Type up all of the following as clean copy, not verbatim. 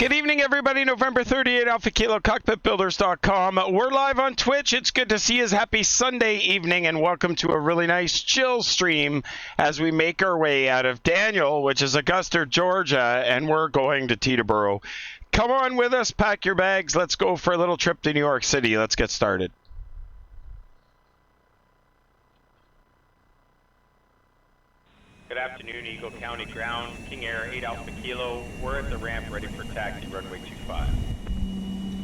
Good evening, everybody. November 38, Alpha Kilo, Cockpitbuilders.com. We're live on Twitch. It's good to see you. Happy Sunday evening, and welcome to a really nice chill stream as we make our way out of Daniel, which is Augusta, Georgia, and we're going to Teterboro. Come on with us. Pack your bags. Let's go for a little trip to New York City. Let's get started. Good afternoon, Eagle County Ground, KingAir 8 Alpha Kilo. We're at the ramp ready for taxi, runway 25.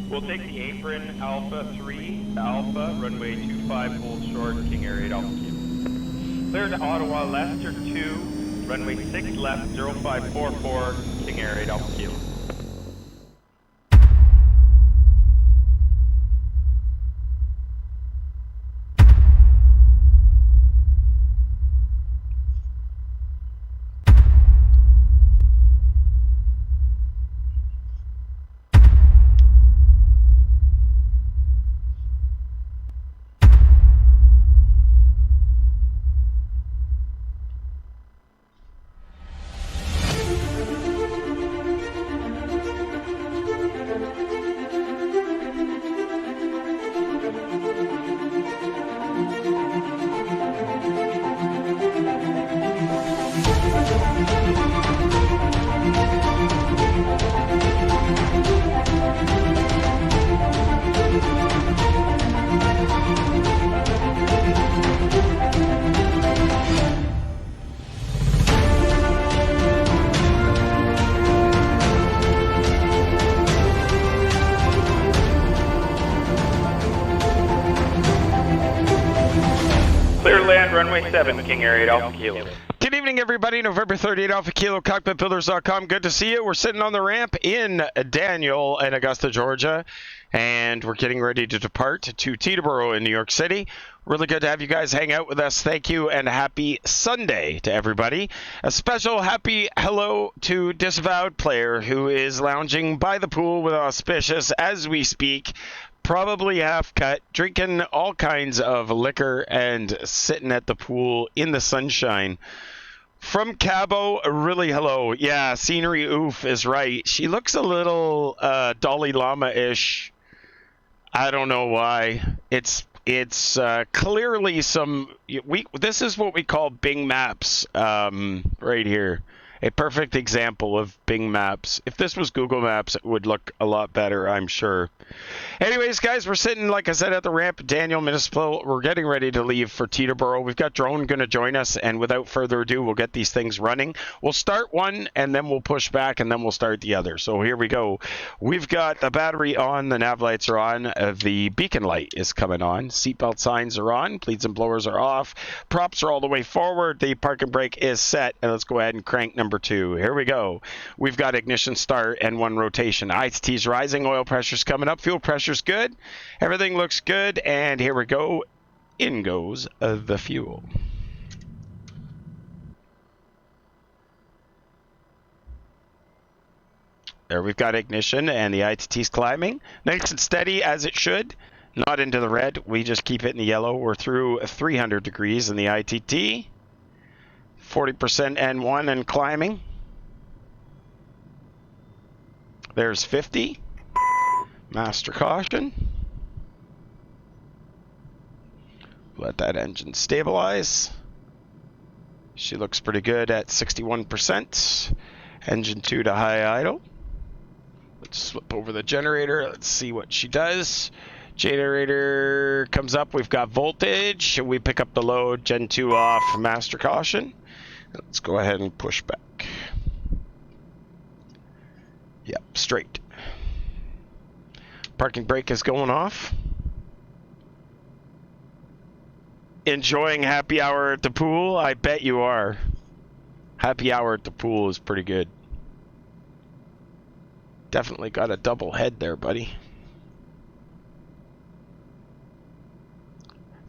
We'll take the apron, Alpha 3, Alpha, runway 25, hold short, KingAir 8 Alpha Kilo. Clear to Ottawa, Leicester 2, runway 6 left, 0544, KingAir 8 Alpha Kilo. Runway 7, KingAir 8 Alpha Kilo. Good evening, everybody. November 38, Alpha Kilo, Cockpitbuilders.com. Good to see you. We're sitting on the ramp in Daniel in Augusta, Georgia, and we're getting ready to depart to Teterboro in New York City. Really good to have you guys hang out with us. Thank you, and happy Sunday to everybody. A special happy hello to Disavowed Player, who is lounging by the pool with Auspicious as we speak. Probably half cut, drinking all kinds of liquor and sitting at the pool in the sunshine. From Cabo, really hello. Yeah, Scenery Oof is right. She looks a little Dalai Lama-ish. I don't know why. It's clearly some... This is what we call Bing Maps right here. A perfect example of Bing Maps. If this was Google Maps, it would look a lot better, I'm sure. Anyways, guys, we're sitting, like I said, at the ramp, Daniel Municipal. We're getting ready to leave for Teterboro. We've got Drone going to join us, and without further ado, we'll get these things running. We'll start one, and then we'll push back, and then we'll start the other. So here we go. We've got the battery on, the nav lights are on, the beacon light is coming on, seatbelt signs are on, bleeds and blowers are off, props are all the way forward, the parking brake is set, and let's go ahead and crank number 2. Here we go. We've got ignition start and 1 rotation. ITT's rising, oil pressure's coming up, fuel pressure's good, everything looks good, and here we go. In goes the fuel. There we've got ignition, and the ITT's climbing. Nice and steady as it should. Not into the red. We just keep it in the yellow. We're through 300 degrees in the ITT. 40% N1 and climbing. There's 50. Master caution. Let that engine stabilize. She looks pretty good at 61%. Engine 2 to high idle. Let's slip over the generator. Let's see what she does. Generator comes up. We've got voltage. We pick up the load. Gen 2 off. Master caution. Let's go ahead and push back. Yep, straight. Parking brake is going off. Enjoying happy hour at the pool? I bet you are. Happy hour at the pool is pretty good. Definitely got a double head there, buddy.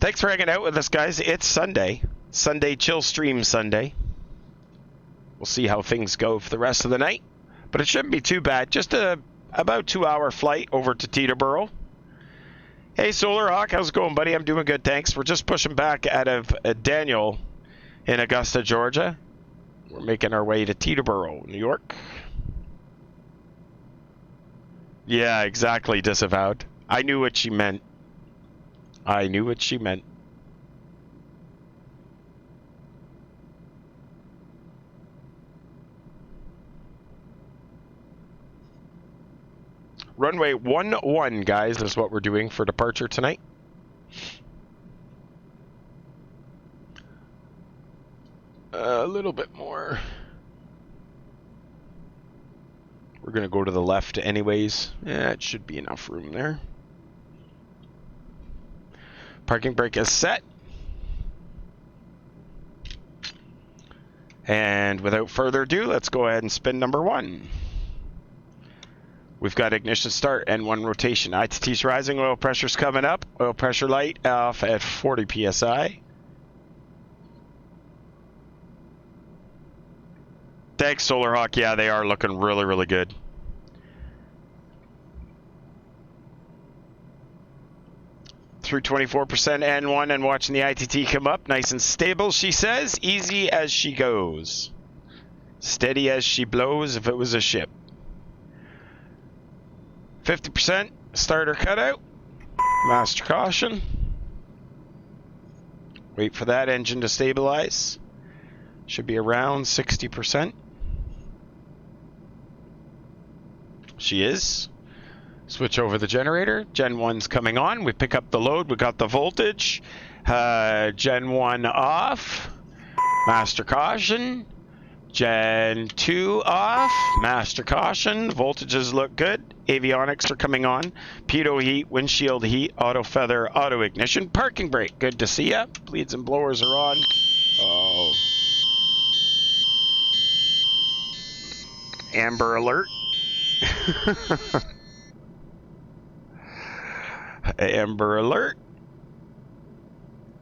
Thanks for hanging out with us, guys. It's Sunday. Sunday Chill Stream Sunday. We'll see how things go for the rest of the night. But it shouldn't be too bad. Just a about 2-hour flight over to Teterboro. Hey, Solar Hawk, how's it going, buddy? I'm doing good, thanks. We're just pushing back out of Daniel in Augusta, Georgia. We're making our way to Teterboro, New York. Yeah, exactly, disavowed. I knew what she meant. I knew what she meant. Runway 11, guys, is what we're doing for departure tonight. A little bit more. We're going to go to the left anyways. Yeah, it should be enough room there. Parking brake is set. And without further ado, let's go ahead and spin number 1. We've got ignition start and 1 rotation. ITT's rising, oil pressure's coming up. Oil pressure light off at 40 psi. Thanks, Solar Hawk. Yeah, they are looking really, really good. Through 24% N1 and watching the ITT come up. Nice and stable, she says. Easy as she goes. Steady as she blows if it was a ship. 50% starter cutout. Master caution. Wait for that engine to stabilize. Should be around 60%. She is. Switch over the generator. Gen 1's coming on. We pick up the load. We got the voltage. Gen 1 off. Master caution. Gen 2 off. Master caution. Voltages look good. Avionics are coming on. Pitot heat, windshield heat, auto feather, auto ignition. Parking brake. Good to see ya. Bleeds and blowers are on. Oh. Amber alert. Amber alert.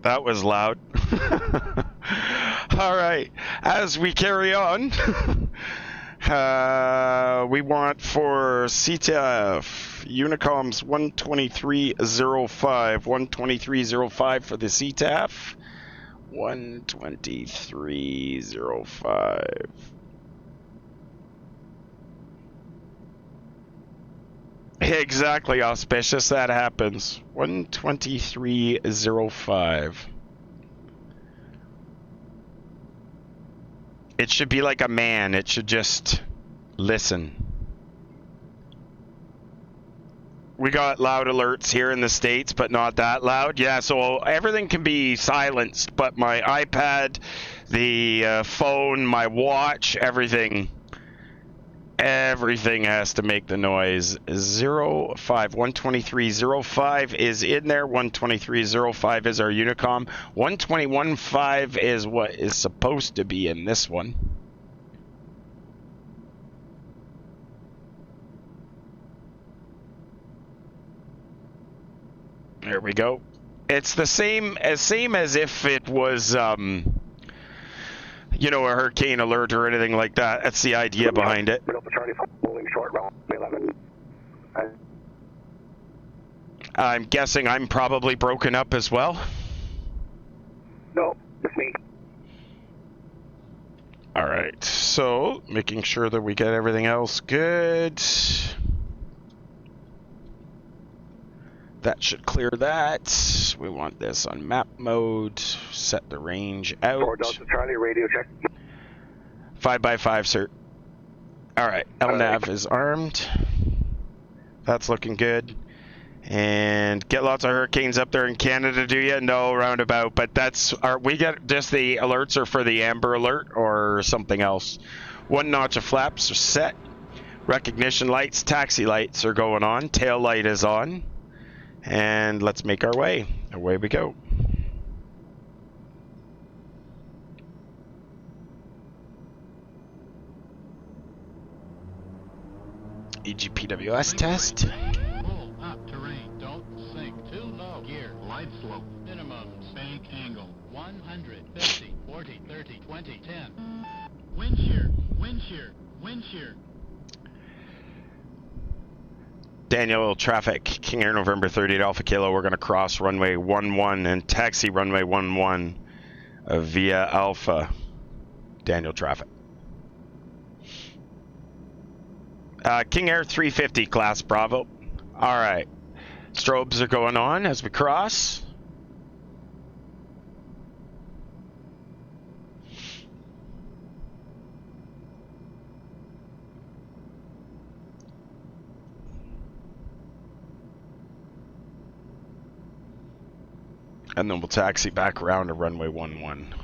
That was loud. All right. As we carry on, we want for CTF Unicom's 123.05. 123.05 for the CTF. 123.05. Exactly, auspicious. That happens. 123.05. It should be like a man. It should just listen. We got loud alerts here in the States, but not that loud. Yeah, so everything can be silenced, but my iPad, the phone, my watch, everything has to make the noise. 05, 123.05 is in there. 123.05 is our Unicom. 121.5 is what is supposed to be in this one. There we go. It's the same as if it was you know, a hurricane alert or anything like that. That's the idea behind it. I'm guessing I'm probably broken up as well. No, it's me. All right, so making sure that we get everything else good. That should clear that. We want this on map mode. Set the range out. 4 Delta Charlie, radio check. 5x5, sir. All right, LNAV is armed. That's looking good. And get lots of hurricanes up there in Canada, do you? No, roundabout. But that's we get just the alerts are for the Amber Alert or something else. 1 notch of flaps are set. Recognition lights, taxi lights are going on. Tail light is on. And let's make our way. Away we go. EGPWS test. Pull up terrain. Don't sink too low. Gear. Glide slope. Minimum bank angle. 150, 40, 30, 20, 10. Wind shear. Wind shear. Wind shear. Daniel, traffic, KingAir, November 38 Alpha Kilo. We're going to cross runway 11 and taxi runway 11 via Alpha. Daniel, traffic. King Air 350, class Bravo. All right. Strobes are going on as we cross. And then we'll taxi back around to runway 11.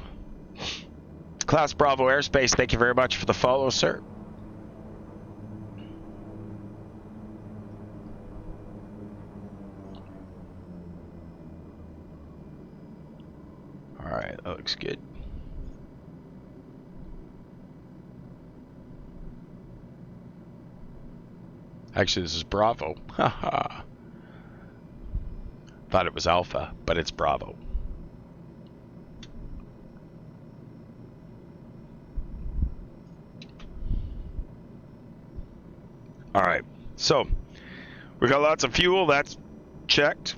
Class Bravo airspace, thank you very much for the follow, sir. All right, that looks good. Actually, this is Bravo. Haha. Thought it was Alpha, but it's Bravo. All right, so we got lots of fuel. That's checked.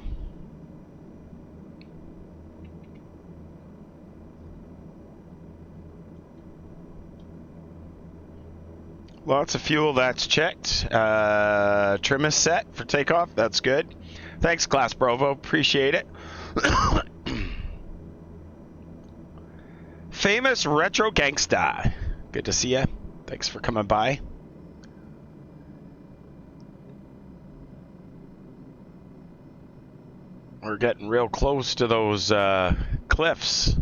Lots of fuel. That's checked. Trim is set for takeoff. That's good. Thanks, Class Bravo. Appreciate it. Famous Retro Gangsta. Good to see you. Thanks for coming by. We're getting real close to those cliffs.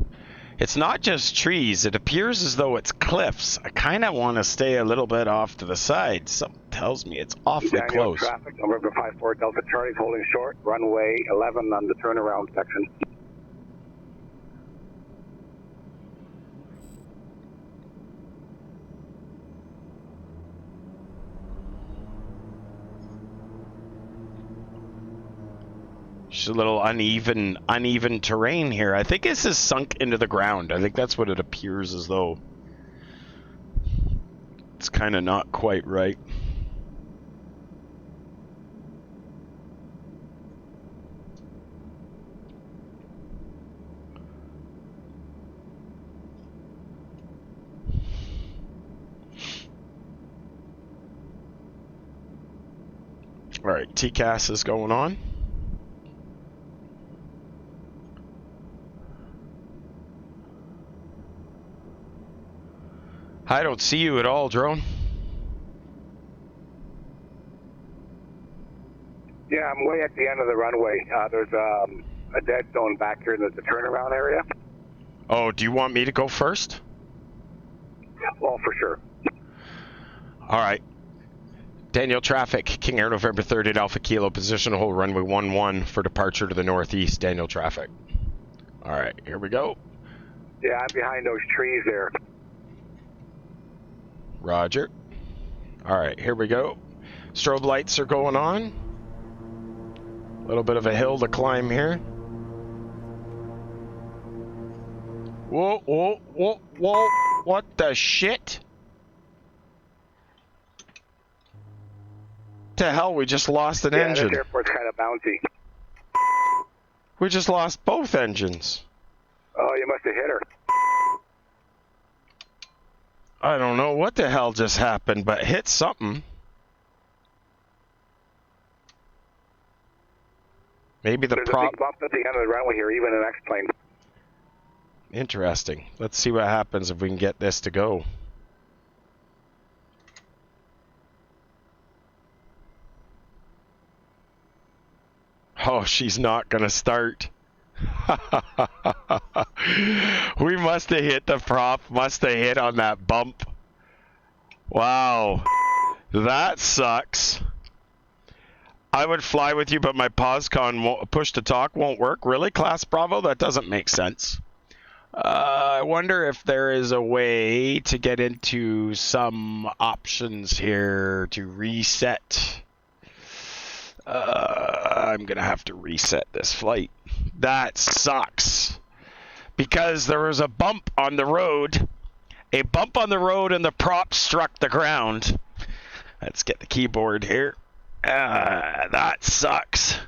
It's not just trees. It appears as though it's cliffs. I kind of want to stay a little bit off to the side. Something tells me it's awfully Daniel, close. traffic, November 54 Delta Charlie's holding short, runway 11 on the turnaround section. Just a little uneven terrain here. I think this is sunk into the ground. I think that's what it appears as though. It's kind of not quite right. All right, TCAS is going on. I don't see you at all, drone. Yeah, I'm way at the end of the runway. There's a dead zone back here in the turnaround area. Oh, do you want me to go first? Well, for sure. All right. Daniel traffic, King Air November 30 Alpha Kilo, position to hold runway 11 for departure to the northeast. Daniel traffic. All right, here we go. Yeah, I'm behind those trees there. Roger. All right, here we go. Strobe lights are going on. A little bit of a hill to climb here. Whoa, whoa, whoa, whoa. What the shit? The hell, we just lost an engine. This airport's kind of bouncy. We just lost both engines. Oh, you must have hit her. I don't know what the hell just happened, but hit something. Maybe the There's prop. a big bump at the end of the runway here, even an X-plane. Interesting. Let's see what happens if we can get this to go. Oh, she's not going to start. We must have hit the prop, must have hit on that bump. Wow. That sucks. I would fly with you, but my POSCON push to talk won't work. Really, Class Bravo? That doesn't make sense. I wonder if there is a way to get into some options here to reset. I'm going to have to reset this flight. That sucks. Because there was a bump on the road. A bump on the road and the prop struck the ground. Let's get the keyboard here. That sucks.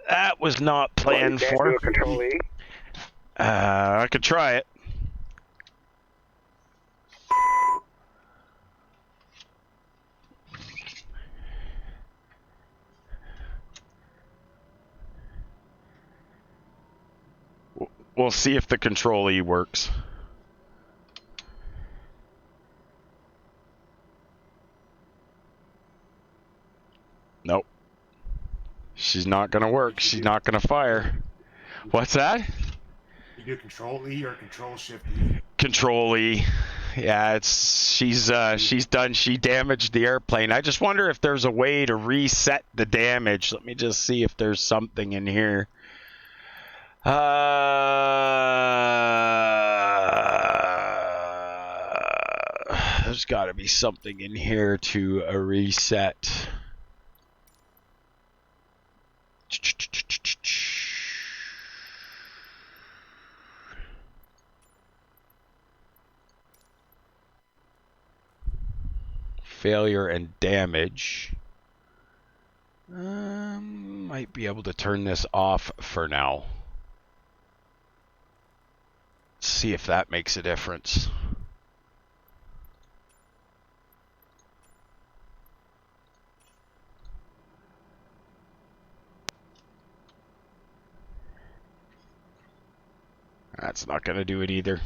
That was not planned for. Do a Control E. I could try it. We'll see if the Control E works. Nope. She's not gonna work. She's not gonna fire. What's that? You do Control E or Control Shift E? Control E. Yeah, she's done. She damaged the airplane. I just wonder if there's a way to reset the damage. Let me just see if there's something in here. There's got to be something in here to reset. Failure and damage. Might be able to turn this off for now. See if that makes a difference. That's not going to do it either.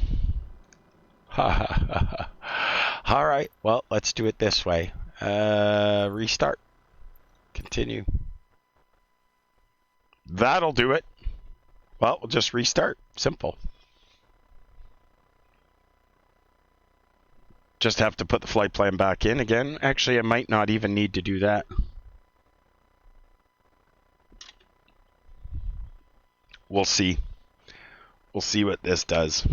All right, well, let's do it this way. Restart. Continue. That'll do it. Well, we'll just restart. Simple. Just have to put the flight plan back in again. Actually, I might not even need to do that. We'll see. We'll see what this does.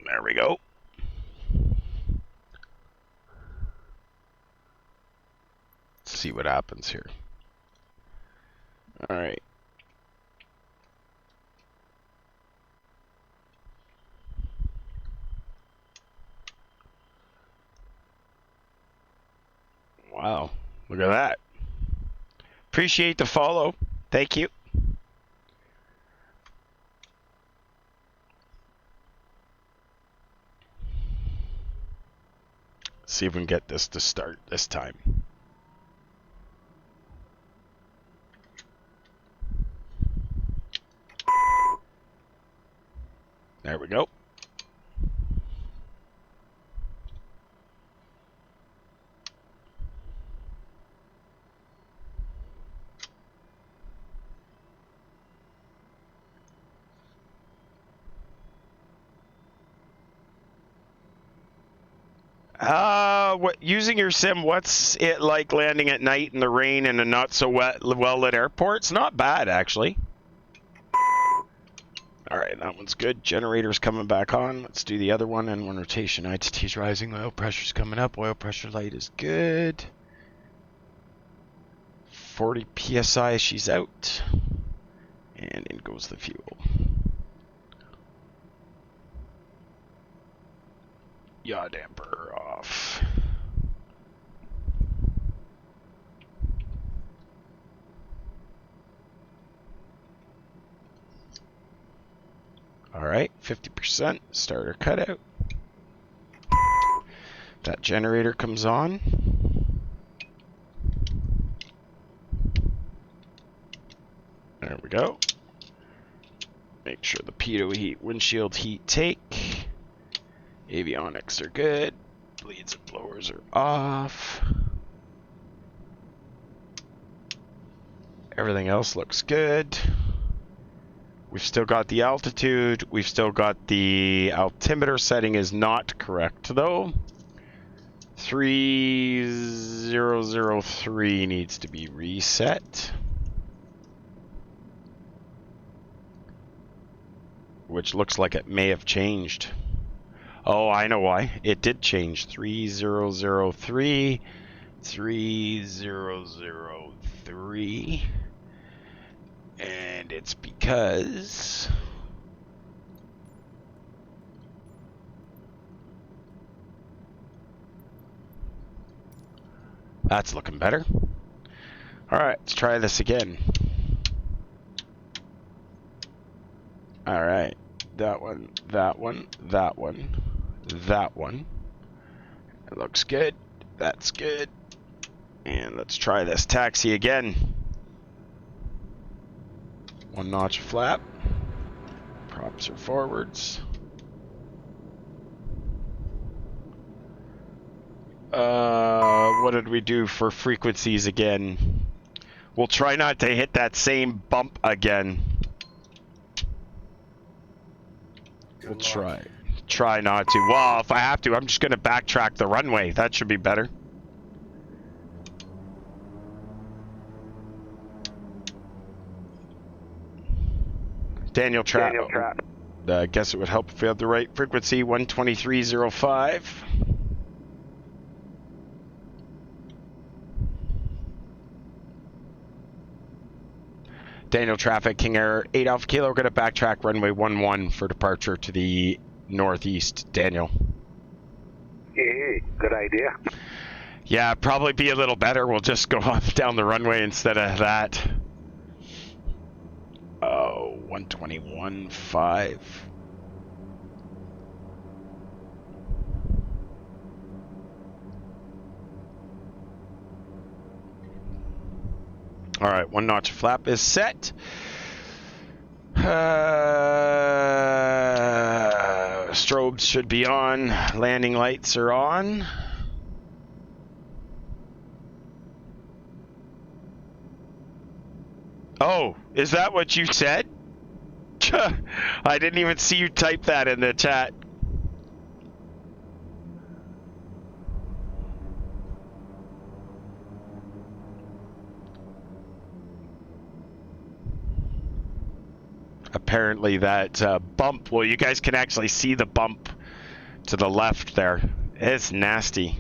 There we go. Let's see what happens here. All right. Wow, look at that. Appreciate the follow. Thank you. See if we can get this to start this time. There we go. Using your sim, what's it like landing at night in the rain in a not so well-lit airport? It's not bad, actually. All right, that one's good. Generator's coming back on. Let's do the other one. And when rotation, ITT's rising. Oil pressure's coming up. Oil pressure light is good. 40 PSI, she's out. And in goes the fuel. Yaw damper off. All right, 50%, starter cutout. That generator comes on. There we go. Make sure the pitot heat, windshield heat take. Avionics are good. Bleeds and blowers are off. Everything else looks good. We've still got the altitude. We've still got the altimeter setting is not correct though. 3003 needs to be reset. Which looks like it may have changed. Oh, I know why. It did change. 3003. 3003. And it's because that's looking better. All right, let's try this again. All right, that one, that one, that one, that one. It looks good. That's good. And let's try this taxi again. 1 notch flap. Props are forwards. What did we do for frequencies again? We'll try not to hit that same bump again. We'll try. Try not to. Well, if I have to, I'm just going to backtrack the runway. That should be better. Daniel Trap. I guess it would help if we had the right frequency. 123.05. Daniel Traffic, KingAir 8 Alpha Kilo. We're going to backtrack runway 11 for departure to the northeast. Daniel. Hey, good idea. Yeah, probably be a little better. We'll just go off down the runway instead of that. Oh, 121.5. All right, 1 notch flap is set. Strobes should be on. Landing lights are on. Oh, is that what you said? I didn't even see you type that in the chat. Apparently that bump, well, you guys can actually see the bump to the left there. It's nasty.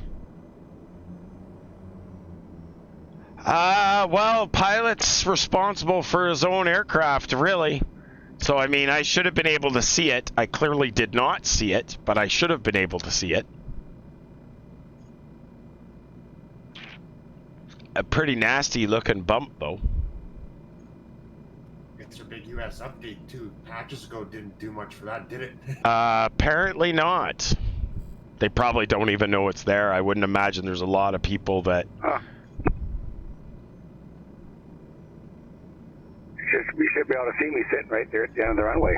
Well, pilot's responsible for his own aircraft, really. So, I mean, I should have been able to see it. I clearly did not see it, but I should have been able to see it. A pretty nasty looking bump, though. It's a big US update, too. Patches ago didn't do much for that, did it? Apparently not. They probably don't even know it's there. I wouldn't imagine there's a lot of people that... You should be able to see me sitting right there at the end of the runway.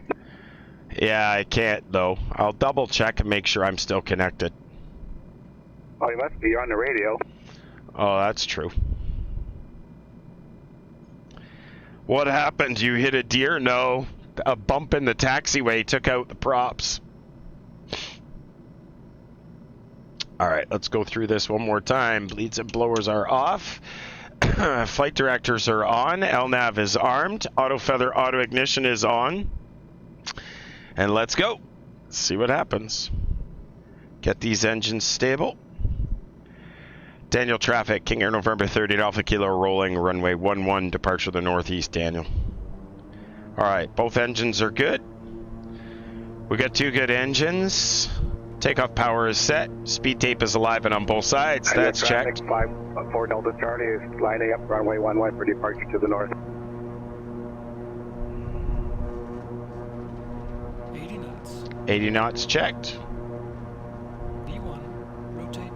Yeah, I can't, though. I'll double check and make sure I'm still connected. Oh, you must be. You're on the radio. Oh, that's true. What happened? You hit a deer? No. A bump in the taxiway took out the props. All right, let's go through this one more time. Bleeds and blowers are off. Flight directors are on. LNAV is armed. Auto feather auto ignition is on. And let's go. See what happens. Get these engines stable. Daniel Traffic, KingAir November 30 Alpha Kilo rolling, runway 11, departure to the northeast, Daniel. All right, both engines are good. We got 2 good engines. Takeoff power is set. Speed tape is alive and on both sides. That's checked. 4 Delta Charlie is lining up runway 11 for departure to the north. 80 knots. 80 knots checked. V1, rotate,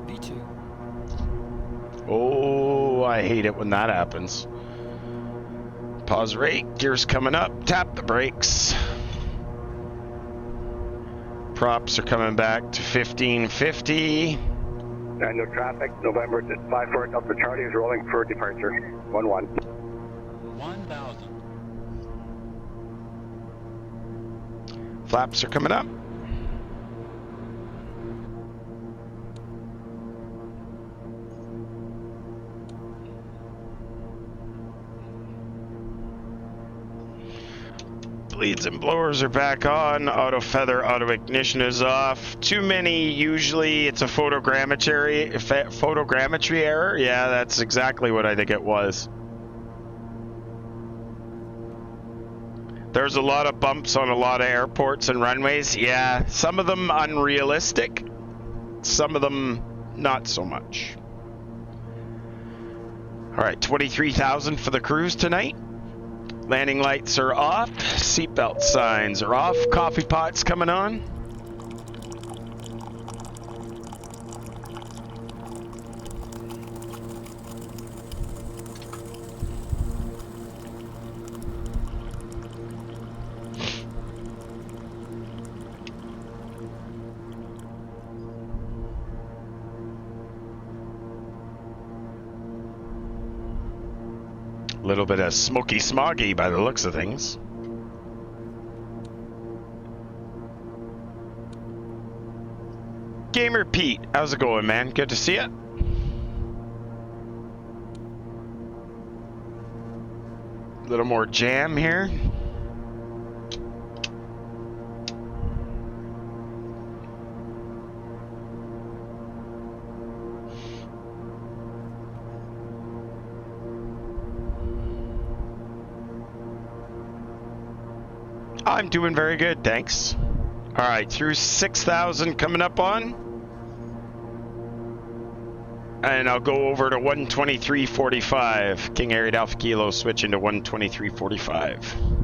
V2. Oh, I hate it when that happens. Pause rate, gears coming up, tap the brakes. Props are coming back to 1550. Daniel Traffic, November 54 Delta Charlie is rolling for departure. 11. 1,000. Flaps are coming up. Bleeds and blowers are back on. Auto feather, auto ignition is off. Too many, usually it's a photogrammetry error. Yeah, that's exactly what I think it was. There's a lot of bumps on a lot of airports and runways. Yeah, some of them unrealistic. Some of them not so much. All right, 23,000 for the cruise tonight. Landing lights are off. Seatbelt signs are off. Coffee pots coming on. A little bit of smoky smoggy by the looks of things. Gamer Pete, how's it going, man? Good to see you. A little more jam here. I'm doing very good, thanks. All right, through 6,000 coming up on. And I'll go over to 123.45. KingAir 8 Alpha Kilo switching to 123.45.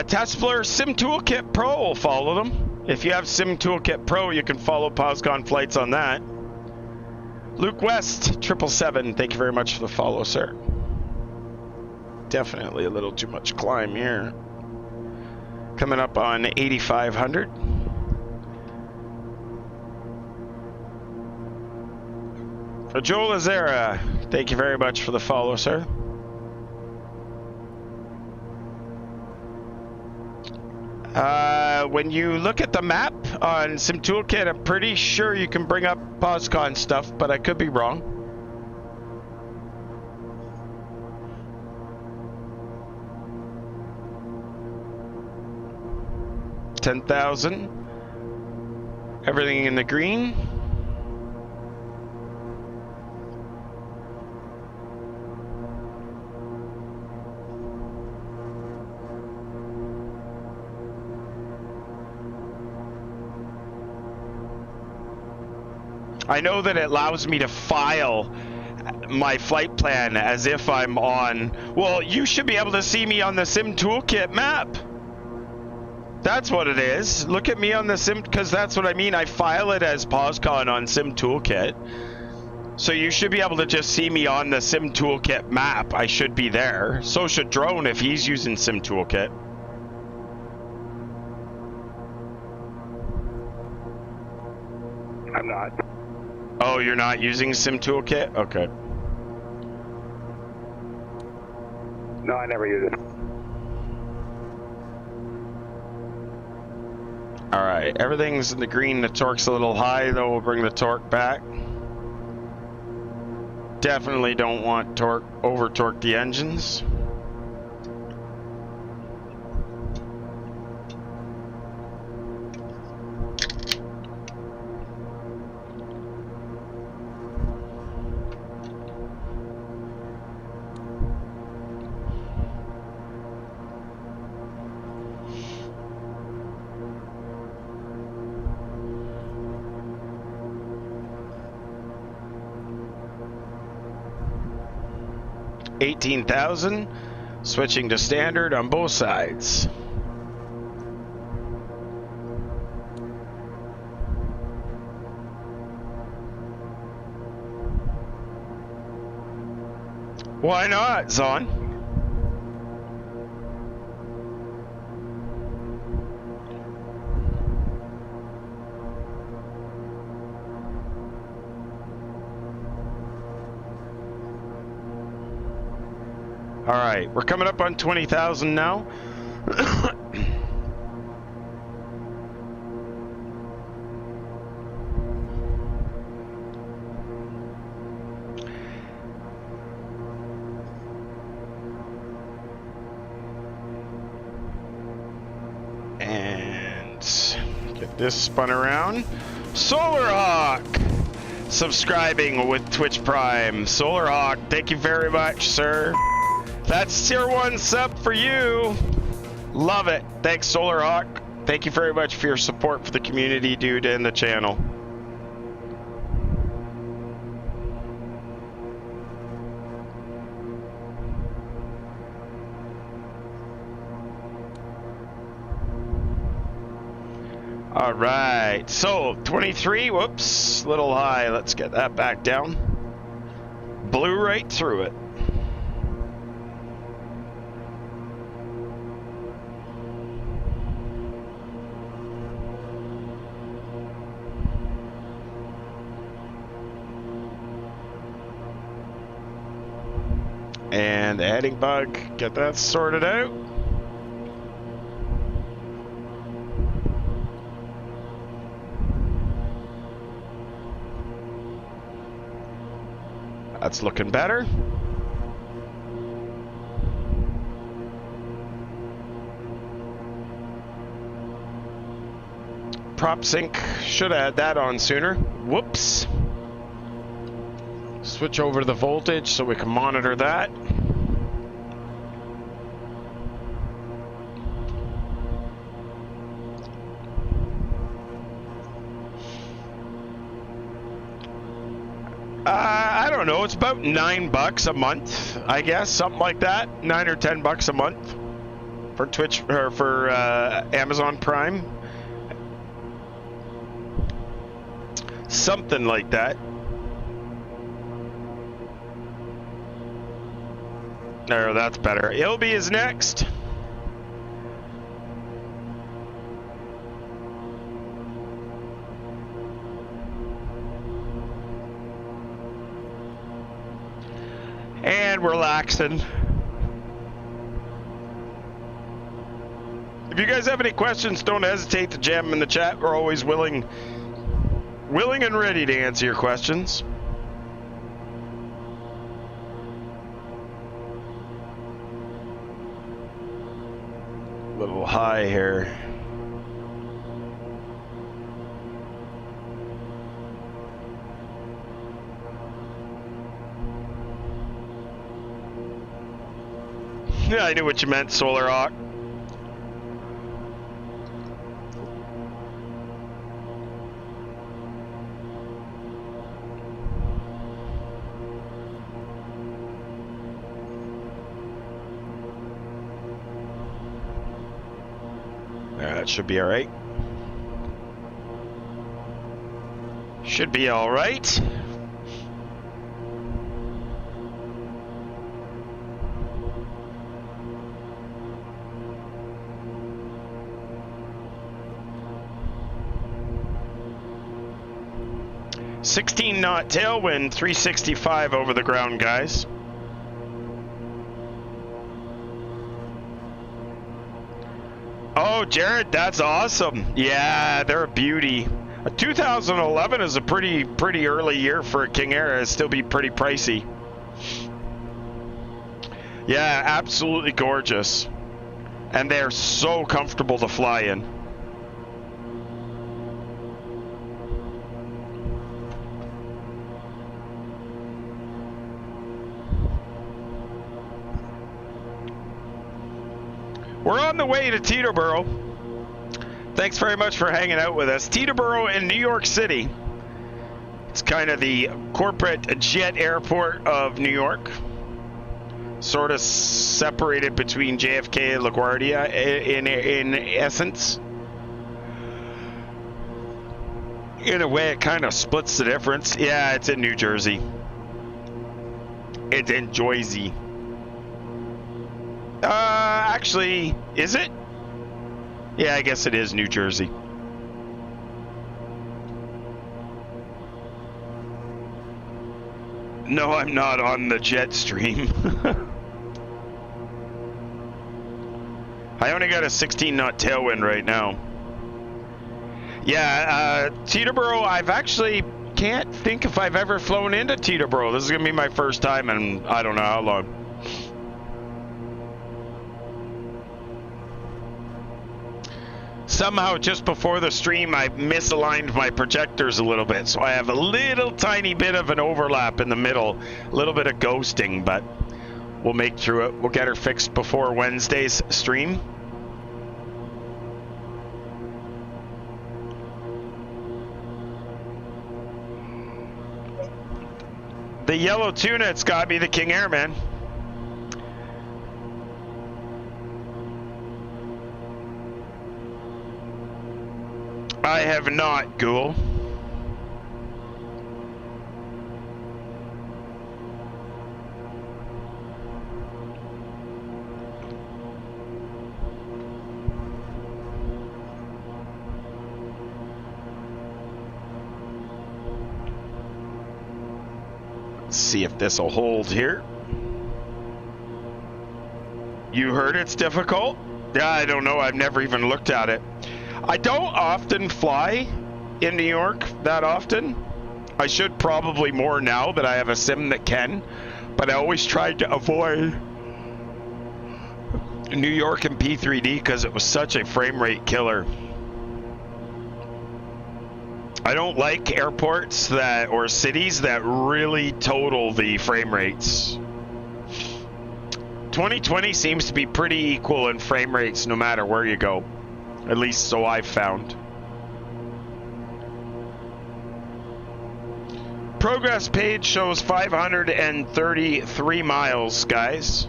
Taskblur Sim Toolkit Pro will follow them. If you have Sim Toolkit Pro, you can follow POSCON flights on that. Luke West 777, thank you very much for the follow, sir. Definitely a little too much climb here. Coming up on 8,500. Joel Azera, thank you very much for the follow, sir. When you look at the map on Sim Toolkit, I'm pretty sure you can bring up POSCON stuff, but I could be wrong. $10,000. Everything in the green. I know that it allows me to file my flight plan as if I'm on... Well, you should be able to see me on the Sim Toolkit map. That's what it is. Look at me on the Sim... Because that's what I mean. I file it as POSCON on Sim Toolkit. So you should be able to just see me on the Sim Toolkit map. I should be there. So should Drone if he's using Sim Toolkit. I'm not. Oh, you're not using Sim Toolkit? Okay. No, I never use it. All right, everything's in the green. The torque's a little high, though. We'll bring the torque back. Definitely don't want torque, over torque the engines. $18,000, switching to standard on both sides. Why not, Zon? All right, we're coming up on 20,000 now. And get this spun around. Solar Hawk subscribing with Twitch Prime. Solar Hawk, thank you very much, sir. That's tier 1 sub for you. Love it. Thanks, Solar Hawk. Thank you very much for your support for the community, dude, and the channel. All right, so 23, whoops, little high. Let's get that back down. Blew right through it. And the heading bug, get that sorted out. That's looking better. Prop sync, should have had that on sooner. Whoops. Switch over to the voltage so we can monitor that. I don't know. It's about $9 a month, I guess, something like that. $9 or $10 a month for Twitch or for Amazon Prime, something like that. There, that's better. Ilby is next. And relaxing. If you guys have any questions, don't hesitate to jam them in the chat. We're always willing and ready to answer your questions. Little high here. Yeah, I knew what you meant, Solar Hawk. That should be all right. Should be all right. .16 tailwind, 365 over the ground, guys. Oh, Jared, that's awesome. Yeah, they're a beauty. 2011 is a pretty early year for a KingAir. It'll still be pretty pricey. Yeah, absolutely gorgeous. And they're so comfortable to fly in. We're on the way to Teterboro. Thanks very much for hanging out with us. Teterboro in New York City. It's kind of the corporate jet airport of New York. Sort of separated between JFK and LaGuardia in essence. In a way, it kind of splits the difference. Yeah, it's in New Jersey. It's in Jersey. Actually, is it? Yeah, I guess it is New Jersey. No, I'm not on the jet stream. I only got a 16 knot tailwind right now. Yeah, Teterboro, I've actually can't think if I've ever flown into Teterboro. This is going to be my first time in I don't know how long. Somehow just before the stream I misaligned my projectors a little bit, so I have a little tiny bit of an overlap in the middle, a little bit of ghosting, but we'll make through it. We'll get her fixed before Wednesday's stream. The yellow tuna, it's got to be the KingAir, man. I have not, Ghoul. Let's see if this will hold here. You heard it's difficult? Yeah, I don't know. I've never even looked at it. I don't often fly in New York that often. I should probably more now that I have a sim that can, but I always tried to avoid New York and P3D because it was such a frame rate killer. I don't like airports that or cities that really total the frame rates. 2020 seems to be pretty equal in frame rates no matter where you go. At least so I've found. Progress page shows 533 miles, guys.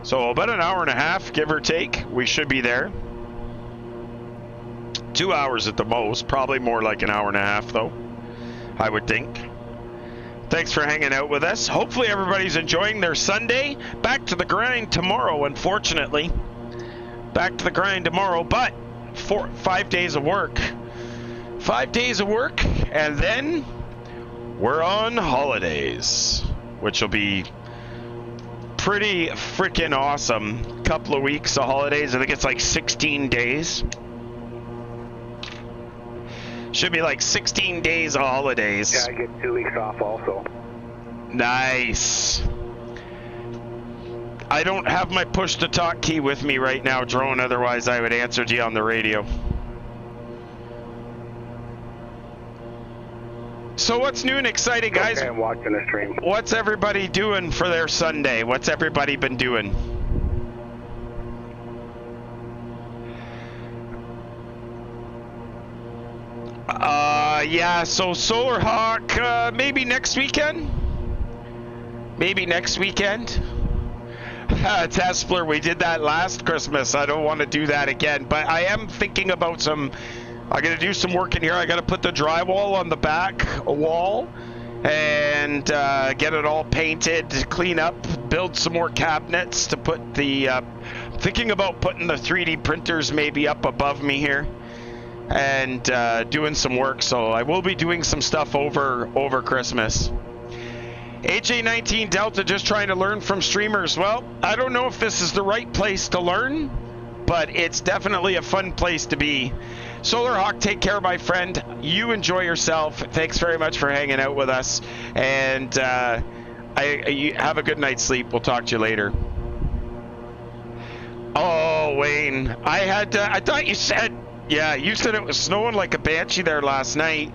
So about an hour and a half, give or take, we should be there. 2 hours at the most, probably more like an hour and a half though, I would think. Thanks for hanging out with us. Hopefully everybody's enjoying their Sunday. Back to the grind tomorrow, unfortunately. Back to the grind tomorrow, but 5 days of work. 5 days of work, and then we're on holidays, which will be pretty freaking awesome. Couple of weeks of holidays. I think it's like 16 days. Should be like 16 days of holidays. Yeah, I get 2 weeks off also. Nice. I don't have my push-to-talk key with me right now, Drone. Otherwise, I would answer to you on the radio. So what's new and exciting, guys? Okay, I'm watching the stream. What's everybody doing for their Sunday? What's everybody been doing? Yeah, so Solar Hawk, maybe next weekend? Maybe next weekend? Tespler, we did that last Christmas. I don't want to do that again, but I am thinking about I'm going to do some work in here. I got to put the drywall on the back wall and get it all painted, clean up, build some more cabinets to put the, thinking about putting the 3D printers maybe up above me here. And doing some work, so I will be doing some stuff over Christmas. HA19 Delta just trying to learn from streamers. Well, I don't know if this is the right place to learn, but it's definitely a fun place to be. Solar Hawk, take care, my friend. You enjoy yourself. Thanks very much for hanging out with us, and you have a good night's sleep. We'll talk to you later. Oh, Wayne, I thought you said. Yeah, you said it was snowing like a banshee there last night.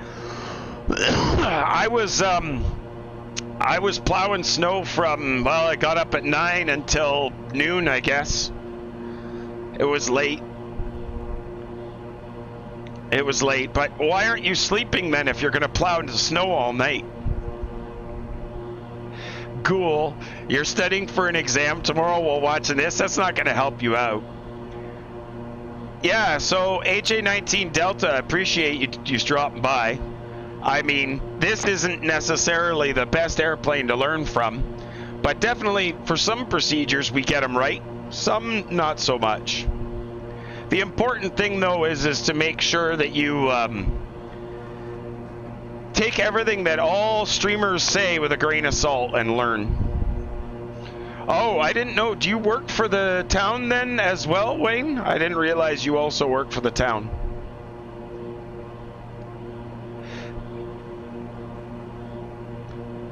I was plowing snow from, well, I got up at 9 until noon, I guess. It was late. It was late, but why aren't you sleeping then if you're going to plow into snow all night? Cool. You're studying for an exam tomorrow while watching this? That's not going to help you out. Yeah, so HA19 Delta, appreciate you just dropping by. I mean, this isn't necessarily the best airplane to learn from, but definitely for some procedures we get them right, some not so much. The important thing though is to make sure that you take everything that all streamers say with a grain of salt and learn. Oh, I didn't know. Do you work for the town then as well, Wayne? I didn't realize you also work for the town.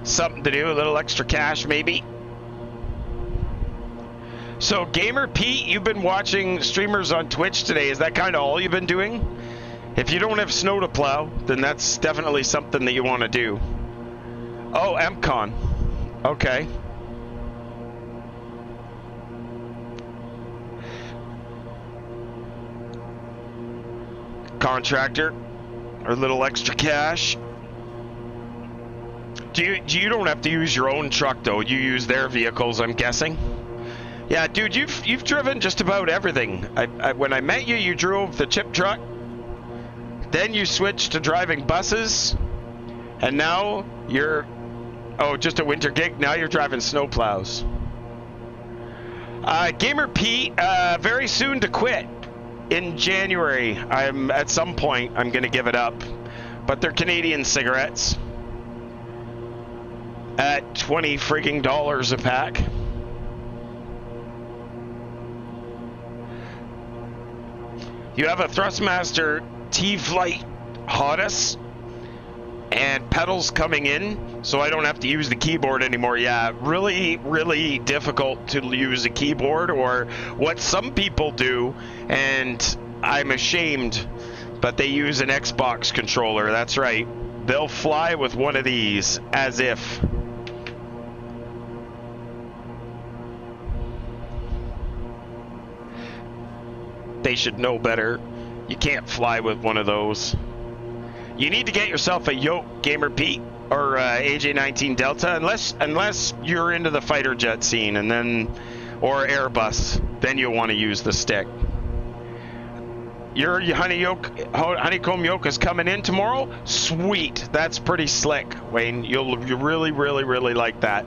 Something to do, a little extra cash maybe. So, Gamer Pete, you've been watching streamers on Twitch today. Is that kind of all you've been doing? If you don't have snow to plow, then that's definitely something that you want to do. Oh, MCon. Okay. Contractor, or a little extra cash. You don't have to use your own truck though. You use their vehicles, I'm guessing. Yeah, dude, you've driven just about everything. When I met you, you drove the chip truck. Then you switch to driving buses, and now you're, oh, just a winter gig. Now you're driving snowplows. Gamer Pete, very soon to quit in January. At some point I'm going to give it up, but they're Canadian cigarettes at $20 frigging a pack. You have a Thrustmaster T-Flight Hodis and pedals coming in, so I don't have to use the keyboard anymore. Yeah, really, really difficult to use a keyboard, or what some people do, and I'm ashamed, but they use an Xbox controller. That's right. They'll fly with one of these as if. They should know better. You can't fly with one of those. You need to get yourself a yoke, Gamer Pete, or AJ-19 Delta, unless you're into the fighter jet scene, and then, or Airbus, then you'll want to use the stick. Your honeycomb yoke is coming in tomorrow? Sweet, that's pretty slick, Wayne. You'll really, really, really like that.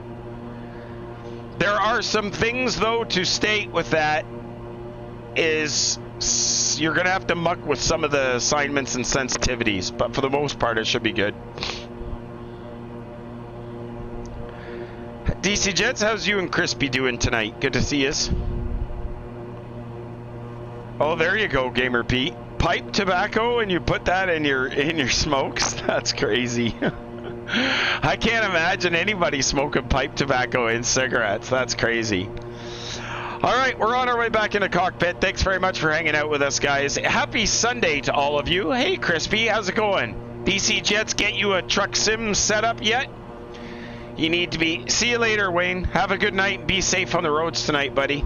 There are some things, though, to state with that is you're going to have to muck with some of the assignments and sensitivities, but for the most part, it should be good. DC Jets, how's you and Crispy doing tonight? Good to see us. Oh, there you go, Gamer Pete. Pipe tobacco, and you put that in your smokes? That's crazy. I can't imagine anybody smoking pipe tobacco in cigarettes. That's crazy. All right, we're on our way back into Cockpit. Thanks very much for hanging out with us, guys. Happy Sunday to all of you. Hey, Crispy, how's it going? DC Jets get you a truck sim set up yet? You need to be... See you later, Wayne. Have a good night. Be safe on the roads tonight, buddy.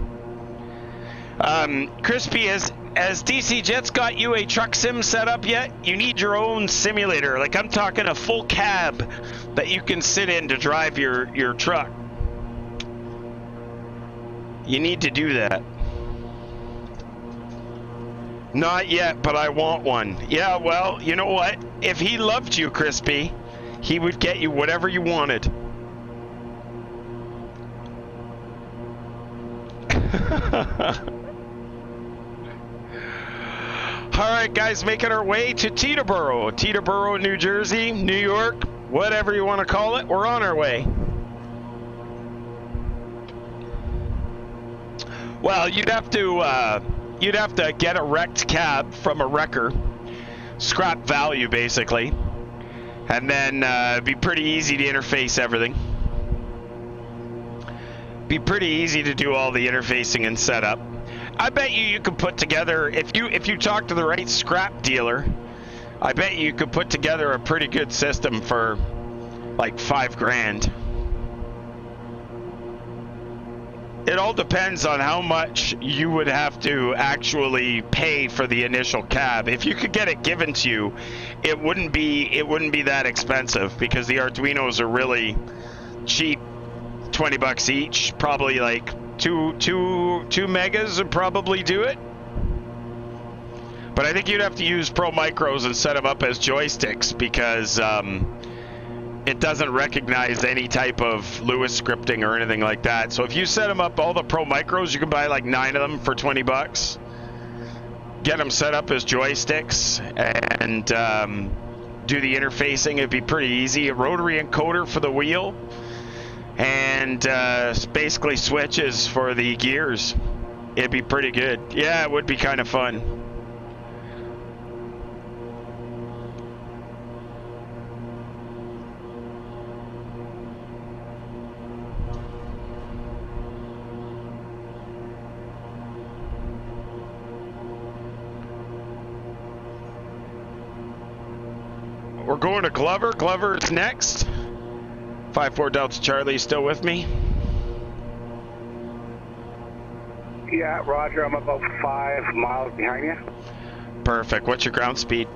Crispy, has DC Jets got you a truck sim set up yet? You need your own simulator. Like, I'm talking a full cab that you can sit in to drive your truck. You need to do that. Not yet, but I want one. Yeah, well, you know what? If he loved you, Crispy, he would get you whatever you wanted. All right, guys, making our way to Teterboro, New Jersey, New York, whatever you want to call it. We're on our way. Well, you'd have to get a wrecked cab from a wrecker, scrap value basically, and then it'd be pretty easy to interface everything. Be pretty easy to do all the interfacing and setup. I bet you could put together, if you talk to the right scrap dealer, I bet you could put together a pretty good system for like $5,000. It all depends on how much you would have to actually pay for the initial cab. If you could get it given to you, it wouldn't be that expensive, because the Arduinos are really cheap, $20 each. Probably like two megas would probably do it. But I think you'd have to use Pro Micros and set them up as joysticks, because it doesn't recognize any type of Lewis scripting or anything like that. So if you set them up, all the Pro Micros, you can buy like 9 of them for $20. Get them set up as joysticks and do the interfacing. It'd be pretty easy. A rotary encoder for the wheel, and basically switches for the gears. It'd be pretty good. Yeah, it would be kind of fun. We're going to Glover. Glover is next. 5-4 Delta Charlie, still with me? Yeah, Roger. I'm about 5 miles behind you. Perfect. What's your ground speed?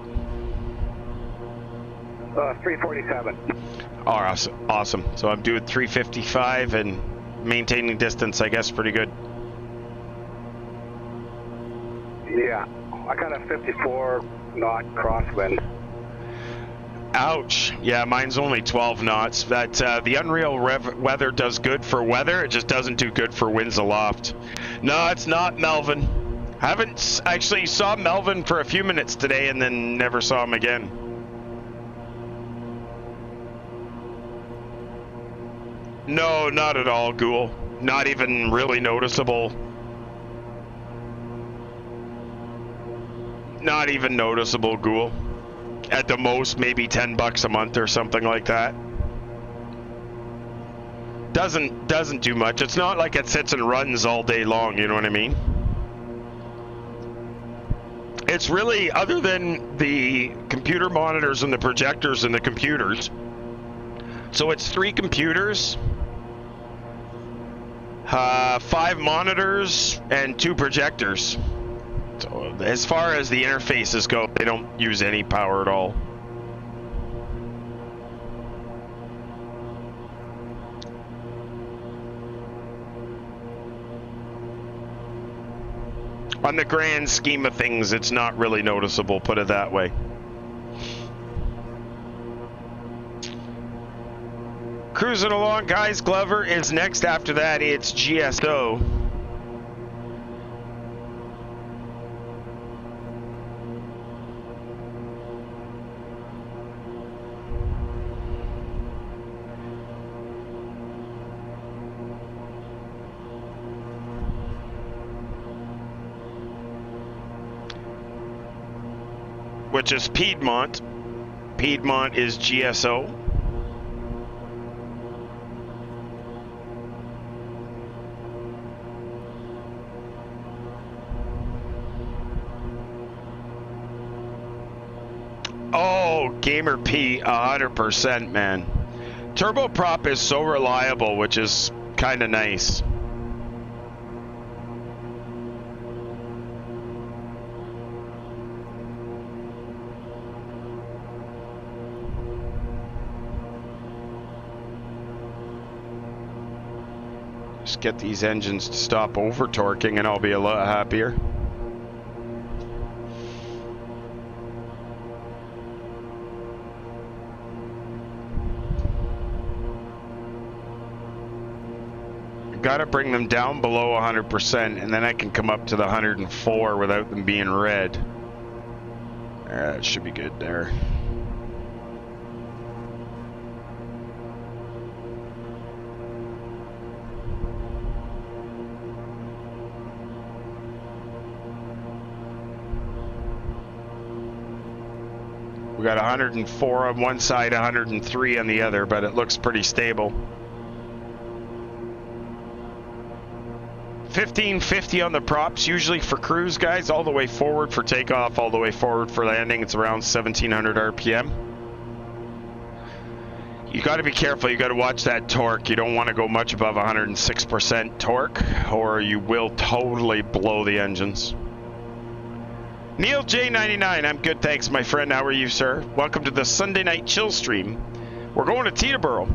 347. Awesome. So I'm doing 355 and maintaining distance, I guess, pretty good. Yeah, I got a 54 knot crosswind. Ouch. Yeah, mine's only 12 knots. That the unreal weather does good for weather. It just doesn't do good for winds aloft. No, it's not Melvin. Haven't actually saw Melvin for a few minutes today and then never saw him again. No, not at all, Ghoul. Not even really noticeable. Not even noticeable, Ghoul. At the most, maybe $10 a month or something like that. Doesn't do much. It's not like it sits and runs all day long, you know what I mean? It's really, other than the computer monitors and the projectors and the computers. So it's 3 computers, 5 monitors, and 2 projectors. So as far as the interfaces go, they don't use any power at all. On the grand scheme of things, it's not really noticeable, put it that way. Cruising along, guys. Glover is next. After that, it's GSO. Which is Piedmont. Piedmont is GSO. Oh, Gamer P, 100%, man. Turboprop is so reliable, which is kind of nice. Just get these engines to stop over torquing and I'll be a lot happier. Gotta bring them down below 100% and then I can come up to the 104 without them being red. That should be good there. We got 104 on one side, 103 on the other, but it looks pretty stable. 1550 on the props, usually for cruise, guys, all the way forward for takeoff, all the way forward for landing. It's around 1700 RPM. You got to be careful. You got to watch that torque. You don't want to go much above 106% torque, or you will totally blow the engines. Neil J99, I'm good, thanks, my friend. How are you, sir? Welcome to the Sunday night chill stream. We're going to Teterboro.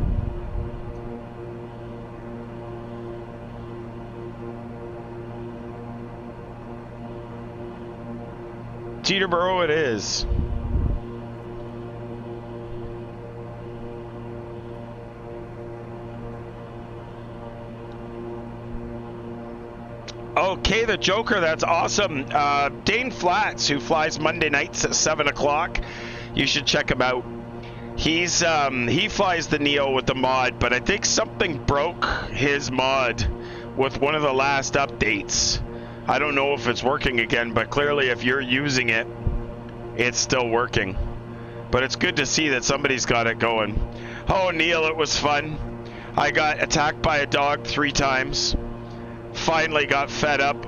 Teterboro it is. Okay, the Joker, that's awesome. Dane Flats, who flies Monday nights at 7 o'clock. You should check him out. He's he flies the Neo with the mod, but I think something broke his mod with one of the last updates. I don't know if it's working again, but clearly if you're using it, it's still working. But it's good to see that somebody's got it going. Oh, Neil, it was fun. I got attacked by a dog 3 times. Finally got fed up.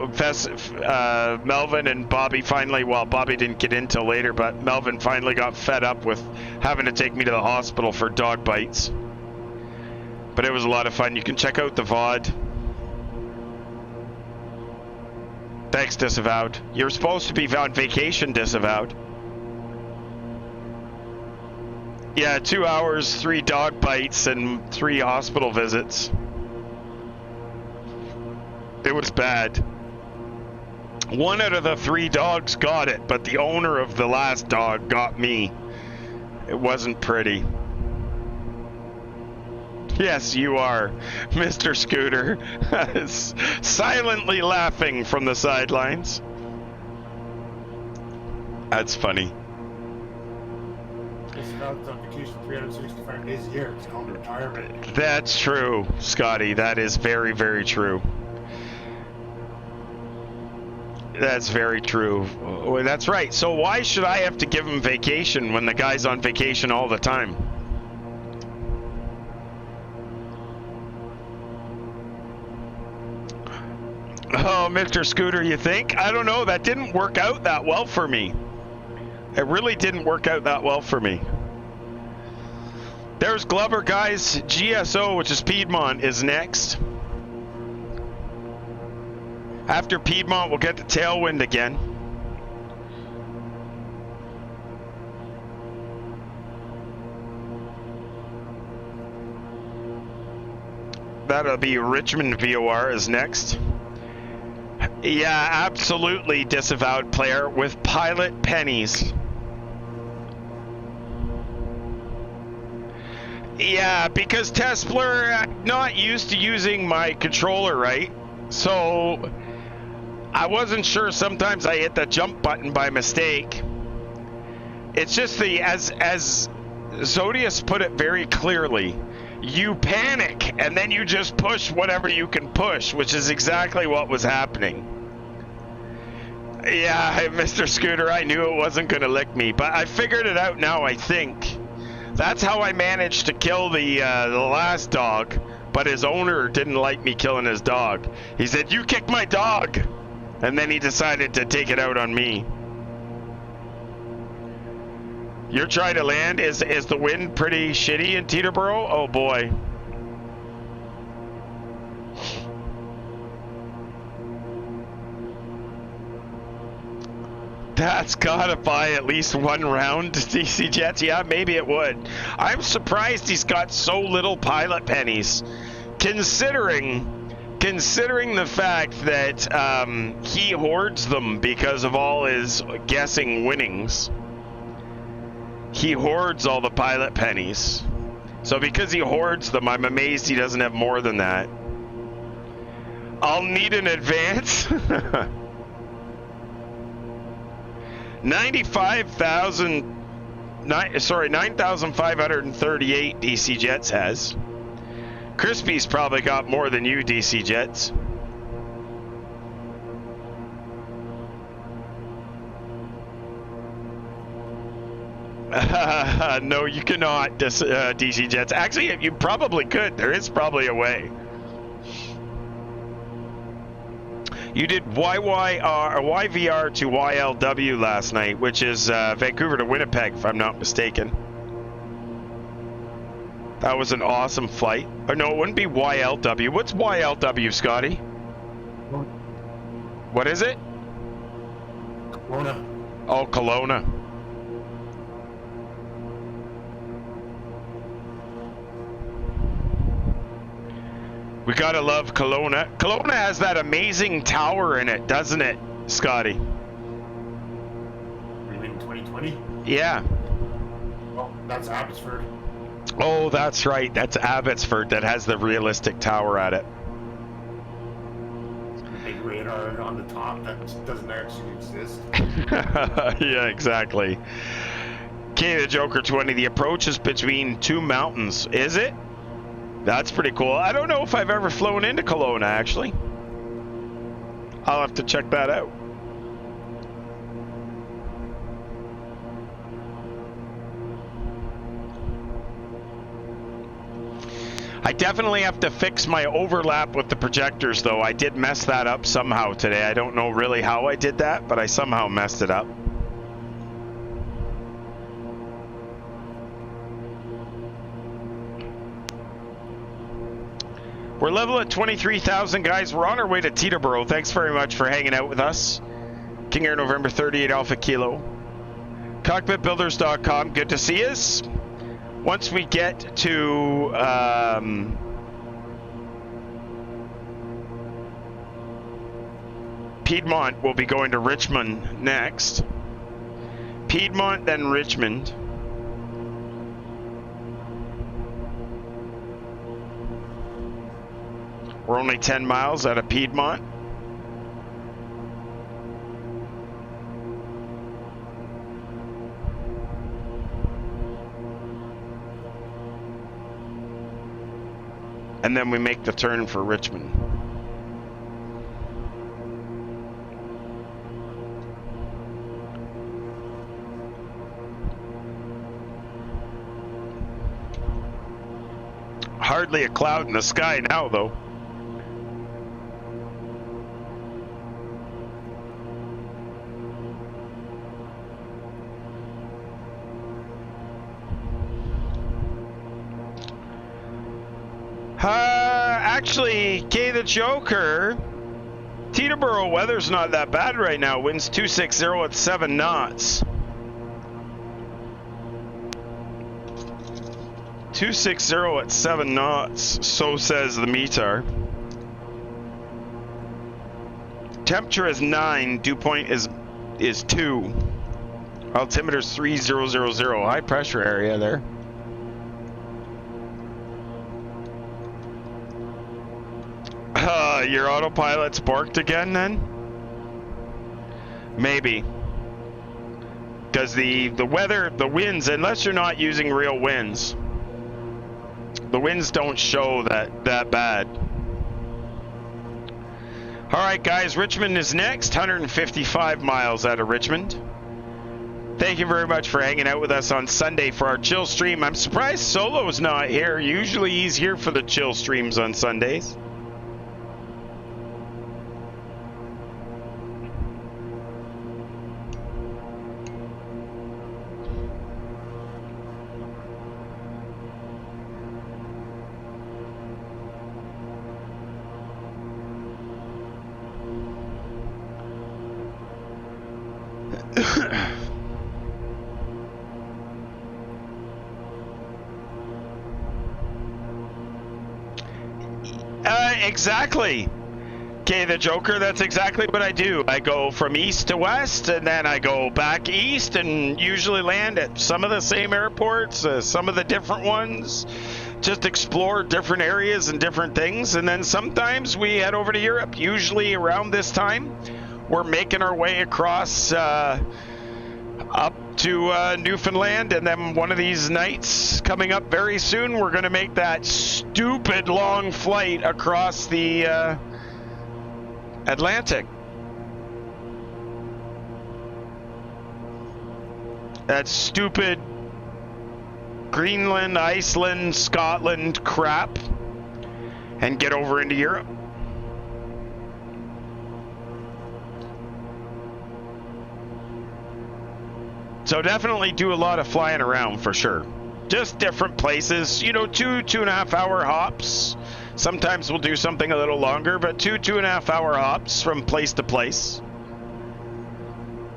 Melvin and Bobby finally, well, Bobby didn't get in till later, but Melvin finally got fed up with having to take me to the hospital for dog bites. But it was a lot of fun. You can check out the VOD. Thanks, Disavowed. You're supposed to be on vacation, Disavowed. Yeah, 2 hours, 3 dog bites, and 3 hospital visits. It was bad. One out of the 3 dogs got it, but the owner of the last dog got me. It wasn't pretty. Yes, you are, Mr. Scooter. Silently laughing from the sidelines. That's funny. It's not on vacation 365 days a year. It's called retirement. That's true, Scotty. That is very, very true. That's very true. Oh, that's right. So why should I have to give him vacation when the guy's on vacation all the time? Oh, Mr. Scooter, you think? I don't know. That didn't work out that well for me. It really didn't work out that well for me. There's Glover, guys. GSO, which is Piedmont, is next. After Piedmont, we'll get the tailwind again. That'll be Richmond VOR is next. Yeah, absolutely disavowed player with pilot pennies. Yeah, because Tespler not used to using my controller, right? So I wasn't sure. Sometimes I hit the jump button by mistake. It's just the as Zodius put it very clearly. You panic and then you just push whatever you can push, which is exactly what was happening. Yeah, Mr. Scooter, I knew it wasn't going to lick me, but I figured it out now, I think. That's how I managed to kill the last dog, but his owner didn't like me killing his dog. He said, "You kicked my dog!" And then he decided to take it out on me. You're trying to land? Is the wind pretty shitty in Teterboro? Oh boy. That's gotta buy at least one round DC Jets. Yeah, maybe it would. I'm surprised he's got so little pilot pennies, considering the fact that he hoards them because of all his guessing winnings. He hoards all the pilot pennies. So because he hoards them, I'm amazed he doesn't have more than that. I'll need an advance. 9,538 DC Jets has. Crispy's probably got more than you, DC Jets. No, you cannot, DC Jets. Actually, you probably could. There is probably a way. You did YVR to YLW last night, which is Vancouver to Winnipeg, if I'm not mistaken. That was an awesome flight. Or no, it wouldn't be YLW. What's YLW, Scotty? What is it? Kelowna. Oh, Kelowna. We gotta love Kelowna. Kelowna has that amazing tower in it, doesn't it, Scotty? You mean 2020? Yeah. Well, that's Abbotsford. Oh, that's right. That's Abbotsford that has the realistic tower at it. Big radar on the top that doesn't actually exist. Yeah, exactly. King of the Joker 20. The approach is between 2 mountains. Is it? That's pretty cool. I don't know if I've ever flown into Kelowna, actually. I'll have to check that out. I definitely have to fix my overlap with the projectors, though. I did mess that up somehow today. I don't know really how I did that, but I somehow messed it up. We're level at 23,000, guys. We're on our way to Teterboro. Thanks very much for hanging out with us. KingAir November 38 Alpha Kilo. Cockpitbuilders.com. Good to see us. Once we get to Piedmont will be going to Richmond next. Piedmont, then Richmond. We're only 10 miles out of Piedmont. And then we make the turn for Richmond. Hardly a cloud in the sky now, though. Actually, K the Joker, Teterboro weather's not that bad right now. Winds 260 at 7 knots. 260 at 7 knots, so says the METAR. Temperature is 9, dew point is 2. Altimeter's 3000, high pressure area there. Your autopilot's borked again then? Maybe. Because the weather, the winds, unless you're not using real winds, the winds don't show that bad. Alright guys, Richmond is next, 155 miles out of Richmond. Thank you very much for hanging out with us on Sunday for our chill stream. I'm surprised Solo's not here. Usually he's here for the chill streams on Sundays. Exactly. Okay, the Joker, that's exactly what I do. I go from east to west, and then I go back east, and usually land at some of the same airports, some of the different ones. Just explore different areas and different things, and then sometimes we head over to Europe. Usually around this time, we're making our way across up to Newfoundland, and then one of these nights coming up very soon, we're going to make that stupid long flight across the Atlantic. That stupid Greenland, Iceland, Scotland crap, and get over into Europe. So definitely do a lot of flying around for sure. Just different places, you know, 2.5 hour hops. Sometimes we'll do something a little longer, but 2.5 hour hops from place to place.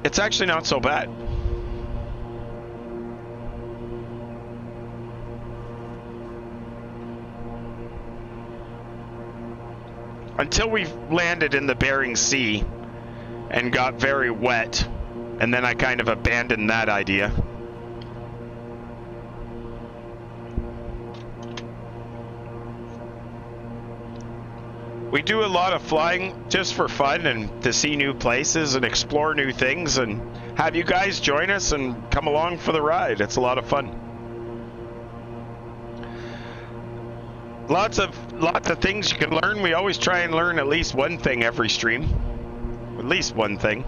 It's actually not so bad. Until we landed in the Bering Sea and got very wet. And then I kind of abandoned that idea. We do a lot of flying just for fun and to see new places and explore new things and have you guys join us and come along for the ride. It's a lot of fun. Lots of things you can learn. We always try and learn at least one thing every stream. At least one thing.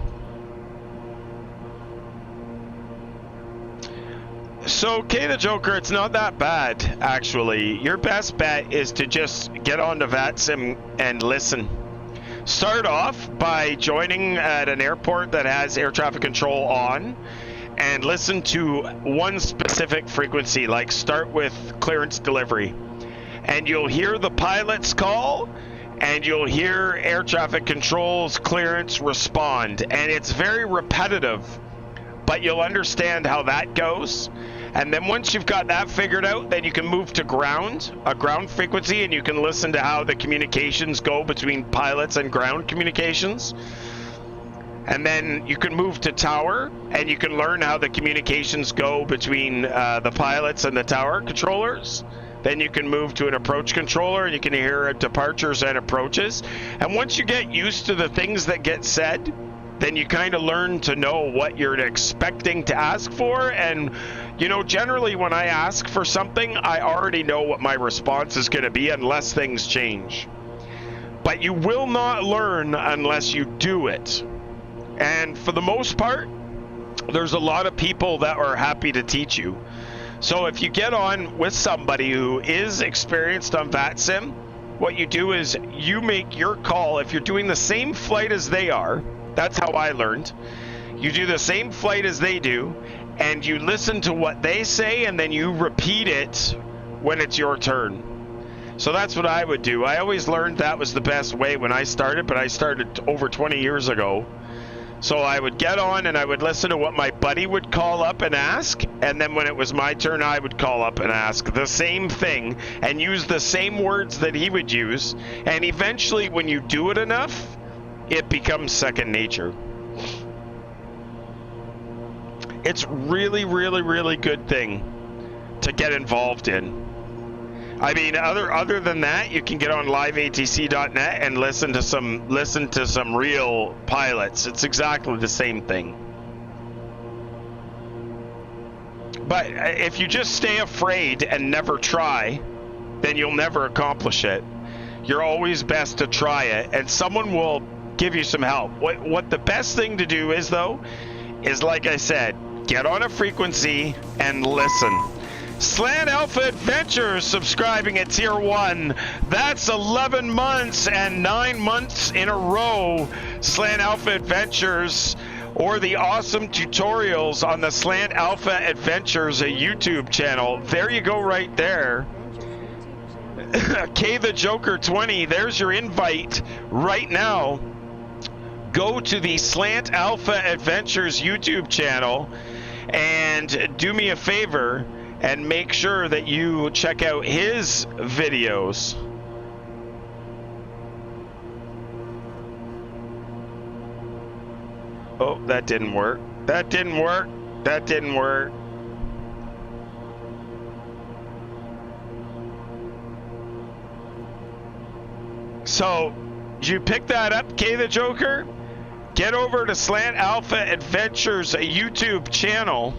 So, K the Joker, it's not that bad, actually. Your best bet is to just get onto VATSIM and listen. Start off by joining at an airport that has air traffic control on and listen to one specific frequency, like start with clearance delivery. And you'll hear the pilot's call and you'll hear air traffic control's clearance respond. And it's very repetitive, but you'll understand how that goes. And then once you've got that figured out, then you can move to a ground frequency, and you can listen to how the communications go between pilots and ground communications. And then you can move to tower, and you can learn how the communications go between the pilots and the tower controllers. Then you can move to an approach controller, and you can hear departures and approaches. And once you get used to the things that get said, then you kind of learn to know what you're expecting to ask for. And, you know, generally when I ask for something, I already know what my response is going to be unless things change. But you will not learn unless you do it. And for the most part, there's a lot of people that are happy to teach you. So if you get on with somebody who is experienced on VATSIM, what you do is you make your call. If you're doing the same flight as they are, that's how I learned. You do the same flight as they do, and you listen to what they say, and then you repeat it when it's your turn. So that's what I would do. I always learned that was the best way when I started, but I started over 20 years ago. So I would get on and I would listen to what my buddy would call up and ask, and then when it was my turn, I would call up and ask the same thing and use the same words that he would use. And eventually, when you do it enough, it becomes second nature. It's really, really, really good thing to get involved in. I mean, other than that, you can get on liveatc.net and listen to some real pilots. It's exactly the same thing. But if you just stay afraid and never try, then you'll never accomplish it. You're always best to try it, and someone will give you some help. What the best thing to do is, though, is like I said, get on a frequency and listen. Slant Alpha Adventures subscribing at Tier 1. That's 11 months and 9 months in a row. Slant Alpha Adventures, or the awesome tutorials on the Slant Alpha Adventures YouTube channel. There you go right there. K the Joker 20, there's your invite right now. Go to the Slant Alpha Adventures YouTube channel and do me a favor and make sure that you check out his videos. Oh, that didn't work. That didn't work. That didn't work. So, did you pick that up, K the Joker? Get over to Slant Alpha Adventures YouTube channel.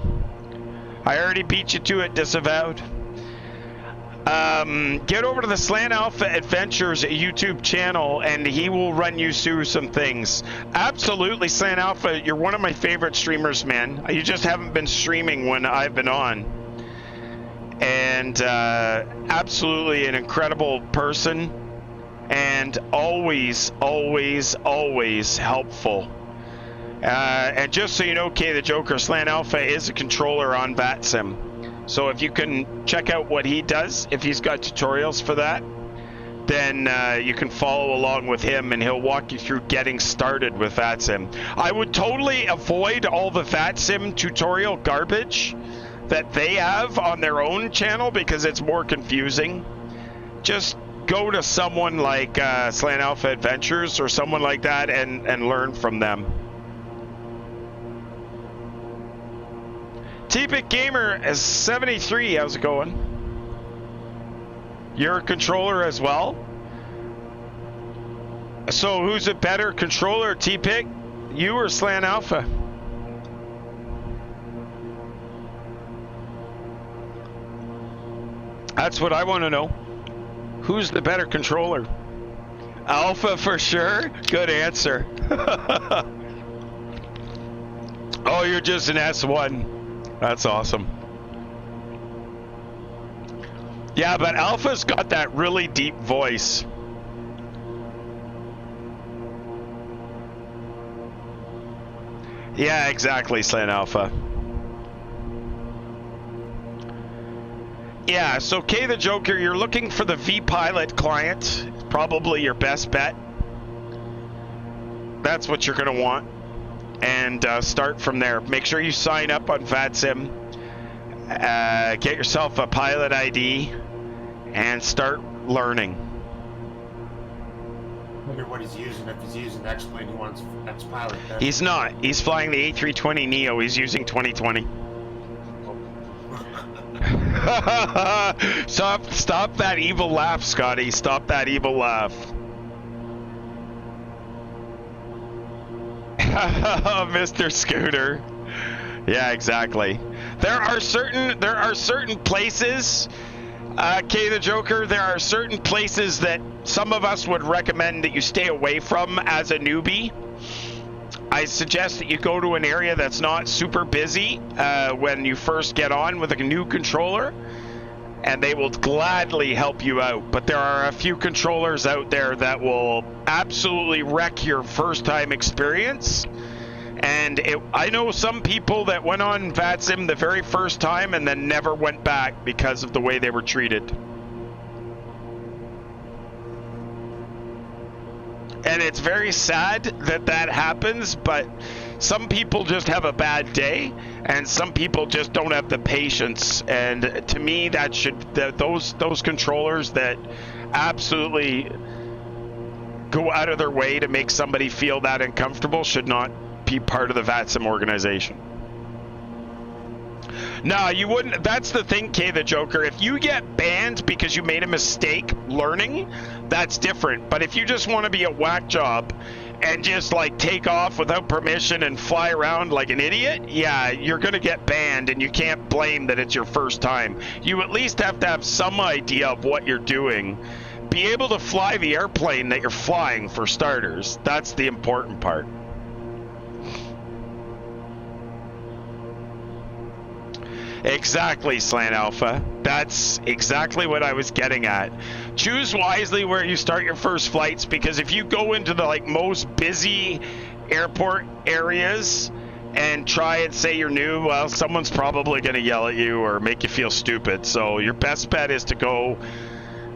I already beat you to it, Disavowed. Get over to the Slant Alpha Adventures YouTube channel, and he will run you through some things. Absolutely, Slant Alpha, you're one of my favorite streamers, man. You just haven't been streaming when I've been on. And absolutely an incredible person, and always, always, always helpful. And just so you know, K the Joker, Slant Alpha is a controller on VATSIM. So if you can check out what he does, if he's got tutorials for that, then you can follow along with him and he'll walk you through getting started with VATSIM. I would totally avoid all the VATSIM tutorial garbage that they have on their own channel because it's more confusing. Just go to someone like Slant Alpha Adventures or someone like that and learn from them. T-Pick Gamer is 73. How's it going? You're a controller as well? So who's a better controller, T-Pick? You or Slant Alpha? That's what I want to know. Who's the better controller? Alpha for sure? Good answer. Oh, you're just an S1. That's awesome. Yeah, but Alpha's got that really deep voice. Yeah, exactly, Slant Alpha. Yeah, so K the Joker, you're looking for the V-Pilot client. Probably your best bet. That's what you're going to want. And start from there. Make sure you sign up on VATSIM. Get yourself a pilot ID and start learning. wonder what he's using. If he's using X-Plane, he wants X-Pilot. He's not. He's flying the A320neo. He's using 2020. Stop that evil laugh, Scotty. Stop that evil laugh. Mr. Scooter. Yeah, exactly. There are certain places, K the Joker, there are certain places that some of us would recommend that you stay away from as a newbie. I suggest that you go to an area that's not super busy when you first get on with a new controller, and they will gladly help you out. But there are a few controllers out there that will absolutely wreck your first time experience. And I know some people that went on VATSIM the very first time and then never went back because of the way they were treated. And it's very sad that that happens, but some people just have a bad day, and some people just don't have the patience. And to me, those controllers that absolutely go out of their way to make somebody feel that uncomfortable should not be part of the VATSIM organization. No, you wouldn't. That's the thing, K the Joker. If you get banned because you made a mistake learning, that's different. But if you just want to be a whack job and just like take off without permission and fly around like an idiot, yeah, you're going to get banned, and you can't blame that it's your first time. You at least have to have some idea of what you're doing. Be able to fly the airplane that you're flying, for starters. That's the important part. Exactly, Slant Alpha. That's exactly what I was getting at. Choose wisely where you start your first flights, because if you go into the like most busy airport areas and try and say you're new, well, someone's probably going to yell at you or make you feel stupid. So your best bet is to go.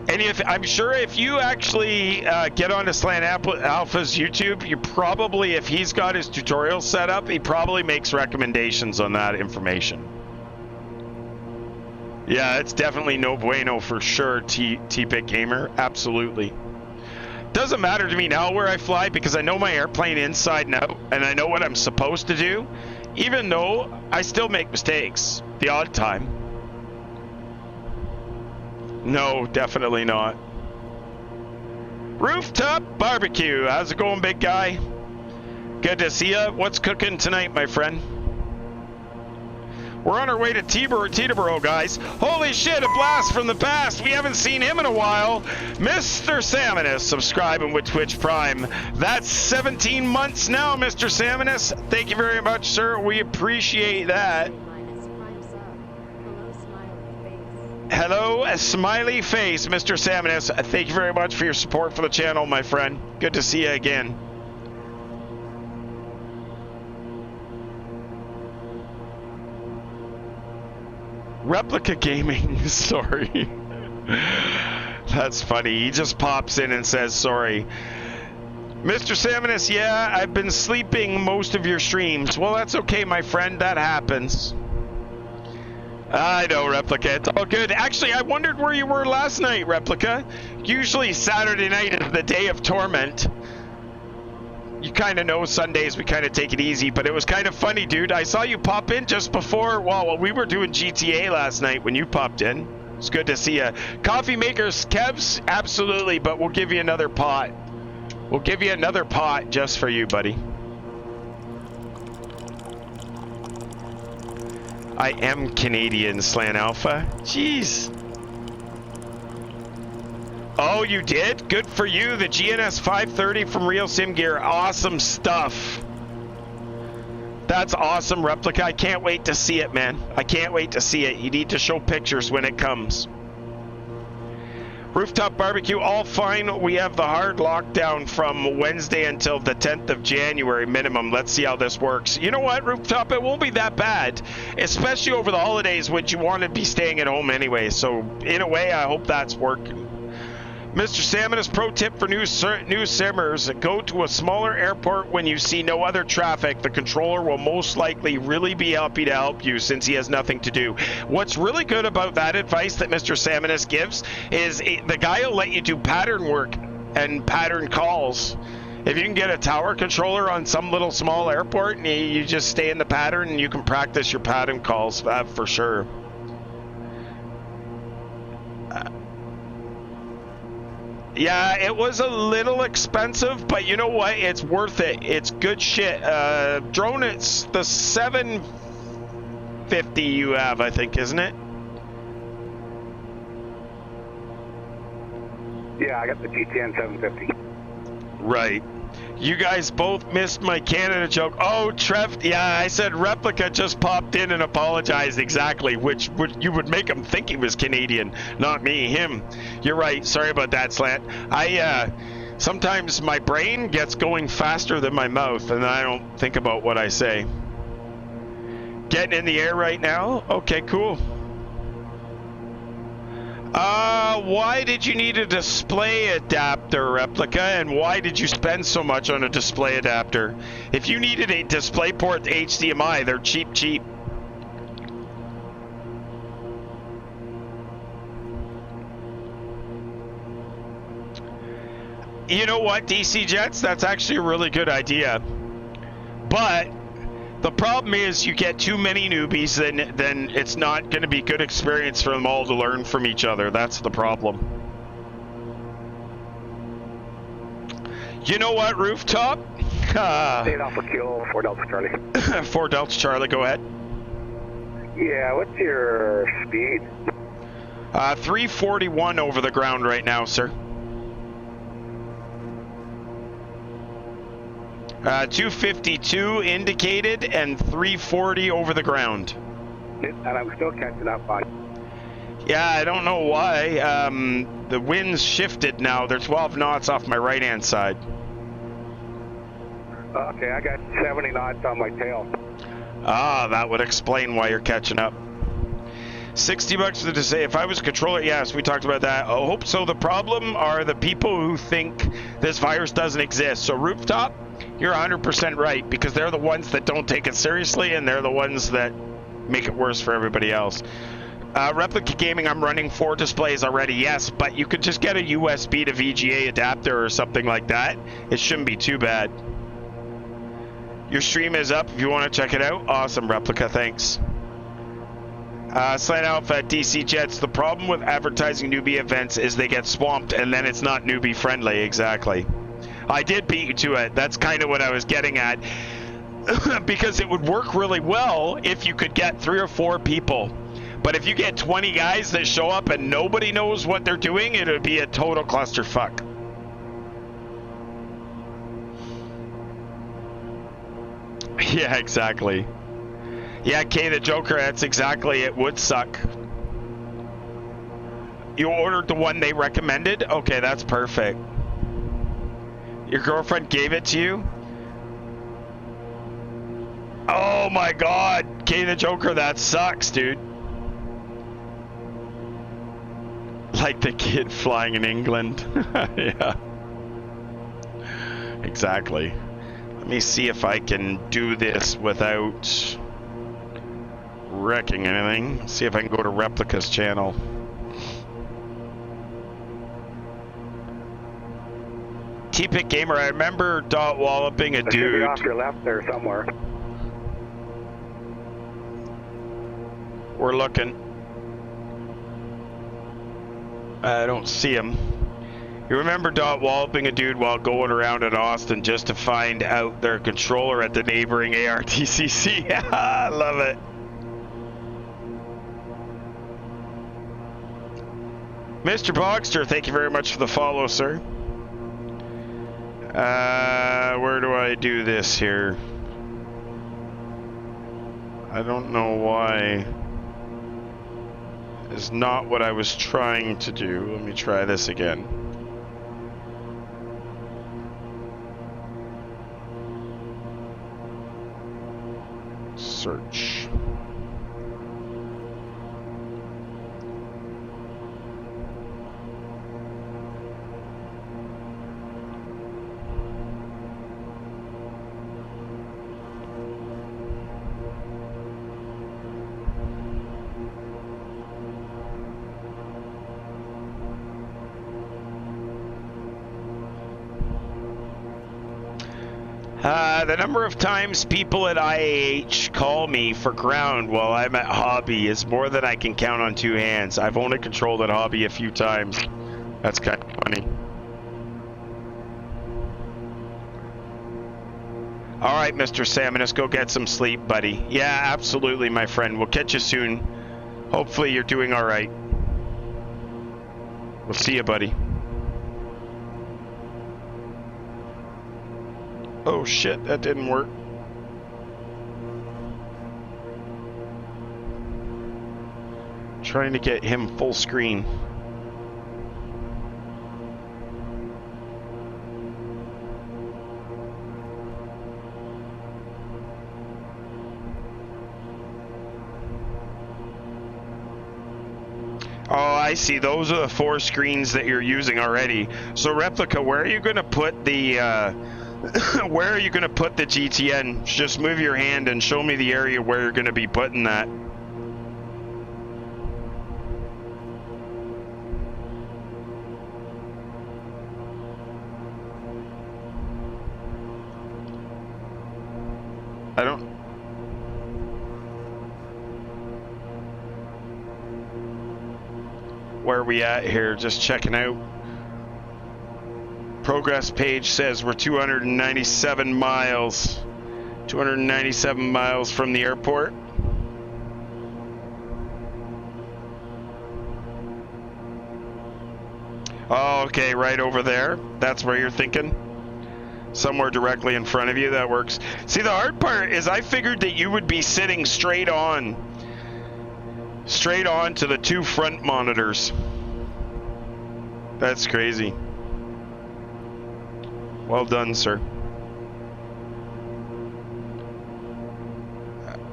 And I'm sure if you actually get onto Slant Alpha's YouTube, you probably, if he's got his tutorial set up, he probably makes recommendations on that information. Yeah, it's definitely no bueno for sure, T-Bit Gamer. Absolutely. Doesn't matter to me now where I fly, because I know my airplane inside and out, and I know what I'm supposed to do, even though I still make mistakes the odd time. No, definitely not. Rooftop Barbecue. How's it going, big guy? Good to see ya. What's cooking tonight, my friend? We're on our way to Teterboro, guys. Holy shit, a blast from the past. We haven't seen him in a while. Mr. Salmonus, subscribing with Twitch Prime. That's 17 months now, Mr. Salmonus. Thank you very much, sir. We appreciate that. Hello, a smiley face, Mr. Salmonus. Thank you very much for your support for the channel, my friend. Good to see you again. Replica Gaming, sorry. That's funny. He just pops in and says sorry. Mr. Salmonus, yeah, I've been sleeping most of your streams. Well, that's okay, my friend. That happens. I know, Replica. It's all good. Actually, I wondered where you were last night, Replica. Usually Saturday night is the day of torment. You kind of know Sundays we kind of take it easy, but it was kind of funny, dude. I saw you pop in just before, well, we were doing GTA last night when you popped in. It's good to see you. Coffee makers, Kevs? Absolutely, but we'll give you another pot. We'll give you another pot just for you, buddy. I am Canadian, Slant Alpha. Jeez. Oh, you did? Good for you. The GNS 530 from Real Sim Gear. Awesome stuff. That's awesome, Replica. I can't wait to see it, man. I can't wait to see it. You need to show pictures when it comes. Rooftop Barbecue, all fine. We have the hard lockdown from Wednesday until the 10th of January minimum. Let's see how this works. You know what, Rooftop? It won't be that bad, especially over the holidays when you want to be staying at home anyway. So, in a way, I hope that's working. Mr. Salmonus, pro tip for new simmers: go to a smaller airport when you see no other traffic. The controller will most likely really be happy to help you since he has nothing to do. What's really good about that advice that Mr. Salmonus gives is the guy will let you do pattern work and pattern calls. If you can get a tower controller on some little small airport and you just stay in the pattern and you can practice your pattern calls, for sure. Yeah, it was a little expensive, but you know what? It's worth it. It's good shit. Drone, it's the 750 you have, I think, isn't it? Yeah, I got the GTN 750. Right. You guys both missed my Canada joke. Oh, Trev, yeah, I said Replica just popped in and apologized exactly, which you would make him think he was Canadian, not me, him. You're right. Sorry about that, Slant. Sometimes my brain gets going faster than my mouth, and I don't think about what I say. Getting in the air right now? Okay, cool. Why did you need a display adapter, Replica, and why did you spend so much on a display adapter? If you needed a DisplayPort HDMI, they're cheap. You know what, DC Jets? That's actually a really good idea. But the problem is you get too many newbies, then it's not going to be good experience for them all to learn from each other. That's the problem. You know what, Rooftop? 8 Alpha Kilo, 4 Delta Charlie. 4 Delta Charlie, go ahead. Yeah, what's your speed? 341 over the ground right now, sir. 252 indicated and 340 over the ground. And I'm still catching up on. Yeah, I don't know why. The wind's shifted now. They're 12 knots off my right-hand side. Okay, I got 70 knots on my tail. Ah, that would explain why you're catching up. 60 bucks to say, if I was a controller, yes, we talked about that. I hope so. The problem are the people who think this virus doesn't exist. So Rooftop, you're 100% right, because they're the ones that don't take it seriously, and they're the ones that make it worse for everybody else. Replica Gaming, I'm running 4 displays already, yes, but you could just get a USB to VGA adapter or something like that. It shouldn't be too bad. Your stream is up if you want to check it out. Awesome, Replica, thanks. Slant Alpha at DC Jets, the problem with advertising newbie events is they get swamped and then it's not newbie friendly. Exactly. I did beat you to it. That's kind of what I was getting at. Because it would work really well if you could get 3 or 4 people. But if you get 20 guys that show up and nobody knows what they're doing, it would be a total clusterfuck. Yeah, exactly. Yeah, K the Joker, that's exactly it. Would suck. You ordered the one they recommended? Okay, that's perfect. Your girlfriend gave it to you? Oh my god, K the Joker, that sucks, dude. Like the kid flying in England. Yeah. Exactly. Let me see if I can do this without wrecking anything. See if I can go to Replica's channel. T-Pick Gamer, I remember Dot walloping a dude. Off your left there somewhere. We're looking. I don't see him. You remember Dot walloping a dude while going around in Austin just to find out their controller at the neighboring ARTCC? I love it. Mr. Bogster, thank you very much for the follow, sir. Where do I do this here? I don't know why. It's not what I was trying to do. Let me try this again. Search. The number of times people at IAH call me for ground while I'm at Hobby is more than I can count on two hands. I've only controlled at Hobby a few times. That's kind of funny. All right, Mr. Salmonus, go get some sleep, buddy. Yeah, absolutely, my friend. We'll catch you soon. Hopefully you're doing all right. We'll see you, buddy. Oh shit, that didn't work. Trying to get him full screen. Oh, I see. Those are the 4 screens that you're using already. So, Replica, where are you going to put the where are you going to put the GTN? Just move your hand and show me the area where you're going to be putting that. I don't... Where are we at here? Just checking out. Progress page says we're 297 miles. 297 miles from the airport. Oh, okay, right over there. That's where you're thinking? Somewhere directly in front of you. That works. See, the hard part is I figured that you would be sitting straight on to the 2 front monitors. That's crazy. Well done, sir.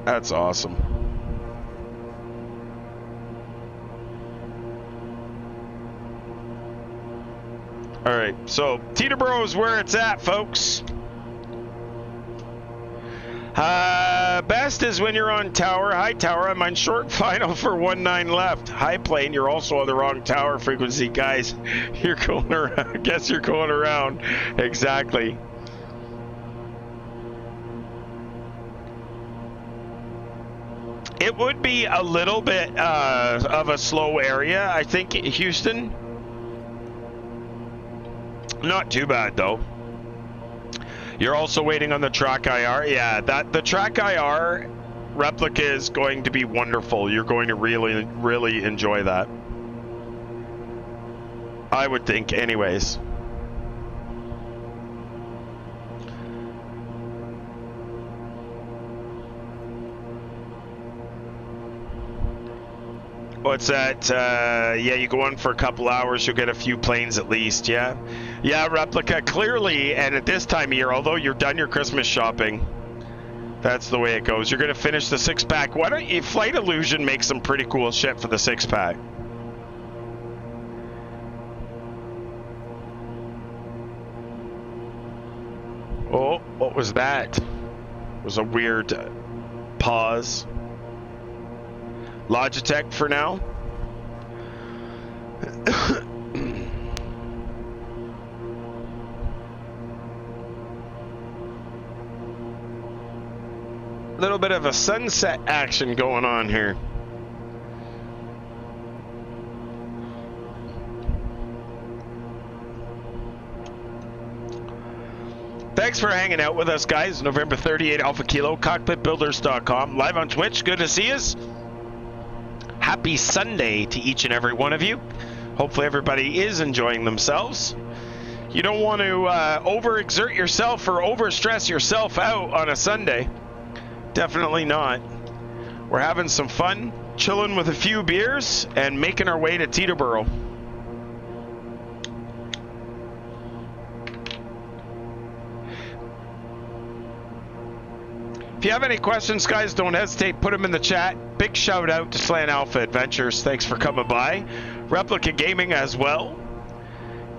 That's awesome. All right, so Teterboro is where it's at, folks. Best is when you're on tower. High tower, I'm on short final for 19 left. High plane, you're also on the wrong tower frequency. Guys, you're going around. I guess you're going around. Exactly. It would be a little bit of a slow area, I think, Houston. Not too bad, though. You're also waiting on the track IR. Yeah, the track IR replica is going to be wonderful. You're going to really, really enjoy that. I would think, anyways. What's that? Yeah, you go on for a couple hours, you'll get a few planes at least, yeah? Yeah, Replica, clearly, and at this time of year, although you're done your Christmas shopping, that's the way it goes. You're going to finish the 6-pack. Why don't you... Flight Illusion makes some pretty cool shit for the 6-pack. Oh, what was that? It was a weird pause. Logitech for now. A little bit of a sunset action going on here. Thanks for hanging out with us, guys. November 38 Alpha Kilo, Cockpitbuilders.com. Live on Twitch. Good to see us. Happy Sunday to each and every one of you. Hopefully everybody is enjoying themselves. You don't want to overexert yourself or overstress yourself out on a Sunday. Definitely not. We're having some fun, chilling with a few beers, and making our way to Teterboro. If you have any questions, guys, don't hesitate. Put them in the chat. Big shout out to Slant Alpha Adventures. Thanks for coming by. Replica Gaming as well.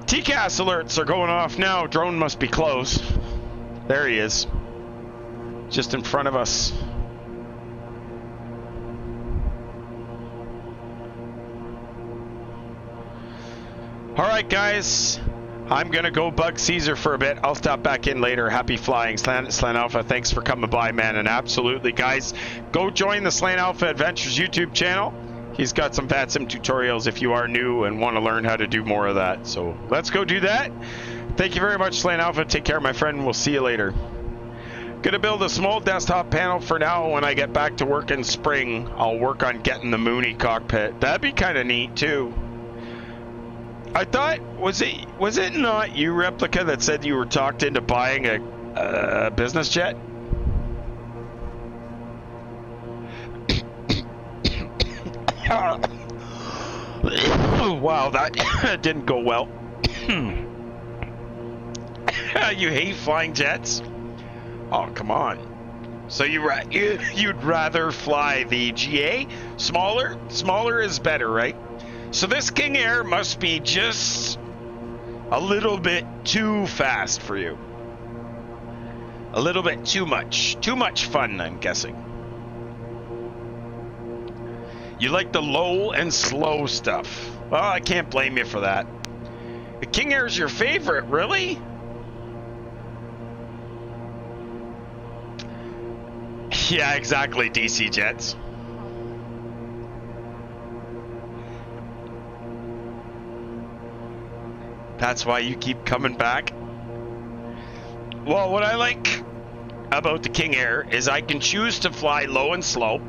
TCAS alerts are going off now. Drone must be close. There he is. Just in front of us. All right, guys. I'm going to go bug Caesar for a bit. I'll stop back in later. Happy flying. Slant Alpha, thanks for coming by, man. And absolutely, guys, go join the Slant Alpha Adventures YouTube channel. He's got some VATSIM tutorials if you are new and want to learn how to do more of that. So let's go do that. Thank you very much, Slant Alpha. Take care, my friend. We'll see you later. Gonna build a small desktop panel for now. When I get back to work in spring, I'll work on getting the Mooney cockpit. That'd be kind of neat too. I thought, was it not you, Replica, that said you were talked into buying a business jet? Wow, that didn't go well. You hate flying jets? Oh, come on. So you'd rather fly the GA? Smaller? Smaller is better, right? So this KingAir must be just a little bit too fast for you. A little bit too much. Too much fun, I'm guessing. You like the low and slow stuff. Well, I can't blame you for that. The KingAir is your favorite, really? Yeah, exactly, DC jets. That's why you keep coming back. Well, what I like about the KingAir is I can choose to fly low and slow.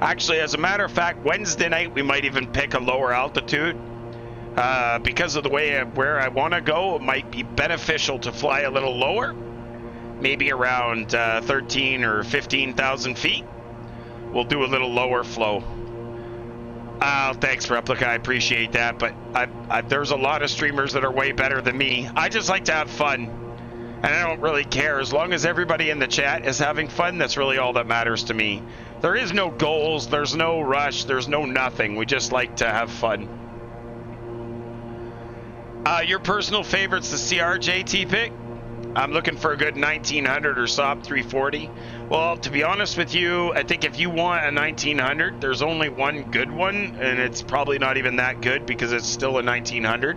Actually, as a matter of fact, Wednesday night we might even pick a lower altitude. Because of the way where I want to go, it might be beneficial to fly a little lower. Maybe around 13 or 15,000 feet. We'll do a little lower flow. Thanks, Replica. I appreciate that. But there's a lot of streamers that are way better than me. I just like to have fun. And I don't really care. As long as everybody in the chat is having fun, that's really all that matters to me. There is no goals. There's no rush. There's no nothing. We just like to have fun. Your personal favorite's the CRJT pick? I'm looking for a good 1900 or SOP 340. Well, to be honest with you, I think if you want a 1900, there's only one good one, and it's probably not even that good because it's still a 1900.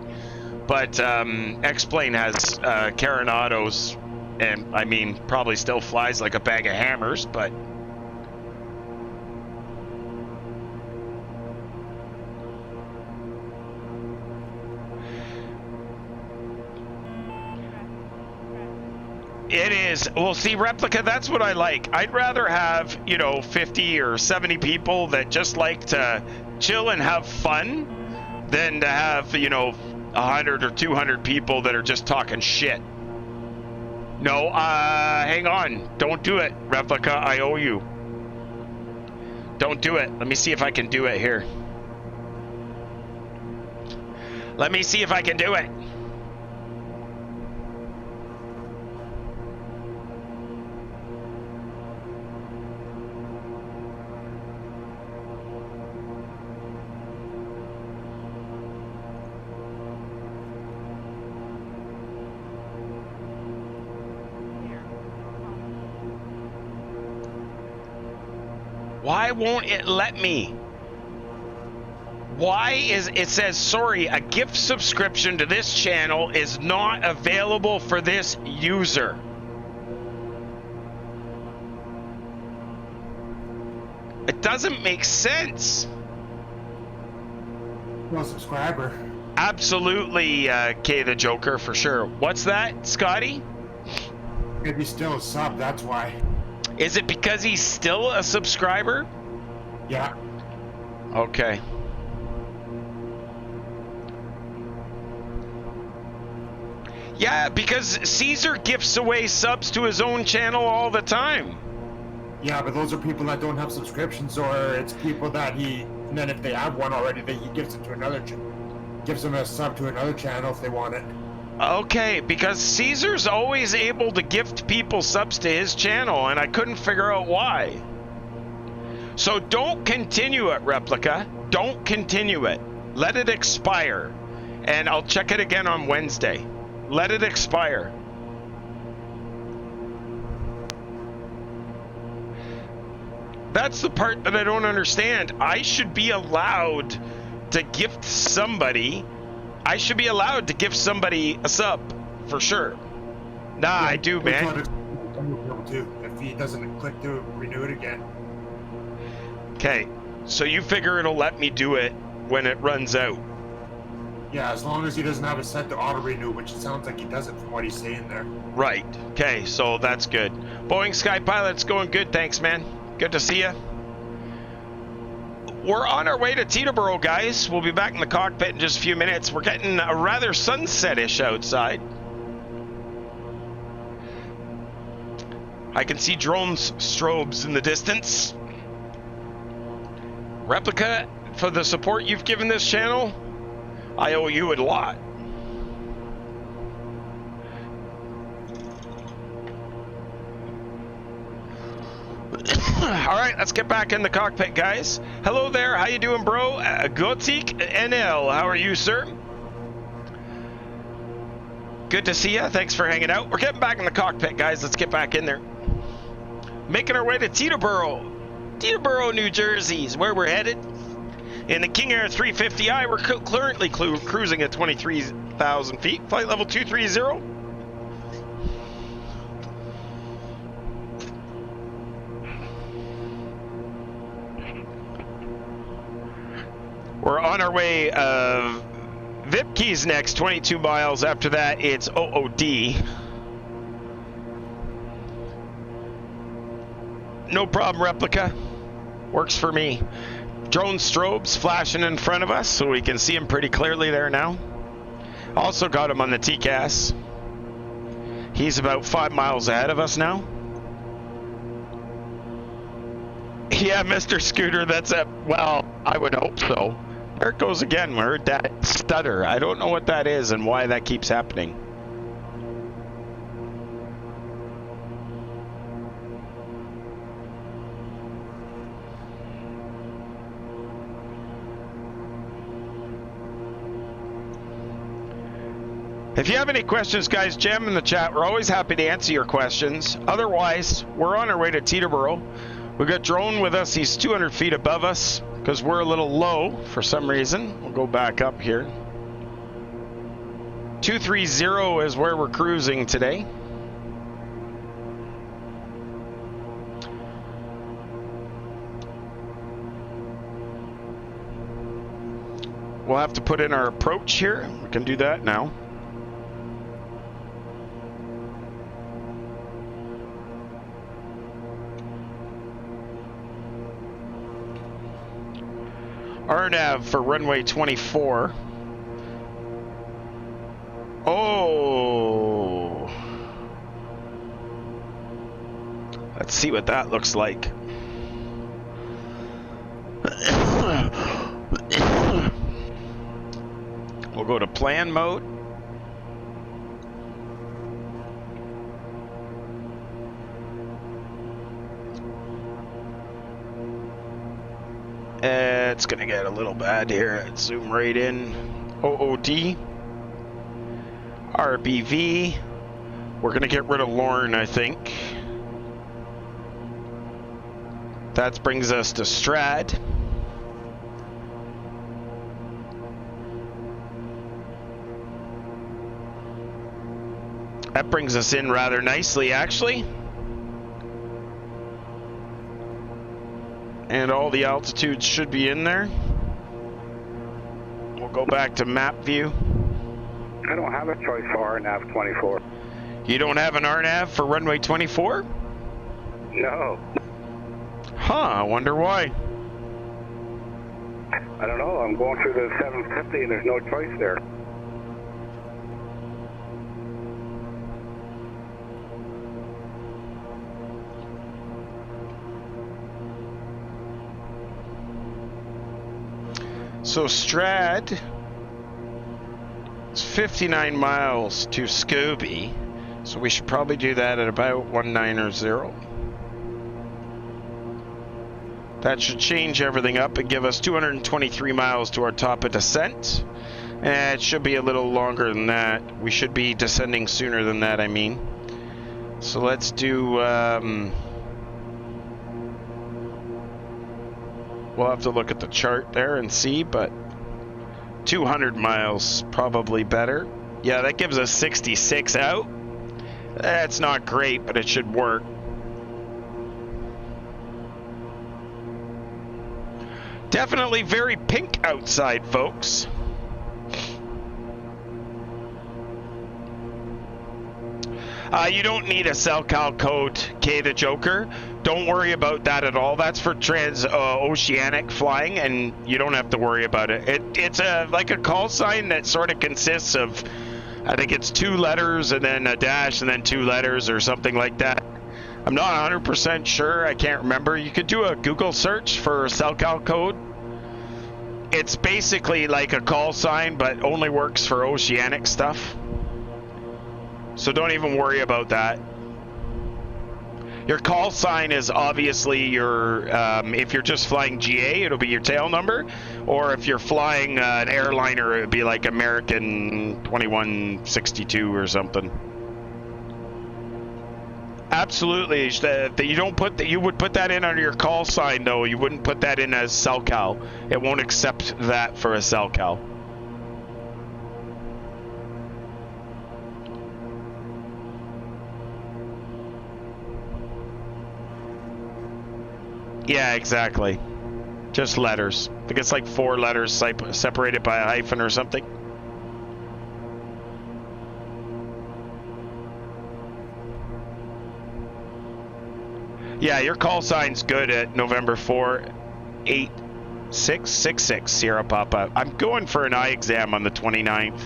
But X-Plane has Caranados, and I mean, probably still flies like a bag of hammers, but... It is. Well, see, Replica, that's what I like. I'd rather have, 50 or 70 people that just like to chill and have fun than to have, 100 or 200 people that are just talking shit. No, hang on. Don't do it, Replica. I owe you. Don't do it. Let me see if I can do it here. Let me see if I can do it. Why won't it let me? Why is it says, sorry, a gift subscription to this channel is not available for this user. It doesn't make sense. No subscriber. Absolutely, K the Joker, for sure. What's that, Scotty? Maybe still a sub, that's why. Is it because he's still a subscriber? Yeah. Okay. Yeah, because Caesar gifts away subs to his own channel all the time. Yeah, but those are people that don't have subscriptions, or it's people that and then if they have one already, then he gives it to gives them a sub to another channel if they want it. Okay, because Caesar's always able to gift people subs to his channel, and I couldn't figure out why. So don't continue it, Replica. Don't continue it. Let it expire. And I'll check it again on Wednesday. Let it expire. That's the part that I don't understand. I should be allowed to gift somebody I should be allowed to give somebody a sub, for sure. Nah, I do, man. If he doesn't click to renew it again. Okay, so you figure it'll let me do it when it runs out. Yeah, as long as he doesn't have it set to auto renew, which it sounds like he doesn't from what he's saying there. Right. Okay, so that's good. Boeing Sky Pilot's going good, thanks, man. Good to see you. We're on our way to Teterboro, guys. We'll be back in the cockpit in just a few minutes. We're getting a rather sunset-ish outside. I can see drones strobes in the distance. Replica, for the support you've given this channel, I owe you a lot. All right, let's get back in the cockpit, guys. Hello there, how you doing, bro? Gotik NL, how are you, sir? Good to see you. Thanks for hanging out. We're getting back in the cockpit, guys. Let's get back in there. Making our way to Teterboro. Teterboro, New Jersey is where we're headed. In the KingAir 350i, we're currently cruising at 23,000 feet. Flight level 230. We're on our way of Vipke's next, 22 miles. After that, it's OOD. No problem, Replica. Works for me. Drone strobes flashing in front of us, so we can see him pretty clearly there now. Also got him on the TCAS. He's about 5 miles ahead of us now. Yeah, Mr. Scooter, that's a... Well, I would hope so. There it goes again. We heard that stutter. I don't know what that is and why that keeps happening. If you have any questions, guys, jam in the chat. We're always happy to answer your questions. Otherwise, we're on our way to Teterboro. We've got Drone with us. He's 200 feet above us because we're a little low for some reason. We'll go back up here. 230 is where we're cruising today. We'll have to put in our approach here. We can do that now. RNAV for runway 24. Oh. Let's see what that looks like. We'll go to plan mode. It's gonna get a little bad here. Let's zoom right in. OOD. RBV. We're gonna get rid of Lorne, I think. That brings us to Strad. That brings us in rather nicely, actually. And all the altitudes should be in there. We'll go back to map view. I don't have a choice for RNAV 24. You don't have an RNAV for runway 24? No. Huh, I wonder why. I don't know. I'm going through the 750 and there's no choice there. So Strad is 59 miles to Scobie, so we should probably do that at about 190. That should change everything up and give us 223 miles to our top of descent. It should be a little longer than that. We should be descending sooner than that, I mean. So let's do... We'll have to look at the chart there and see, but 200 miles, probably better. Yeah, that gives us 66 out. That's not great, but it should work. Definitely very pink outside, folks. You don't need a CellCal code, K the Joker. Don't worry about that at all. That's for transoceanic flying, and you don't have to worry about it. It's like a call sign that sort of consists of, I think it's 2 letters and then a dash and then 2 letters or something like that. I'm not 100% sure. I can't remember. You could do a Google search for CellCal code. It's basically like a call sign, but only works for oceanic stuff. So don't even worry about that. Your call sign is obviously your, if you're just flying GA, it'll be your tail number. Or if you're flying an airliner, it would be like American 2162 or something. Absolutely. You don't put that. You would put that in under your call sign, though. You wouldn't put that in as CellCal. It won't accept that for a CellCal. Yeah, exactly. Just letters. I think it's like 4 letters separated by a hyphen or something. Yeah, your call sign's good at November 48666 Sierra Papa. I'm going for an eye exam on the 29th.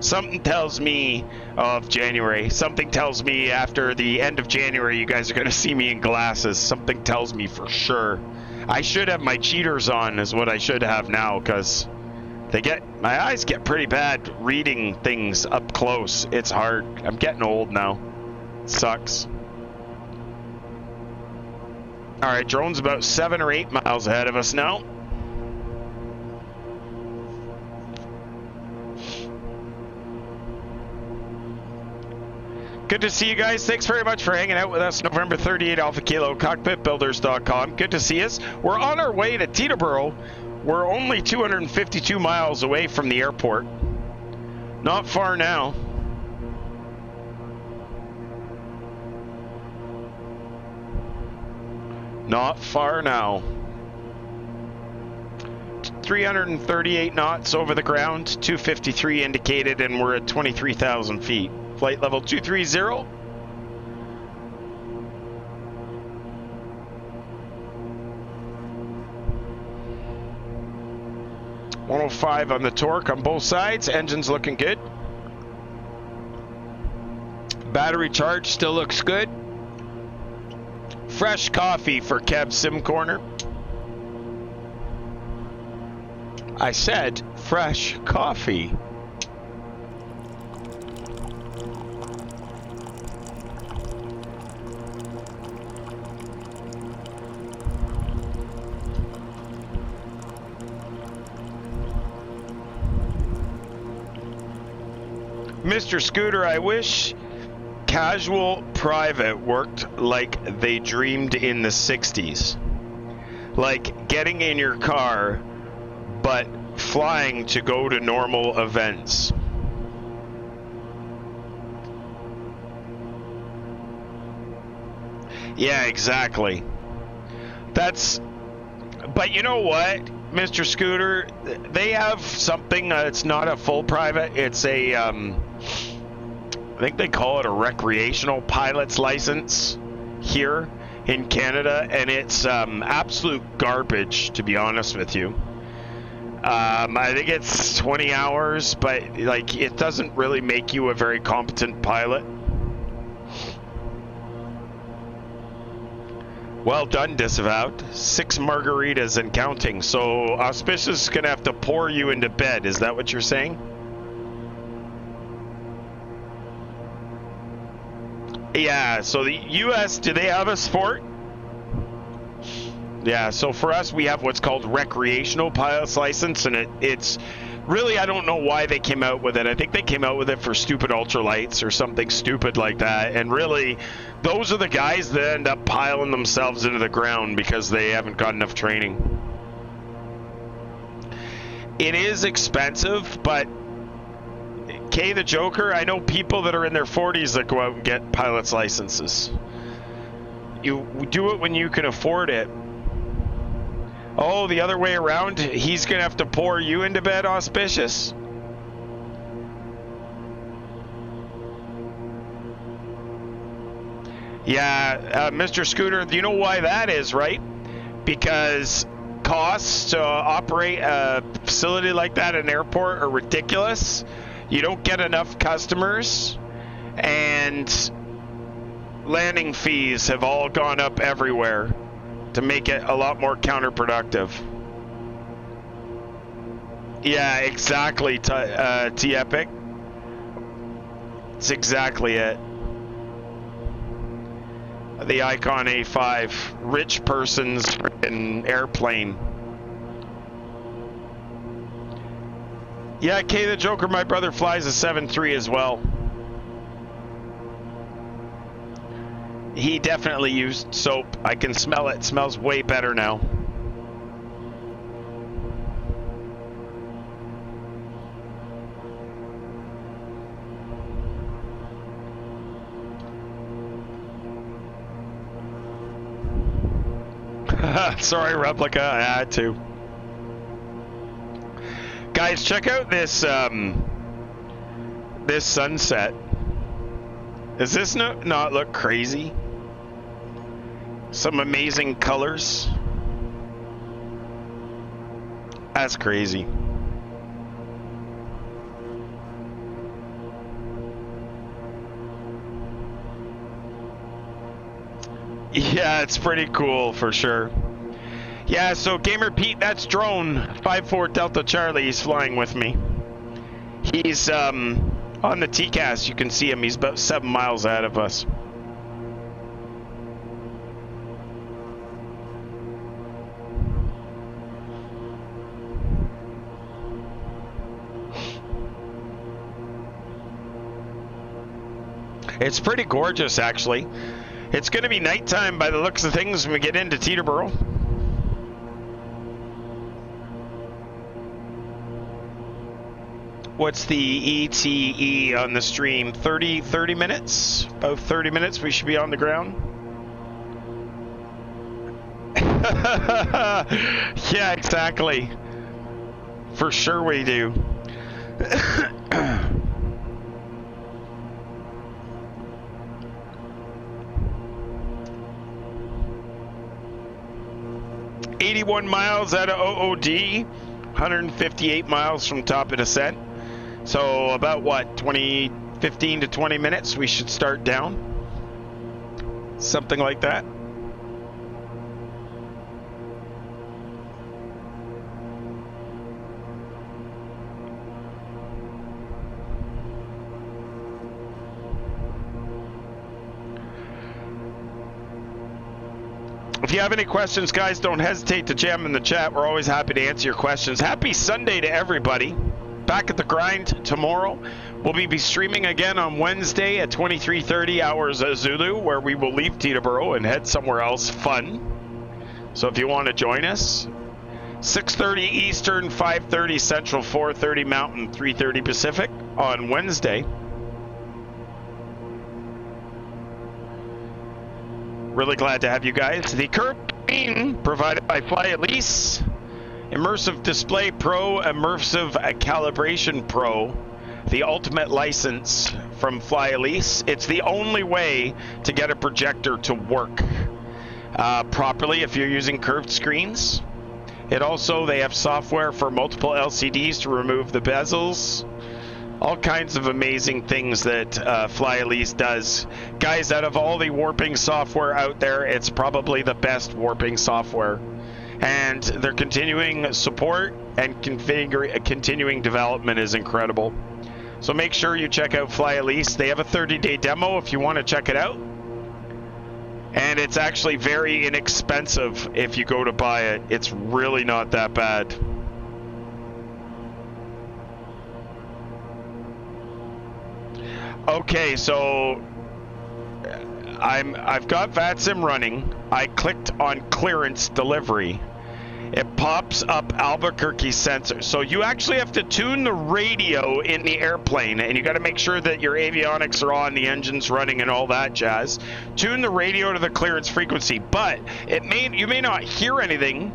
Something tells me of January. Something tells me after the end of January you guys are going to see me in glasses. Something tells me for sure. I should have my cheaters on is what I should have now, because my eyes get pretty bad reading things up close. It's hard. I'm getting old now. It sucks. Alright, drone's about 7 or 8 miles ahead of us now. Good to see you guys. Thanks very much for hanging out with us. November 38 Alpha Kilo, Cockpitbuilders.com. Good to see us. We're on our way to Teterboro. We're only 252 miles away from the airport. Not far now. Not far now. 338 knots over the ground, 253 indicated, and we're at 23,000 feet. Flight level 230. $105 on the torque on both sides. Engine's looking good. Battery charge still looks good. Fresh coffee for Kev Sim Corner. I said fresh coffee. Mr. Scooter, I wish casual private worked like they dreamed in the 60s. Like getting in your car, but flying to go to normal events. Yeah, exactly. But you know what, Mr. Scooter? They have something, it's not a full private, it's a, I think they call it a recreational pilot's license here in Canada, and it's absolute garbage, to be honest with you. I think it's 20 hours, but like it doesn't really make you a very competent pilot. Well done, Disavowed. 6 margaritas and counting. So Auspicious is gonna have to pour you into bed. Is that what you're saying? Yeah, so the US, do they have a sport? Yeah, so for us, we have what's called recreational pilot's license, and it's really, I don't know why they came out with it. I think they came out with it for stupid ultralights or something stupid like that, and really, those are the guys that end up piling themselves into the ground because they haven't got enough training. It is expensive, but K the Joker, I know people that are in their 40s that go out and get pilot's licenses. You do it when you can afford it. Oh, the other way around, he's going to have to pour you into bed, Auspicious? Yeah, Mr. Scooter, you know why that is, right? Because costs to operate a facility like that at an airport are ridiculous. You don't get enough customers, and landing fees have all gone up everywhere to make it a lot more counterproductive. Yeah, exactly, T-Epic. That's exactly it. The Icon A5, rich person's freaking airplane. Yeah, K the Joker, my brother flies a 7.3 as well. He definitely used soap. I can smell it. It smells way better now. Sorry, Replica, I had to. Guys, check out this this sunset. Does this not look crazy? Some amazing colors. That's crazy. Yeah, it's pretty cool for sure. Yeah, so Gamer Pete, that's drone 54 Delta Charlie. He's flying with me. He's on the TCAS. You can see him. He's about 7 miles ahead of us. It's pretty gorgeous, actually. It's going to be nighttime by the looks of things when we get into Teterboro. What's the ETE on the stream? 30 minutes? About 30 minutes we should be on the ground. Yeah, exactly. For sure we do. $81 miles out of OOD, 158 miles from top of descent. So about what, 15 to 20 minutes we should start down? Something like that. If you have any questions, guys, don't hesitate to jam in the chat. We're always happy to answer your questions. Happy Sunday to everybody. Back at the grind tomorrow. We'll be streaming again on Wednesday at 23:30 hours Zulu, where we will leave Teterboro and head somewhere else fun. So if you want to join us, 6:30 Eastern, 5:30 Central, 4:30 Mountain, 3:30 Pacific on Wednesday. Really glad to have you guys. The current screen provided by Fly At Lease. Immersive Display Pro, Immersive Calibration Pro, the ultimate license from Fly At Lease. It's the only way to get a projector to work properly if you're using curved screens. They have software for multiple LCDs to remove the bezels. All kinds of amazing things that Fly At Lease does. Guys, out of all the warping software out there, it's probably the best warping software. And their continuing support and continuing development is incredible. So make sure you check out Fly At Lease. They have a 30-day demo if you want to check it out. And it's actually very inexpensive if you go to buy it. It's really not that bad. Okay, so I've got VATSIM running. I clicked on clearance delivery, it pops up Albuquerque sensor. So you actually have to tune the radio in the airplane, and you got to make sure that your avionics are on, the engine's running, and all that jazz. Tune the radio to the clearance frequency, but you may not hear anything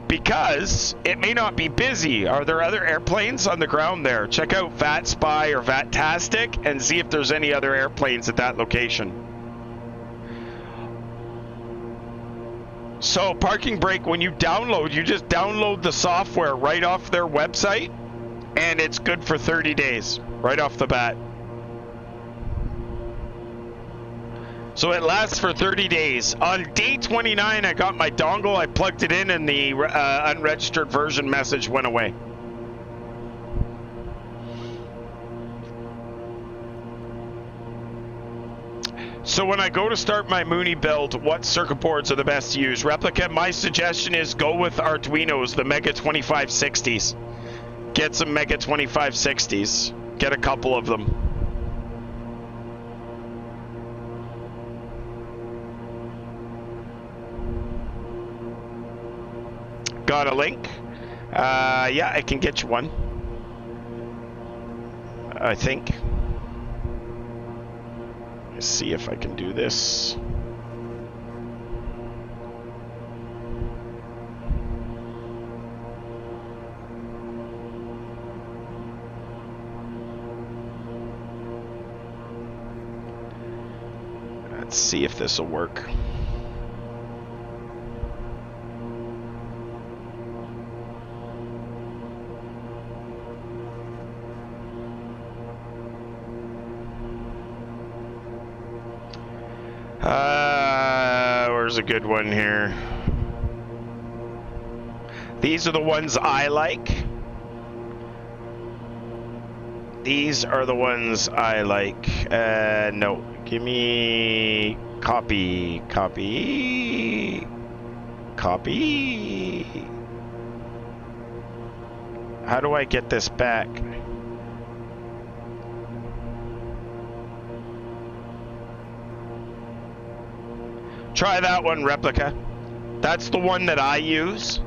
because it may not be busy. Are there other airplanes on the ground there? Check out VATSPY or VATtastic and see if there's any other airplanes at that location. So parking brake, when you download, you just download the software right off their website, and it's good for 30 days, right off the bat. So it lasts for 30 days. On day 29, I got my dongle, I plugged it in, and the unregistered version message went away. So when I go to start my Mooney build, what circuit boards are the best to use? Replica, my suggestion is go with Arduinos, the Mega 2560s. Get some Mega 2560s. Get a couple of them. Got a link? Yeah, I can get you one. I think. Let's see if I can do this. Let's see if this will work. Where's a good one here? These are the ones I like. These are the ones I like. No. Give me copy. How do I get this back? Try that one, Replica. That's the one that I use.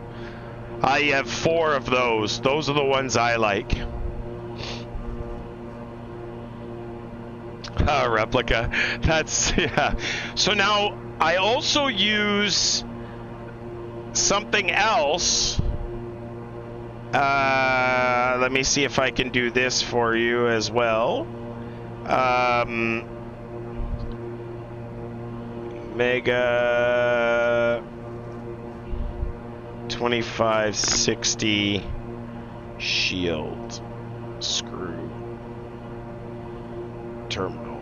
I have 4 of those. Those are the ones I like. Replica. That's, yeah. So now I also use something else. Let me see if I can do this for you as well. Mega 2560 shield screw terminal.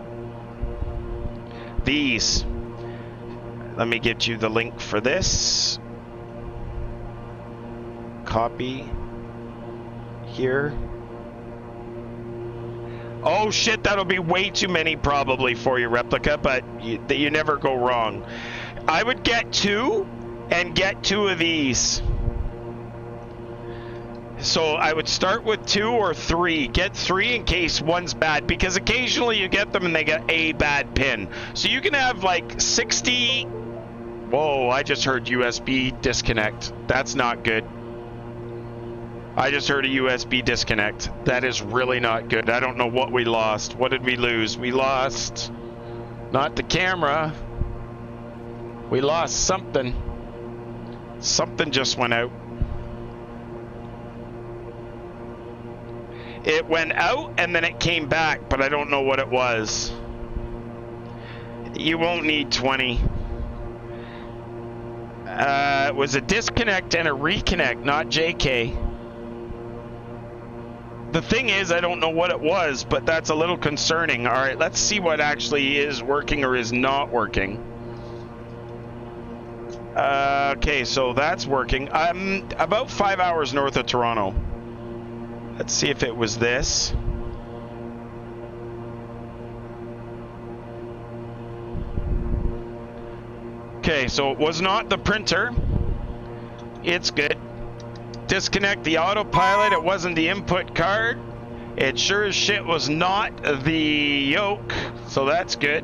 These. Let me get you the link for this. Copy here. Oh shit, that'll be way too many probably for you, Replica, but you never go wrong. I would get 2 and get 2 of these. So I would start with 2 or 3. Get 3 in case one's bad, because occasionally you get them and they get a bad pin. So you can have like 60... Whoa, I just heard USB disconnect. That's not good. I just heard a USB disconnect. That is really not good. I don't know what we lost. What did we lose? We lost... not the camera. We lost something. Something just went out. It went out and then it came back, but I don't know what it was. You won't need 20. It was a disconnect and a reconnect, not JK. The thing is, I don't know what it was, but that's a little concerning. All right, let's see what actually is working or is not working. Okay, so that's working. I'm about 5 hours north of Toronto. Let's see if it was this. Okay, so it was not the printer. It's good. Disconnect the autopilot. It wasn't the input card. It sure as shit was not the yoke, so that's good.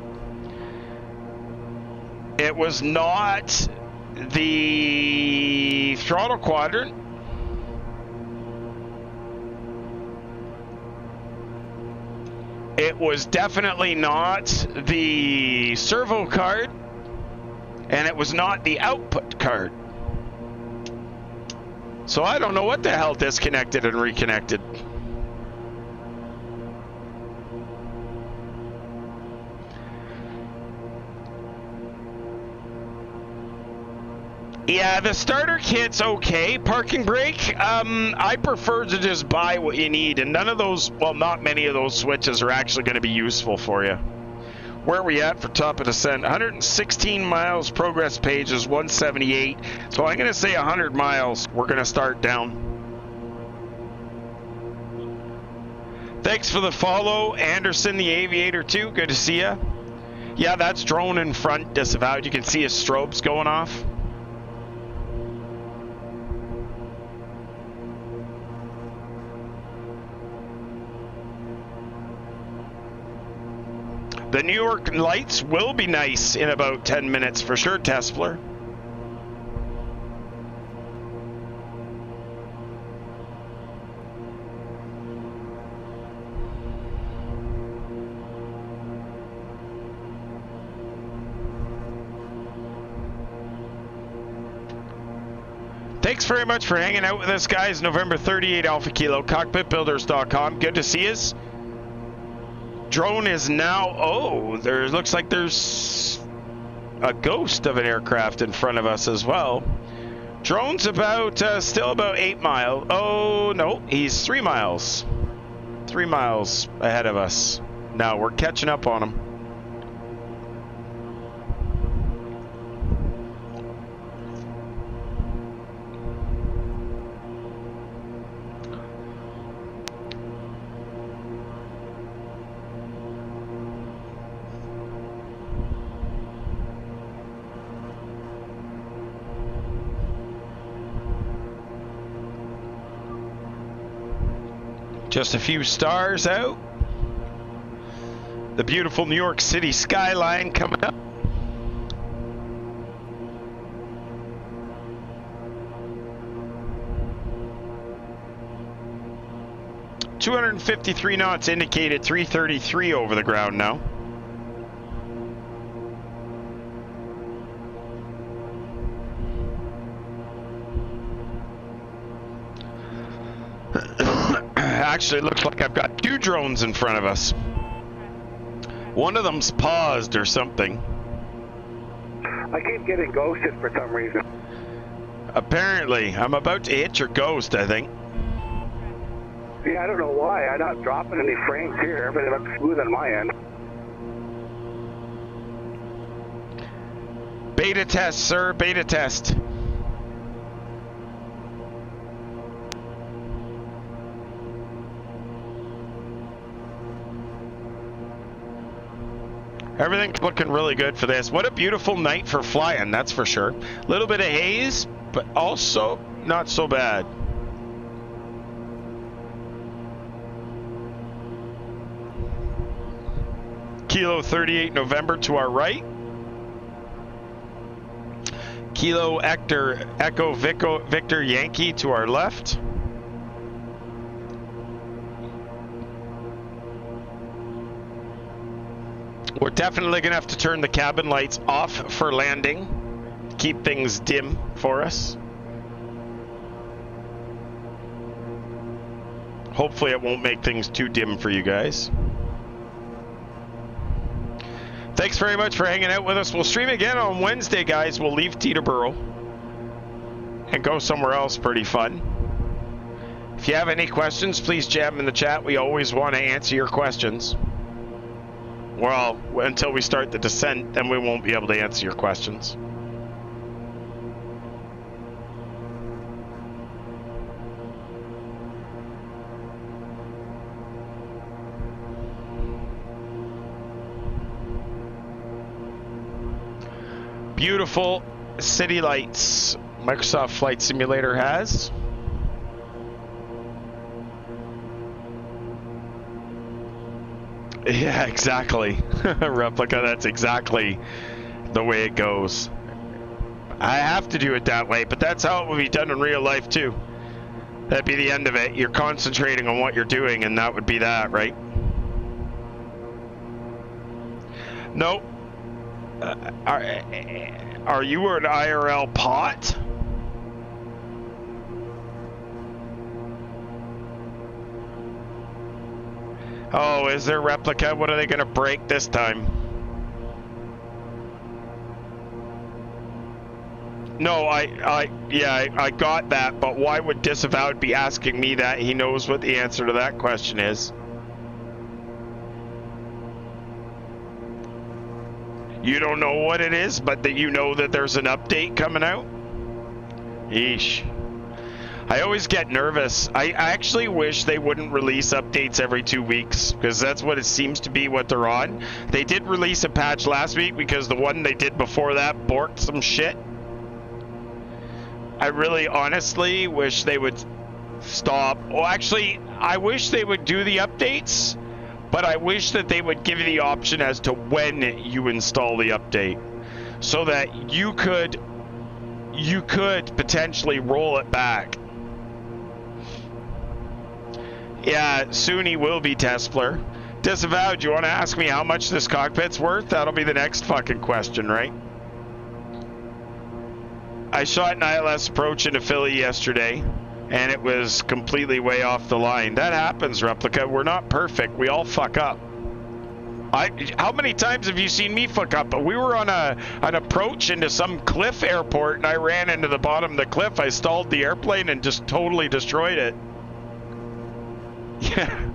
It was not the throttle quadrant. It was definitely not the servo card, and it was not the output card. So I don't know what the hell disconnected and reconnected. Yeah, the starter kit's okay. Parking brake, I prefer to just buy what you need, and none of those, well, not many of those switches are actually going to be useful for you. Where are we at for top of descent? 116 miles, progress page is 178, so I'm going to say 100 miles. We're going to start down. Thanks for the follow, Anderson the Aviator 2, good to see ya. Yeah, that's drone in front disavowed. You can see his strobes going off. The New York lights will be nice in about 10 minutes for sure, Tespler. Thanks very much for hanging out with us, guys. November 38 Alpha Kilo, Cockpitbuilders.com. Good to see us. Drone is now, oh, there looks like there's a ghost of an aircraft in front of us as well. Drone's about, still about 8 miles. Oh, no, he's 3 miles. 3 miles ahead of us. Now we're catching up on him. Just a few stars out. The beautiful New York City skyline coming up. .253 knots indicated, 333 over the ground now. Actually, it looks like I've got 2 drones in front of us. One of them's paused or something. I keep getting ghosted for some reason. Apparently, I'm about to hit your ghost, I think. Yeah, I don't know why. I'm not dropping any frames here. Everything looks smooth on my end. Beta test, sir. Beta test. Everything's looking really good for this. What a beautiful night for flying, that's for sure. A little bit of haze, but also not so bad. Kilo 38 November to our right. Kilo Echo Victor Yankee to our left. We're definitely going to have to turn the cabin lights off for landing to keep things dim for us. Hopefully it won't make things too dim for you guys. Thanks very much for hanging out with us. We'll stream again on Wednesday, guys. We'll leave Teterboro and go somewhere else pretty fun. If you have any questions, please jam in the chat. We always want to answer your questions. Well, until we start the descent, then we won't be able to answer your questions. Beautiful city lights Microsoft Flight Simulator has. Yeah, exactly. Replica, that's exactly the way it goes. I have to do it that way, but that's how it would be done in real life too. That'd be the end of it. You're concentrating on what you're doing, and that would be that, right? Nope. Are you an IRL pot? Oh, is there replica? What are they going to break this time? No, I got that, but why would Disavowed be asking me that? He knows what the answer to that question is. You don't know what it is, but that you know that there's an update coming out? Eesh. I always get nervous. I actually wish they wouldn't release updates every 2 weeks, because that's what it seems to be what they're on. They did release a patch last week because the one they did before that borked some shit. I really honestly wish they would stop. Well, actually, I wish they would do the updates, but I wish that they would give you the option as to when you install the update, so that you could potentially roll it back. Yeah, soon he will be Tesla. Disavowed, you want to ask me how much this cockpit's worth? That'll be the next fucking question, right? I shot an ILS approach into Philly yesterday, and it was completely way off the line. That happens, Replica. We're not perfect. We all fuck up. How many times have you seen me fuck up? We were on an approach into some cliff airport, and I ran into the bottom of the cliff. I stalled the airplane and just totally destroyed it. Yeah.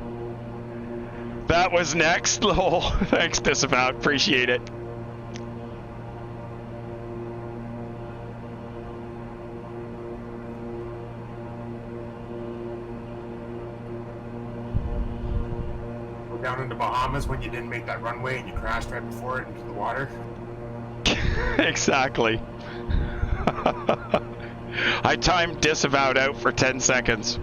That was next. Lol. Thanks, Disavowed. Appreciate it. Down in the Bahamas when you didn't make that runway and you crashed right before it into the water. Exactly. I timed Disavowed out for 10 seconds.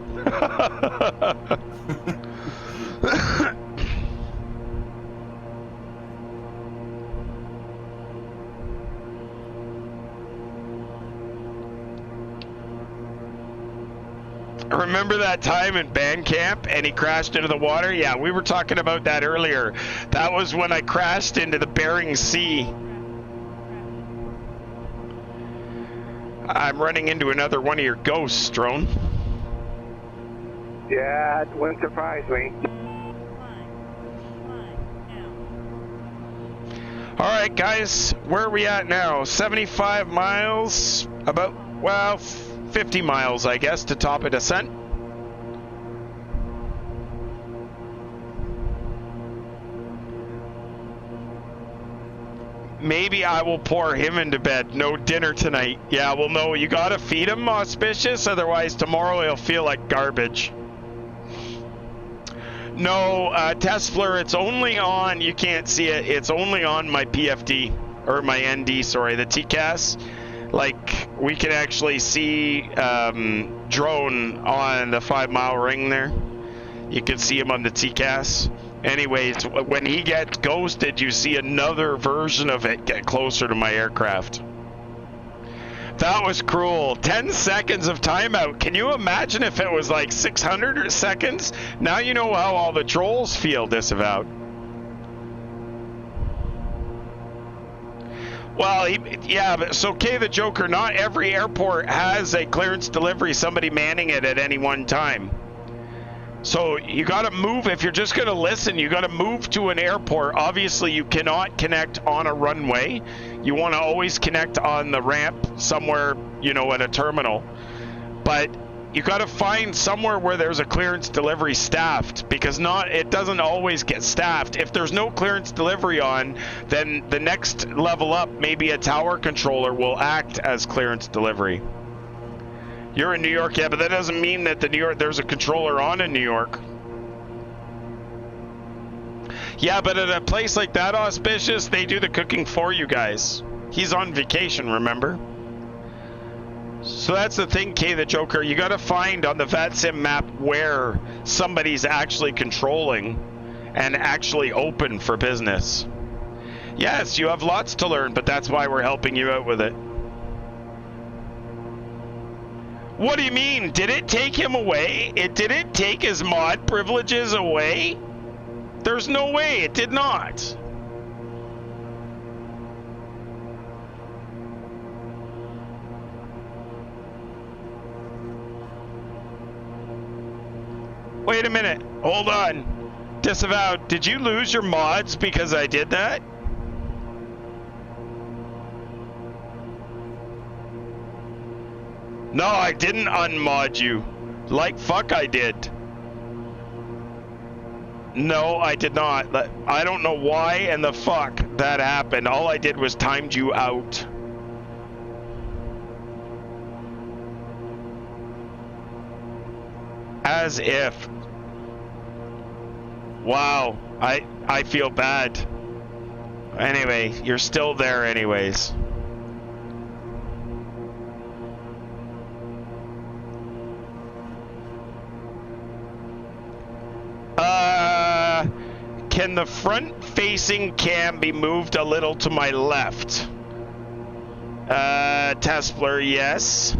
Remember that time in band camp and he crashed into the water? Yeah, we were talking about that earlier. That was when I crashed into the Bering Sea. I'm running into another one of your ghosts, Drone. Yeah, it wouldn't surprise me. Alright guys, where are we at now? 75 miles, about, well, 50 miles I guess to top of descent. Maybe I will pour him into bed. No dinner tonight. Yeah, well no, you gotta feed him, Auspicious, otherwise tomorrow he'll feel like garbage. No, Tesla, it's only on, you can't see it, it's only on my PFD, or my ND, sorry, the TCAS. Like, we can actually see Drone on the 5 mile ring there. You can see him on the TCAS. Anyways, when he gets ghosted, you see another version of it get closer to my aircraft. That was cruel. 10 seconds of timeout. Can you imagine if it was like 600 seconds? Now you know how all the trolls feel, Disavowed. Well, yeah, but so K the Joker, not every airport has a clearance delivery, somebody manning it at any one time. So you gotta move, if you're just gonna listen, you gotta move to an airport. Obviously you cannot connect on a runway. You wanna always connect on the ramp somewhere, you know, at a terminal. But you gotta find somewhere where there's a clearance delivery staffed, because it doesn't always get staffed. If there's no clearance delivery on, then the next level up, maybe a tower controller will act as clearance delivery. You're in New York, yeah, but that doesn't mean that there's a controller on in New York. Yeah, but at a place like that, Auspicious, they do the cooking for you guys. He's on vacation, remember? So that's the thing, K the Joker. You gotta find on the VATSIM map where somebody's actually controlling and actually open for business. Yes, you have lots to learn, but that's why we're helping you out with it. What do you mean? Did it take him away? It didn't take his mod privileges away? There's no way it did not. Wait a minute. Hold on. Disavowed. Did you lose your mods because I did that? No, I didn't unmod you. Like fuck I did. No, I did not. I don't know why and the fuck that happened. All I did was timed you out. As if. Wow. I feel bad. Anyway, you're still there anyways. Can the front-facing cam be moved a little to my left? Tespler, yes.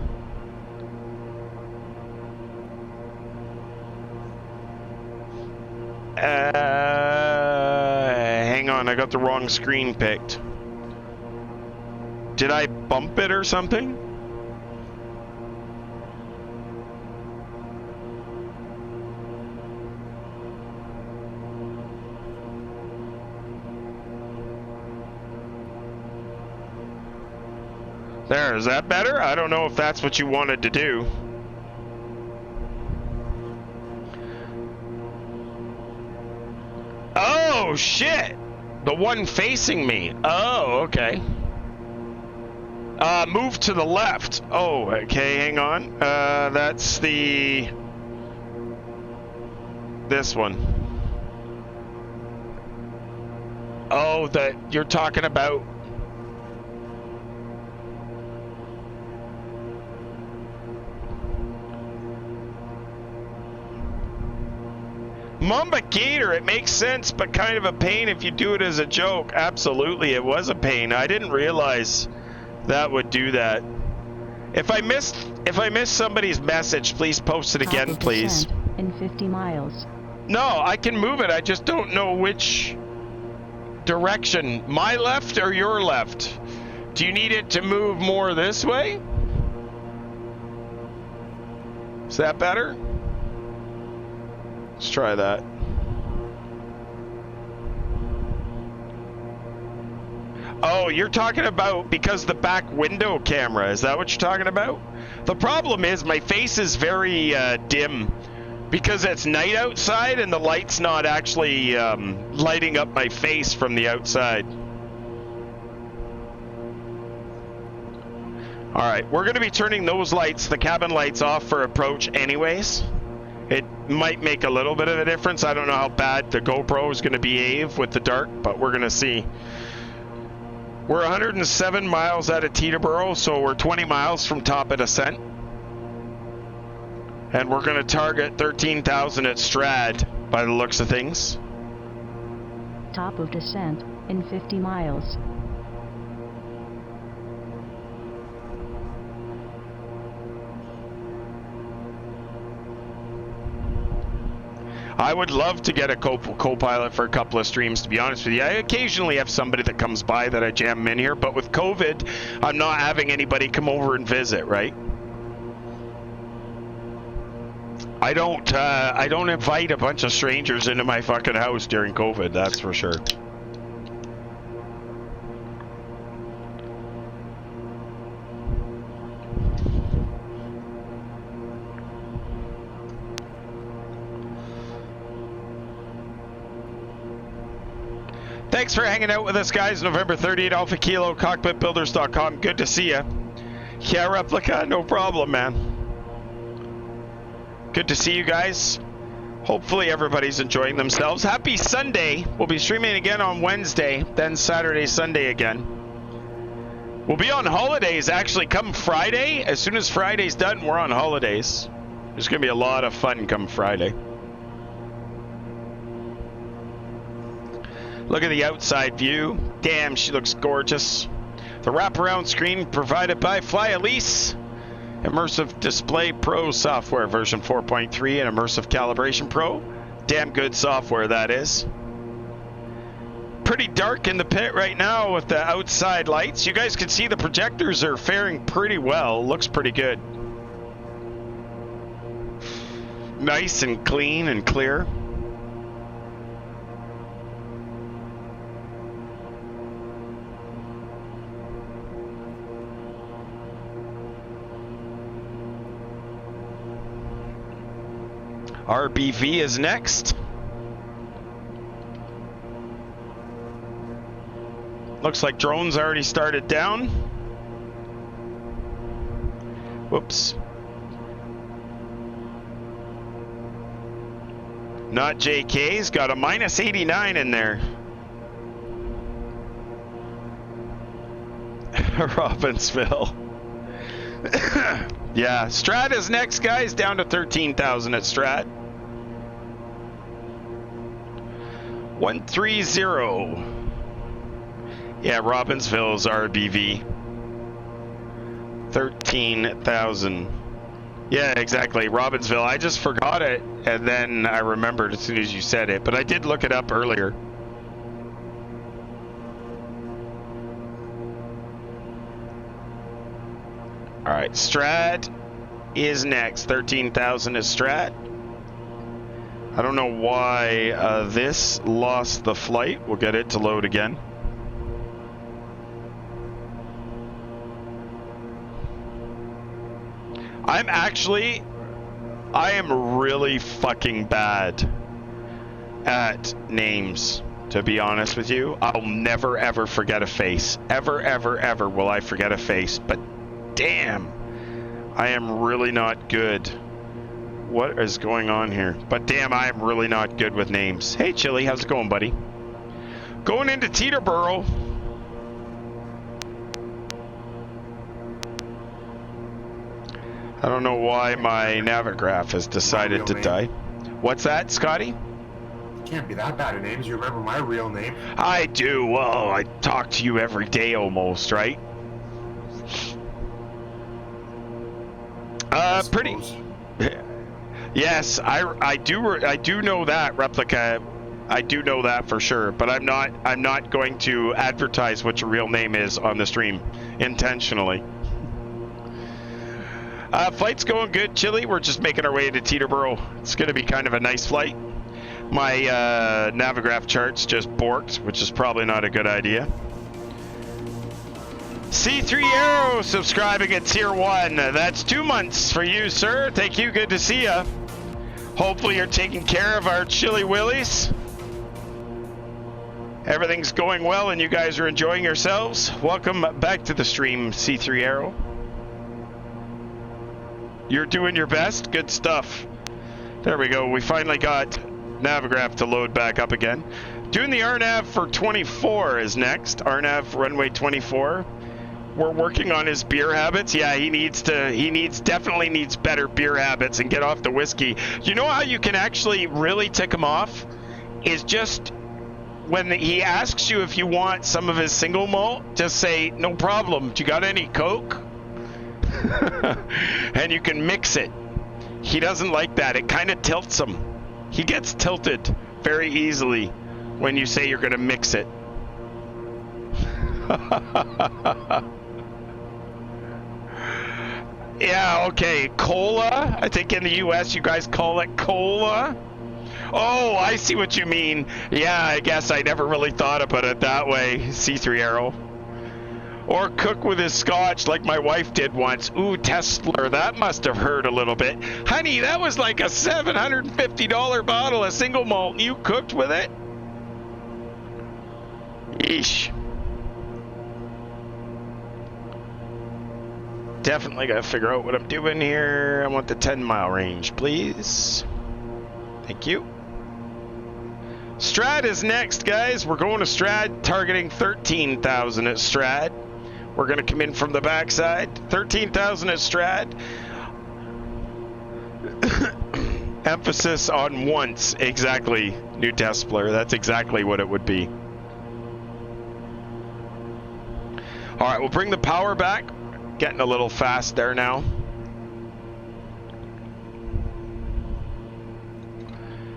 Hang on, I got the wrong screen picked. Did I bump it or something? There, is that better? I don't know if that's what you wanted to do. Oh, shit! The one facing me. Oh, okay. Move to the left. Oh, okay, hang on. That's the... This one. Oh, that you're talking about... Mamba Gator, it makes sense, but kind of a pain if you do it as a joke. Absolutely, it was a pain. I didn't realize that would do that. If I missed somebody's message, please post it again, please. In 50 miles. No, I can move it. I just don't know which direction. My left or your left? Do you need it to move more this way? Is that better? Let's try that. Oh, you're talking about because the back window camera. Is that what you're talking about? The problem is my face is very dim because it's night outside and the light's not actually lighting up my face from the outside. All right, we're going to be turning those lights, the cabin lights, off for approach anyways. It might make a little bit of a difference. I don't know how bad the GoPro is going to behave with the dark, but we're going to see. We're 107 miles out of Teterboro, so we're 20 miles from top of descent. And we're going to target 13,000 at Strad by the looks of things. Top of descent in 50 miles. I would love to get a co-pilot for a couple of streams, to be honest with you. I occasionally have somebody that comes by that I jam in here, but with COVID, I'm not having anybody come over and visit, right? I don't invite a bunch of strangers into my fucking house during COVID, that's for sure. Thanks for hanging out with us, guys. November 30th, Alpha Kilo, Cockpitbuilders.com. Good to see you. Yeah, Replica, no problem, man. Good to see you guys. Hopefully everybody's enjoying themselves. Happy Sunday. We'll be streaming again on Wednesday, then Saturday, Sunday again. We'll be on holidays, actually, come Friday. As soon as Friday's done, we're on holidays. There's going to be a lot of fun come Friday. Look at the outside view. Damn, she looks gorgeous. The wraparound screen provided by Fly Elise. Immersive Display Pro software version 4.3 and Immersive Calibration Pro. Damn good software that is. Pretty dark in the pit right now with the outside lights. You guys can see the projectors are faring pretty well. Looks pretty good. Nice and clean and clear. RBV is next. Looks like drone's already started down. Whoops. Not JK's got a minus 89 in there. Robbinsville. Yeah, Strat is next, guys. Down to 13,000 at Strat. 130. Yeah, Robbinsville's RBV. 13,000. Yeah, exactly. Robbinsville. I just forgot it, and then I remembered as soon as you said it, but I did look it up earlier. All right, Strat is next. 13,000 is Strat. I don't know why this lost the flight. We'll get it to load again. I am really fucking bad at names, to be honest with you. I'll never ever forget a face. Ever will I forget a face. But damn, I am really not good. What is going on here? But damn, I am really not good with names. Hey Chili, how's it going, buddy? Going into Teterboro. I don't know why my Navigraph has decided to die. What's that, Scotty? Can't be that bad at names. You remember my real name? I do. Well, I talk to you every day almost, right? Pretty. Yes, I do know that, Replica. I do know that for sure, but I'm not going to advertise what your real name is on the stream intentionally. Flight's going good, Chili. We're just making our way to Teterboro. It's going to be kind of a nice flight. My Navigraph chart's just borked, which is probably not a good idea. C3 Arrow subscribing at Tier 1. That's 2 months for you, sir. Thank you. Good to see ya. Hopefully you're taking care of our Chili Willies. Everything's going well and you guys are enjoying yourselves. Welcome back to the stream, C3 Arrow. You're doing your best. Good stuff. There we go. We finally got Navigraph to load back up again. Doing the RNAV for 24 is next. RNAV runway 24. We're working on his beer habits. Yeah, he definitely needs better beer habits and get off the whiskey. You know how you can actually really tick him off? Is just when he asks you if you want some of his single malt, just say, no problem. Do you got any Coke? And you can mix it. He doesn't like that. It kind of tilts him. He gets tilted very easily when you say you're going to mix it. Yeah, okay. Cola? I think in the US you guys call it cola. Oh, I see what you mean. Yeah, I guess I never really thought about it that way. C3 Arrow. Or cook with his scotch like my wife did once. Ooh, Tesla, that must have hurt a little bit. Honey, that was like a $750 bottle of single malt and you cooked with it? Yeesh. Definitely gotta figure out what I'm doing here. I want the 10-mile range, please. Thank you. Strat is next, guys. We're going to Strat, targeting 13,000 at Strat. We're going to come in from the backside. 13,000 at Strat. Emphasis on once. Exactly, New Despler. That's exactly what it would be. All right, we'll bring the power back. Getting a little fast there now.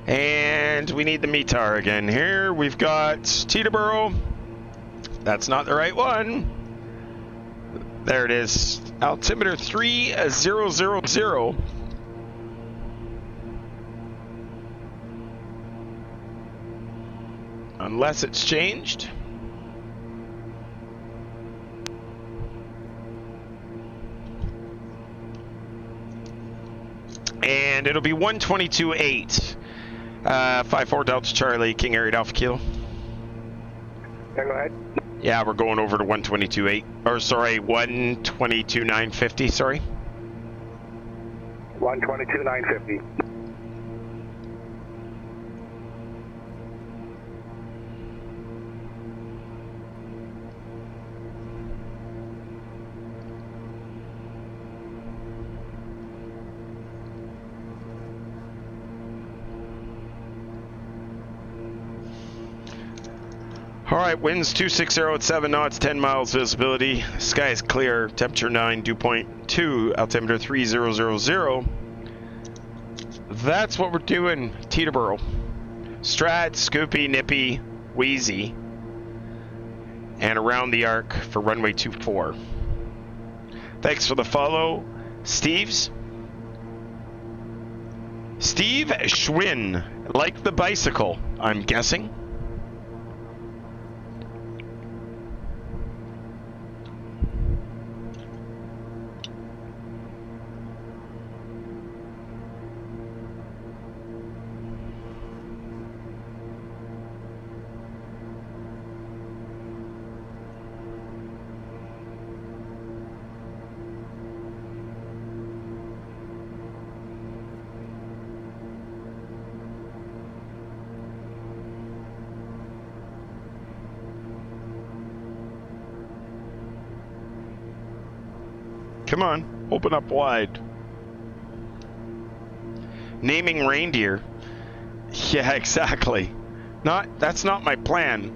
And we need the METAR again here. We've got Teterboro. That's not the right one. There it is. Altimeter 3000. Unless it's changed. And it'll be 122.8. 54 Delta Charlie, King Air 8 Alpha Kilo. Yeah, go ahead. Yeah, we're going over to 122.8. Or sorry, 122.950, sorry. 122,950. All right, winds 260 at 7 knots, 10 miles visibility. Sky is clear, temperature 9, dew point 2, altimeter 3000. That's what we're doing, Teterboro. Strat, Scoopy, Nippy, Wheezy, and around the arc for runway 24. Thanks for the follow, Steve Schwinn, like the bicycle, I'm guessing. Come on, open up wide. Naming reindeer. Yeah, exactly. That's not my plan.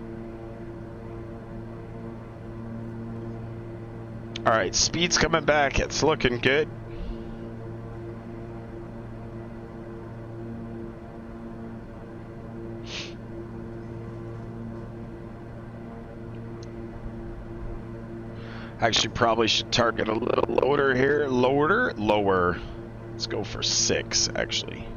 All right, speed's coming back. It's looking good. Actually, probably should target a little lower here. Lower. Let's go for 6, actually.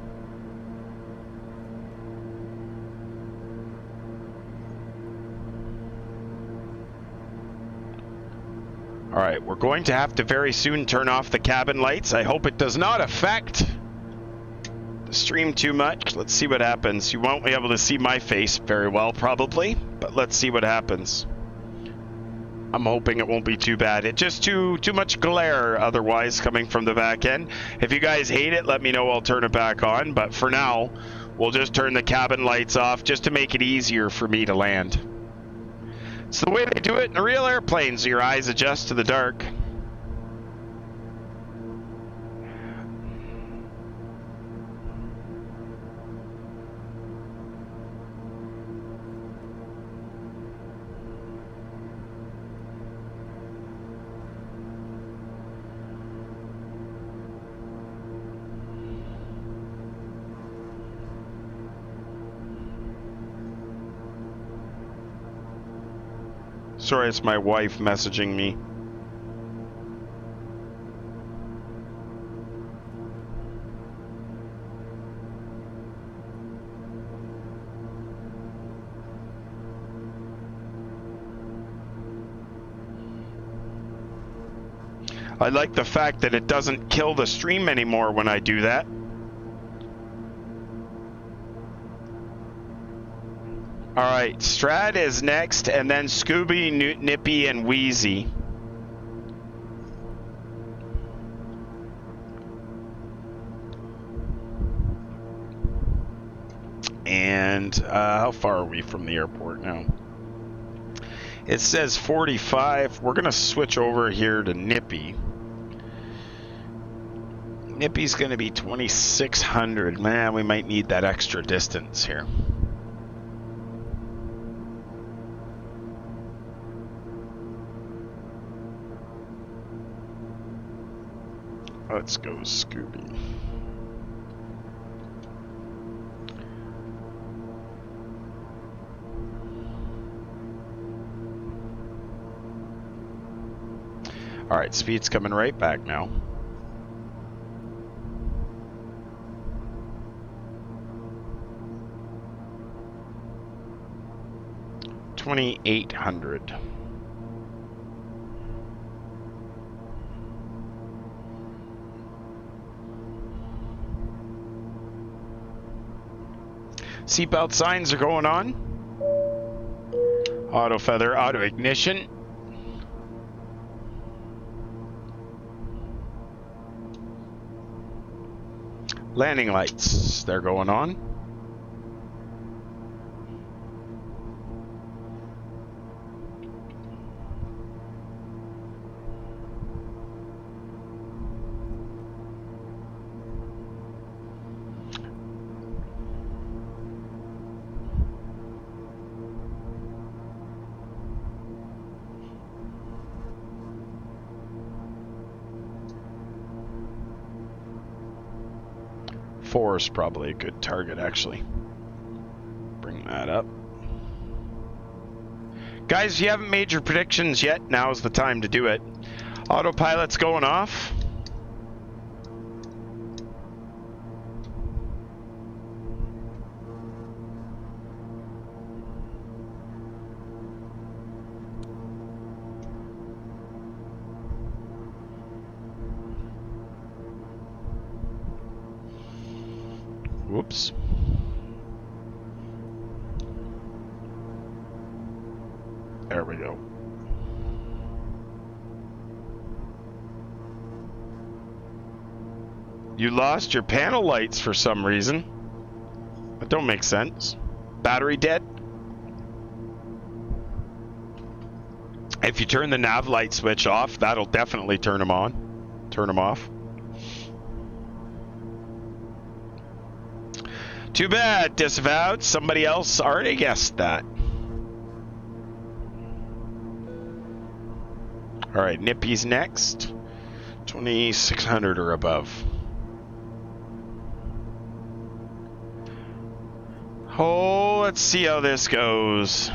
All right, we're going to have to very soon turn off the cabin lights. I hope it does not affect the stream too much. Let's see what happens. You won't be able to see my face very well, probably, but let's see what happens. I'm hoping it won't be too bad. It's just too much glare otherwise coming from the back end. If you guys hate it, let me know. I'll turn it back on. But for now, we'll just turn the cabin lights off just to make it easier for me to land. It's the way they do it in the real airplanes. Your eyes adjust to the dark. Sorry, it's my wife messaging me. I like the fact that it doesn't kill the stream anymore when I do that. Alright, Strat is next, and then Scooby, Nippy, and Wheezy. And how far are we from the airport now? It says 45. We're going to switch over here to Nippy. Nippy's going to be 2,600. Man, we might need that extra distance here. Let's go Scooby. All right, speed's coming right back now. $2,800. Seatbelt signs are going on. Auto feather, auto ignition. Landing lights, they're going on. Four is probably a good target, actually. Bring that up. Guys, if you haven't made your predictions yet, now's the time to do it. Autopilot's going off. Whoops. There we go. You lost your panel lights for some reason. That don't make sense. Battery dead? If you turn the nav light switch off, that'll definitely turn them on. Turn them off. Too bad, disavowed. Somebody else already guessed that. All right, Nippy's next. 2,600 or above. Oh, let's see how this goes.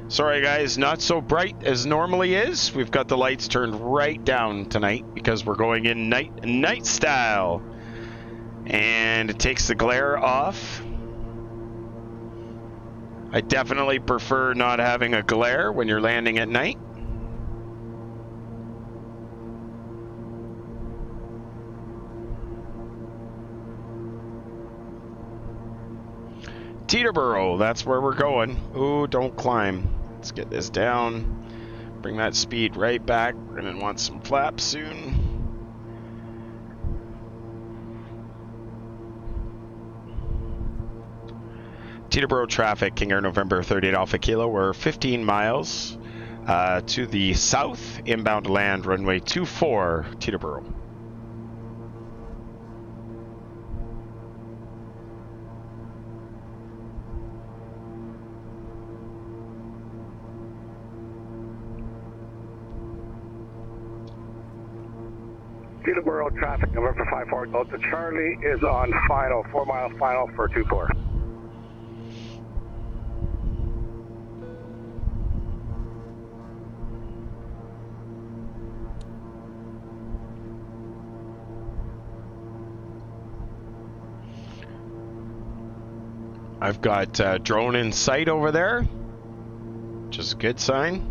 Sorry guys, not so bright as normally is. We've got the lights turned right down tonight because we're going in night style. And it takes the glare off. I definitely prefer not having a glare when you're landing at night. Teterboro, that's where we're going. Ooh, don't climb. Let's get this down. Bring that speed right back. We're gonna want some flaps soon. Teterboro traffic, KingAir November 38 Alpha Kilo. We're 15 miles to the south, inbound to land, runway 24, Teterboro. Teterboro traffic, November 54 Delta Charlie is on final, 4 mile final for 24. I've got drone in sight over there, which is a good sign.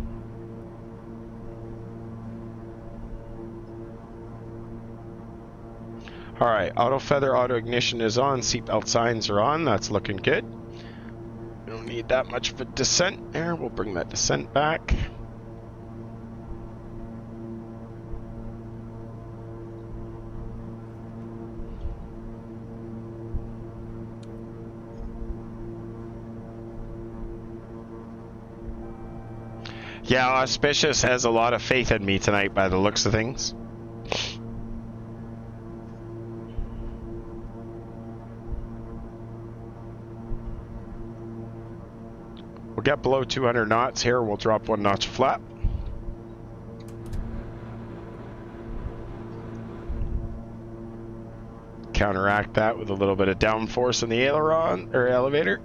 All right, auto feather, auto ignition is on, seatbelt signs are on. That's looking good. We don't need that much of a descent there. We'll bring that descent back. Yeah, Auspicious has a lot of faith in me tonight by the looks of things. We'll get below 200 knots here. We'll drop 1 notch flap. Counteract that with a little bit of downforce in the aileron or elevator.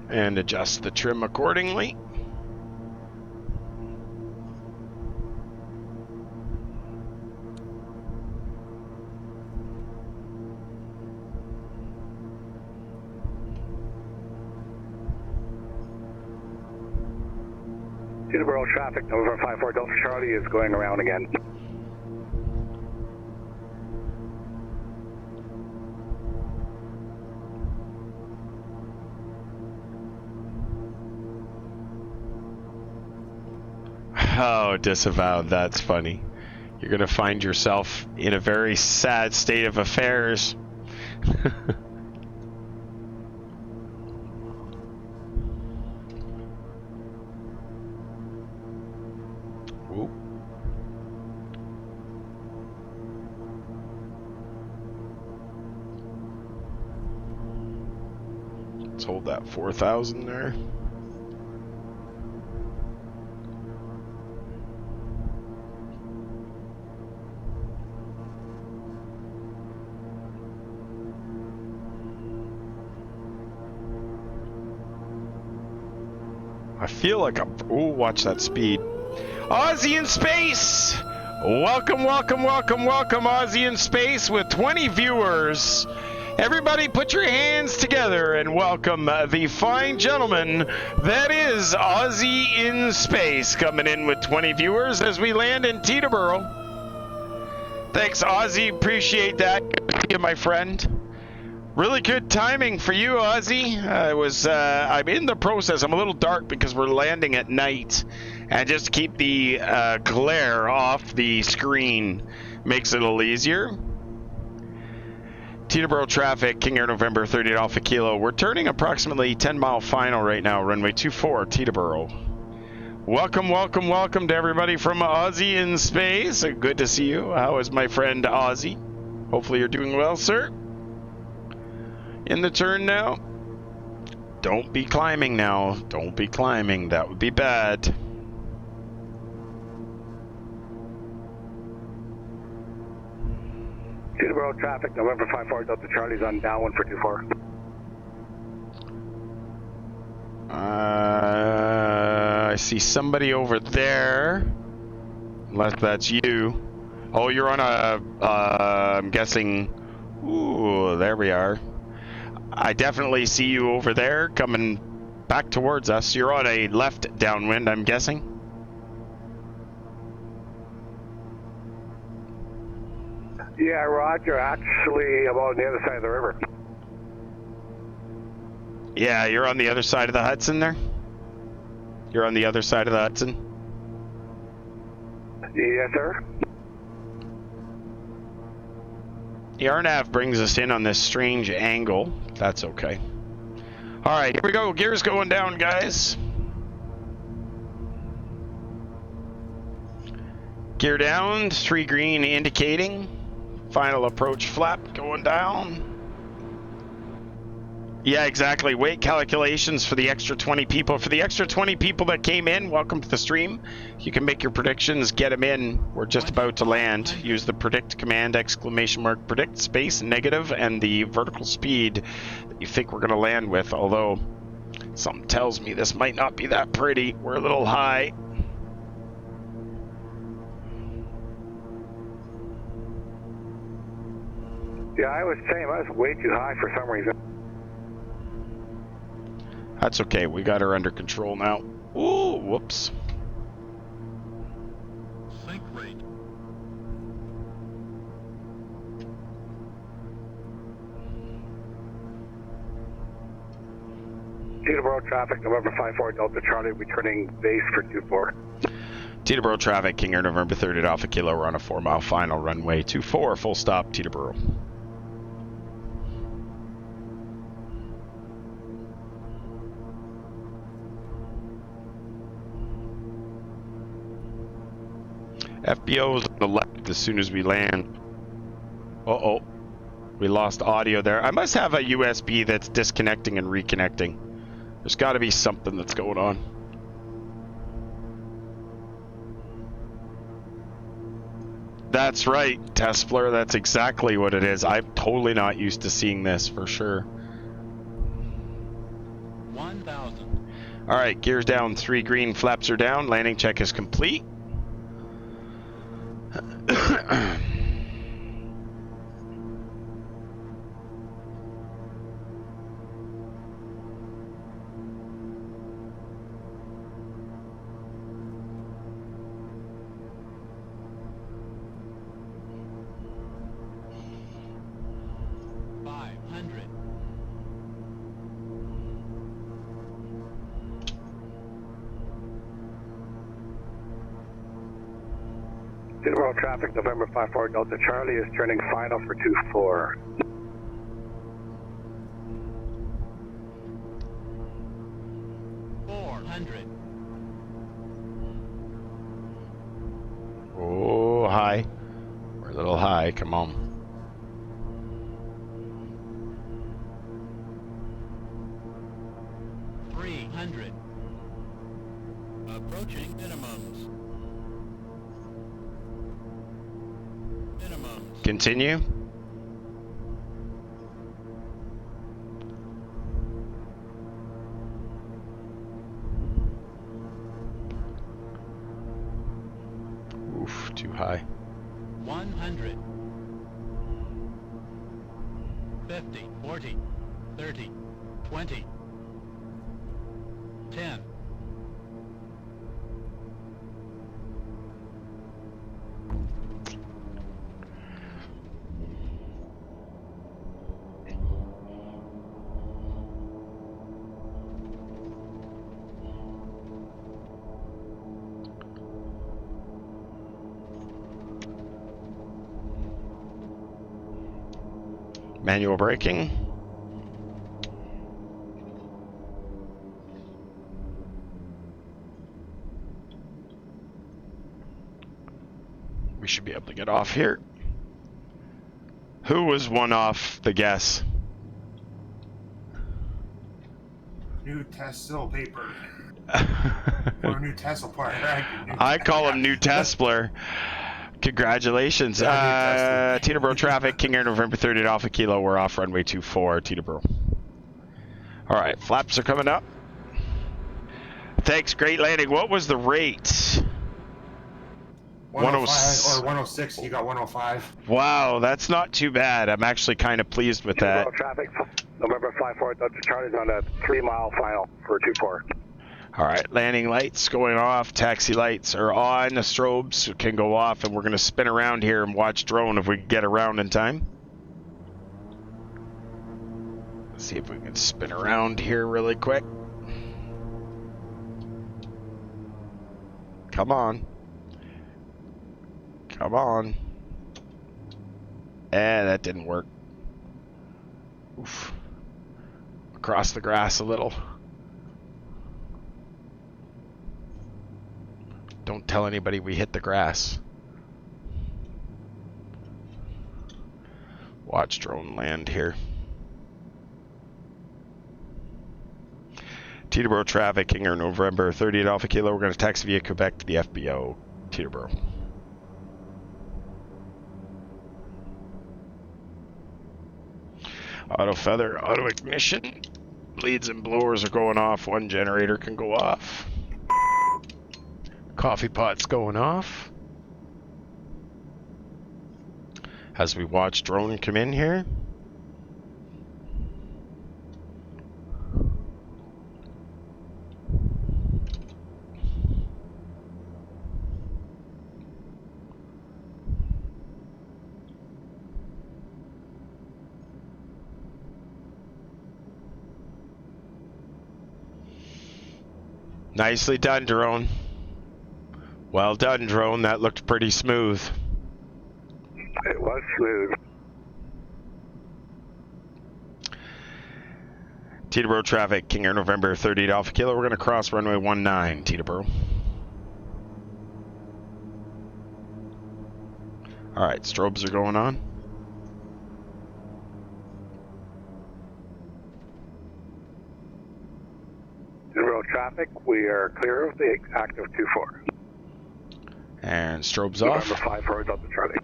and adjust the trim accordingly. Teterboro traffic, November 54 Delta Charlie is going around again. Oh, disavowed. That's funny. You're going to find yourself in a very sad state of affairs. Ooh. Let's hold that 4,000 there. I feel like I'm... Ooh, watch that speed. Aussie in space! Welcome, welcome, welcome, welcome, Aussie in space with 20 viewers. Everybody put your hands together and welcome the fine gentleman that is Aussie in space, coming in with 20 viewers as we land in Teterboro. Thanks, Aussie. Appreciate that. Good to see you, my friend. Really good timing for you, Aussie. I'm in the process. I'm a little dark because we're landing at night. And just to keep the glare off the screen makes it a little easier. Teterboro traffic, KingAir November 38 Alpha Kilo. We're turning approximately 10-mile final right now, runway 24, Teterboro. Welcome, welcome, welcome to everybody from Aussie in space. Good to see you. How is my friend Aussie? Hopefully you're doing well, sir. In the turn now. Don't be climbing now. Don't be climbing. That would be bad. Teterboro traffic, November 54 Delta Charlie's on downwind for 24. I see somebody over there. Unless that's you. Oh, you're on a, I'm guessing, ooh, there we are. I definitely see you over there coming back towards us. You're on a left downwind, I'm guessing. Yeah, Roger, actually about on the other side of the river. Yeah, you're on the other side of the Hudson there? You're on the other side of the Hudson? Yes, sir. The RNAV brings us in on this strange angle. That's okay. Alright, here we go. Gears going down, guys. Gear down, 3 green indicating. Final approach flap going down. Yeah, exactly. Weight calculations for the extra 20 people. For the extra 20 people that came in, welcome to the stream. You can make your predictions, get them in. We're just about to land. Use the predict command, exclamation mark, predict, space, negative, and the vertical speed that you think we're going to land with. Although, something tells me this might not be that pretty. We're a little high. Yeah, I was saying I was way too high for some reason. That's okay. We got her under control now. Ooh, whoops. Sink rate. Teterboro traffic, November 54 Delta Charlie, returning base for 24. Teterboro traffic, KingAir November 30 Alpha Kilo. We're on a 4-mile final, runway 24, full stop, Teterboro. FBO is on the left as soon as we land. Uh-oh. We lost audio there. I must have a USB that's disconnecting and reconnecting. There's got to be something that's going on. That's right, Tespler. That's exactly what it is. I'm totally not used to seeing this, for sure. 1,000. All right, gears down, 3 green, flaps are down. Landing check is complete. Teterboro traffic, November 54 Delta Charlie is turning final for 24. Oh, high. We're a little high. Come on. Approaching minimums. Continue. Oof, too high. 100. 50, 40, 30, 20, 10. Manual braking. We should be able to get off here. Who was one off the guess? New Tesla paper. Or new Tesla part. I call him New Tesla. Congratulations. Teterboro traffic, KingAir November 30 at Alpha Kilo. We're off runway 24, Teterboro. All right, flaps are coming up. Thanks, great landing. What was the rate? 105 or 106. You got 105. Wow, that's not too bad. I'm actually kind of pleased with that. Teterboro traffic, November 54 Delta Charlie's on a 3-mile final for 24. All right, landing lights going off, taxi lights are on, the strobes can go off, and we're going to spin around here and watch drone if we can get around in time. Let's see if we can spin around here really quick. Come on. Come on. That didn't work. Oof. Across the grass a little. Don't tell anybody we hit the grass. Watch drone land here. Teterboro traffic, KingAir November 30 at Alpha Kilo. We're going to taxi via Quebec to the FBO, Teterboro. Auto feather, auto ignition. Bleeds and blowers are going off. One generator can go off. Coffee pot's going off. As we watch drone come in here. Nicely done, drone. Well done, drone. That looked pretty smooth. It was smooth. Teterboro traffic, KingAir November 30 at Alpha Kilo. We're going to cross runway 19, Teterboro. All right, strobes are going on. Teterboro traffic, we are clear of the active 24. And strobes off. November 54 Delta Charlie.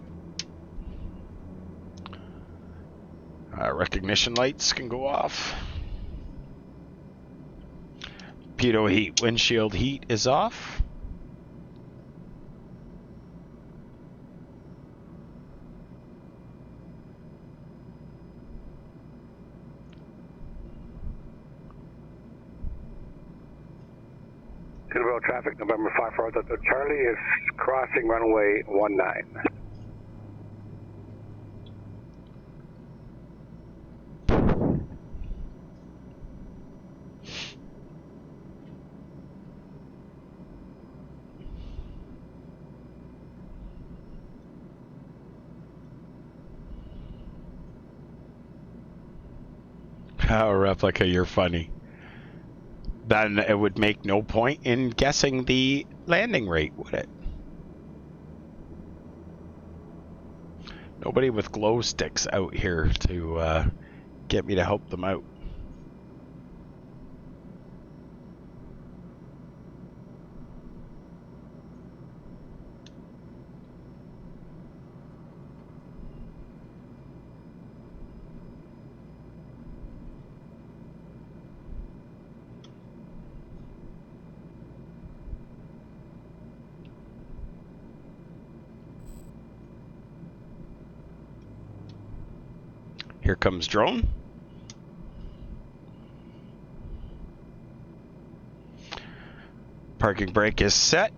Recognition lights can go off. Torpedo heat, windshield heat is off. Peterborough traffic, November 54 Delta Charlie is crossing runway 19. Oh, Replica, you're funny. Then it would make no point in guessing the landing rate, would it? Nobody with glow sticks out here to get me to help them out. Here comes drone. Parking brake is set.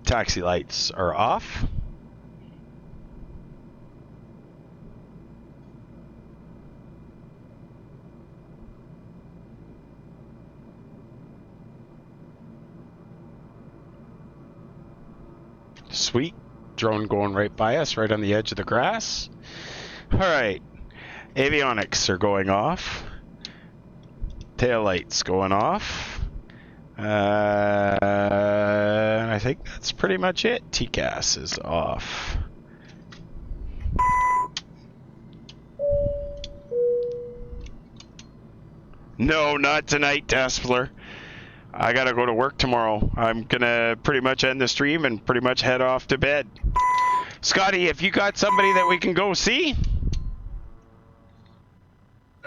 Taxi lights are off. Sweet. Drone going right by us, right on the edge of the grass. All right. Avionics are going off. Tail lights going off. And I think that's pretty much it. TCAS is off. No, not tonight, Despler. I gotta go to work tomorrow. I'm gonna pretty much end the stream and pretty much head off to bed. Scotty, if you got somebody that we can go see?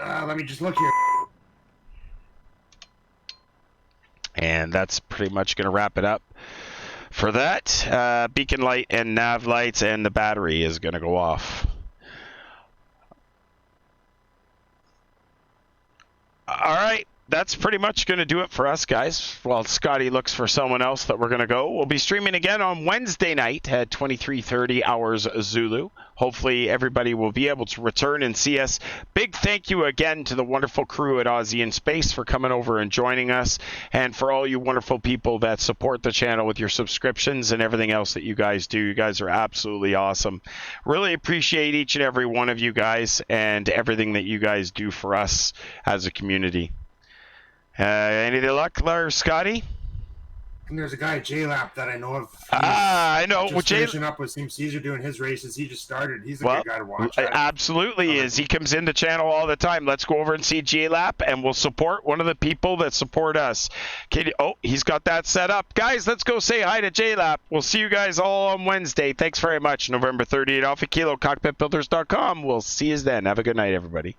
Let me just look here. And that's pretty much going to wrap it up for that. Beacon light and nav lights, and the battery is going to go off. All right. That's pretty much going to do it for us, guys. While Scotty looks for someone else that we're going to go. We'll be streaming again on Wednesday night at 23:30 hours Zulu. Hopefully everybody will be able to return and see us. Big thank you again to the wonderful crew at Aussie in Space for coming over and joining us. And for all you wonderful people that support the channel with your subscriptions and everything else that you guys do. You guys are absolutely awesome. Really appreciate each and every one of you guys and everything that you guys do for us as a community. Any luck there, Scotty? And there's a guy, JLap, that I know of. I know. Just finishing up with Team Caesar doing his races. He just started. He's a good guy to watch. Absolutely is. He comes in the channel all the time. Let's go over and see JLap, and we'll support one of the people that support us. Oh, he's got that set up. Guys, let's go say hi to JLap. We'll see you guys all on Wednesday. Thanks very much. November 30th, Alpha Kilo, cockpitbuilders.com. We'll see you then. Have a good night, everybody.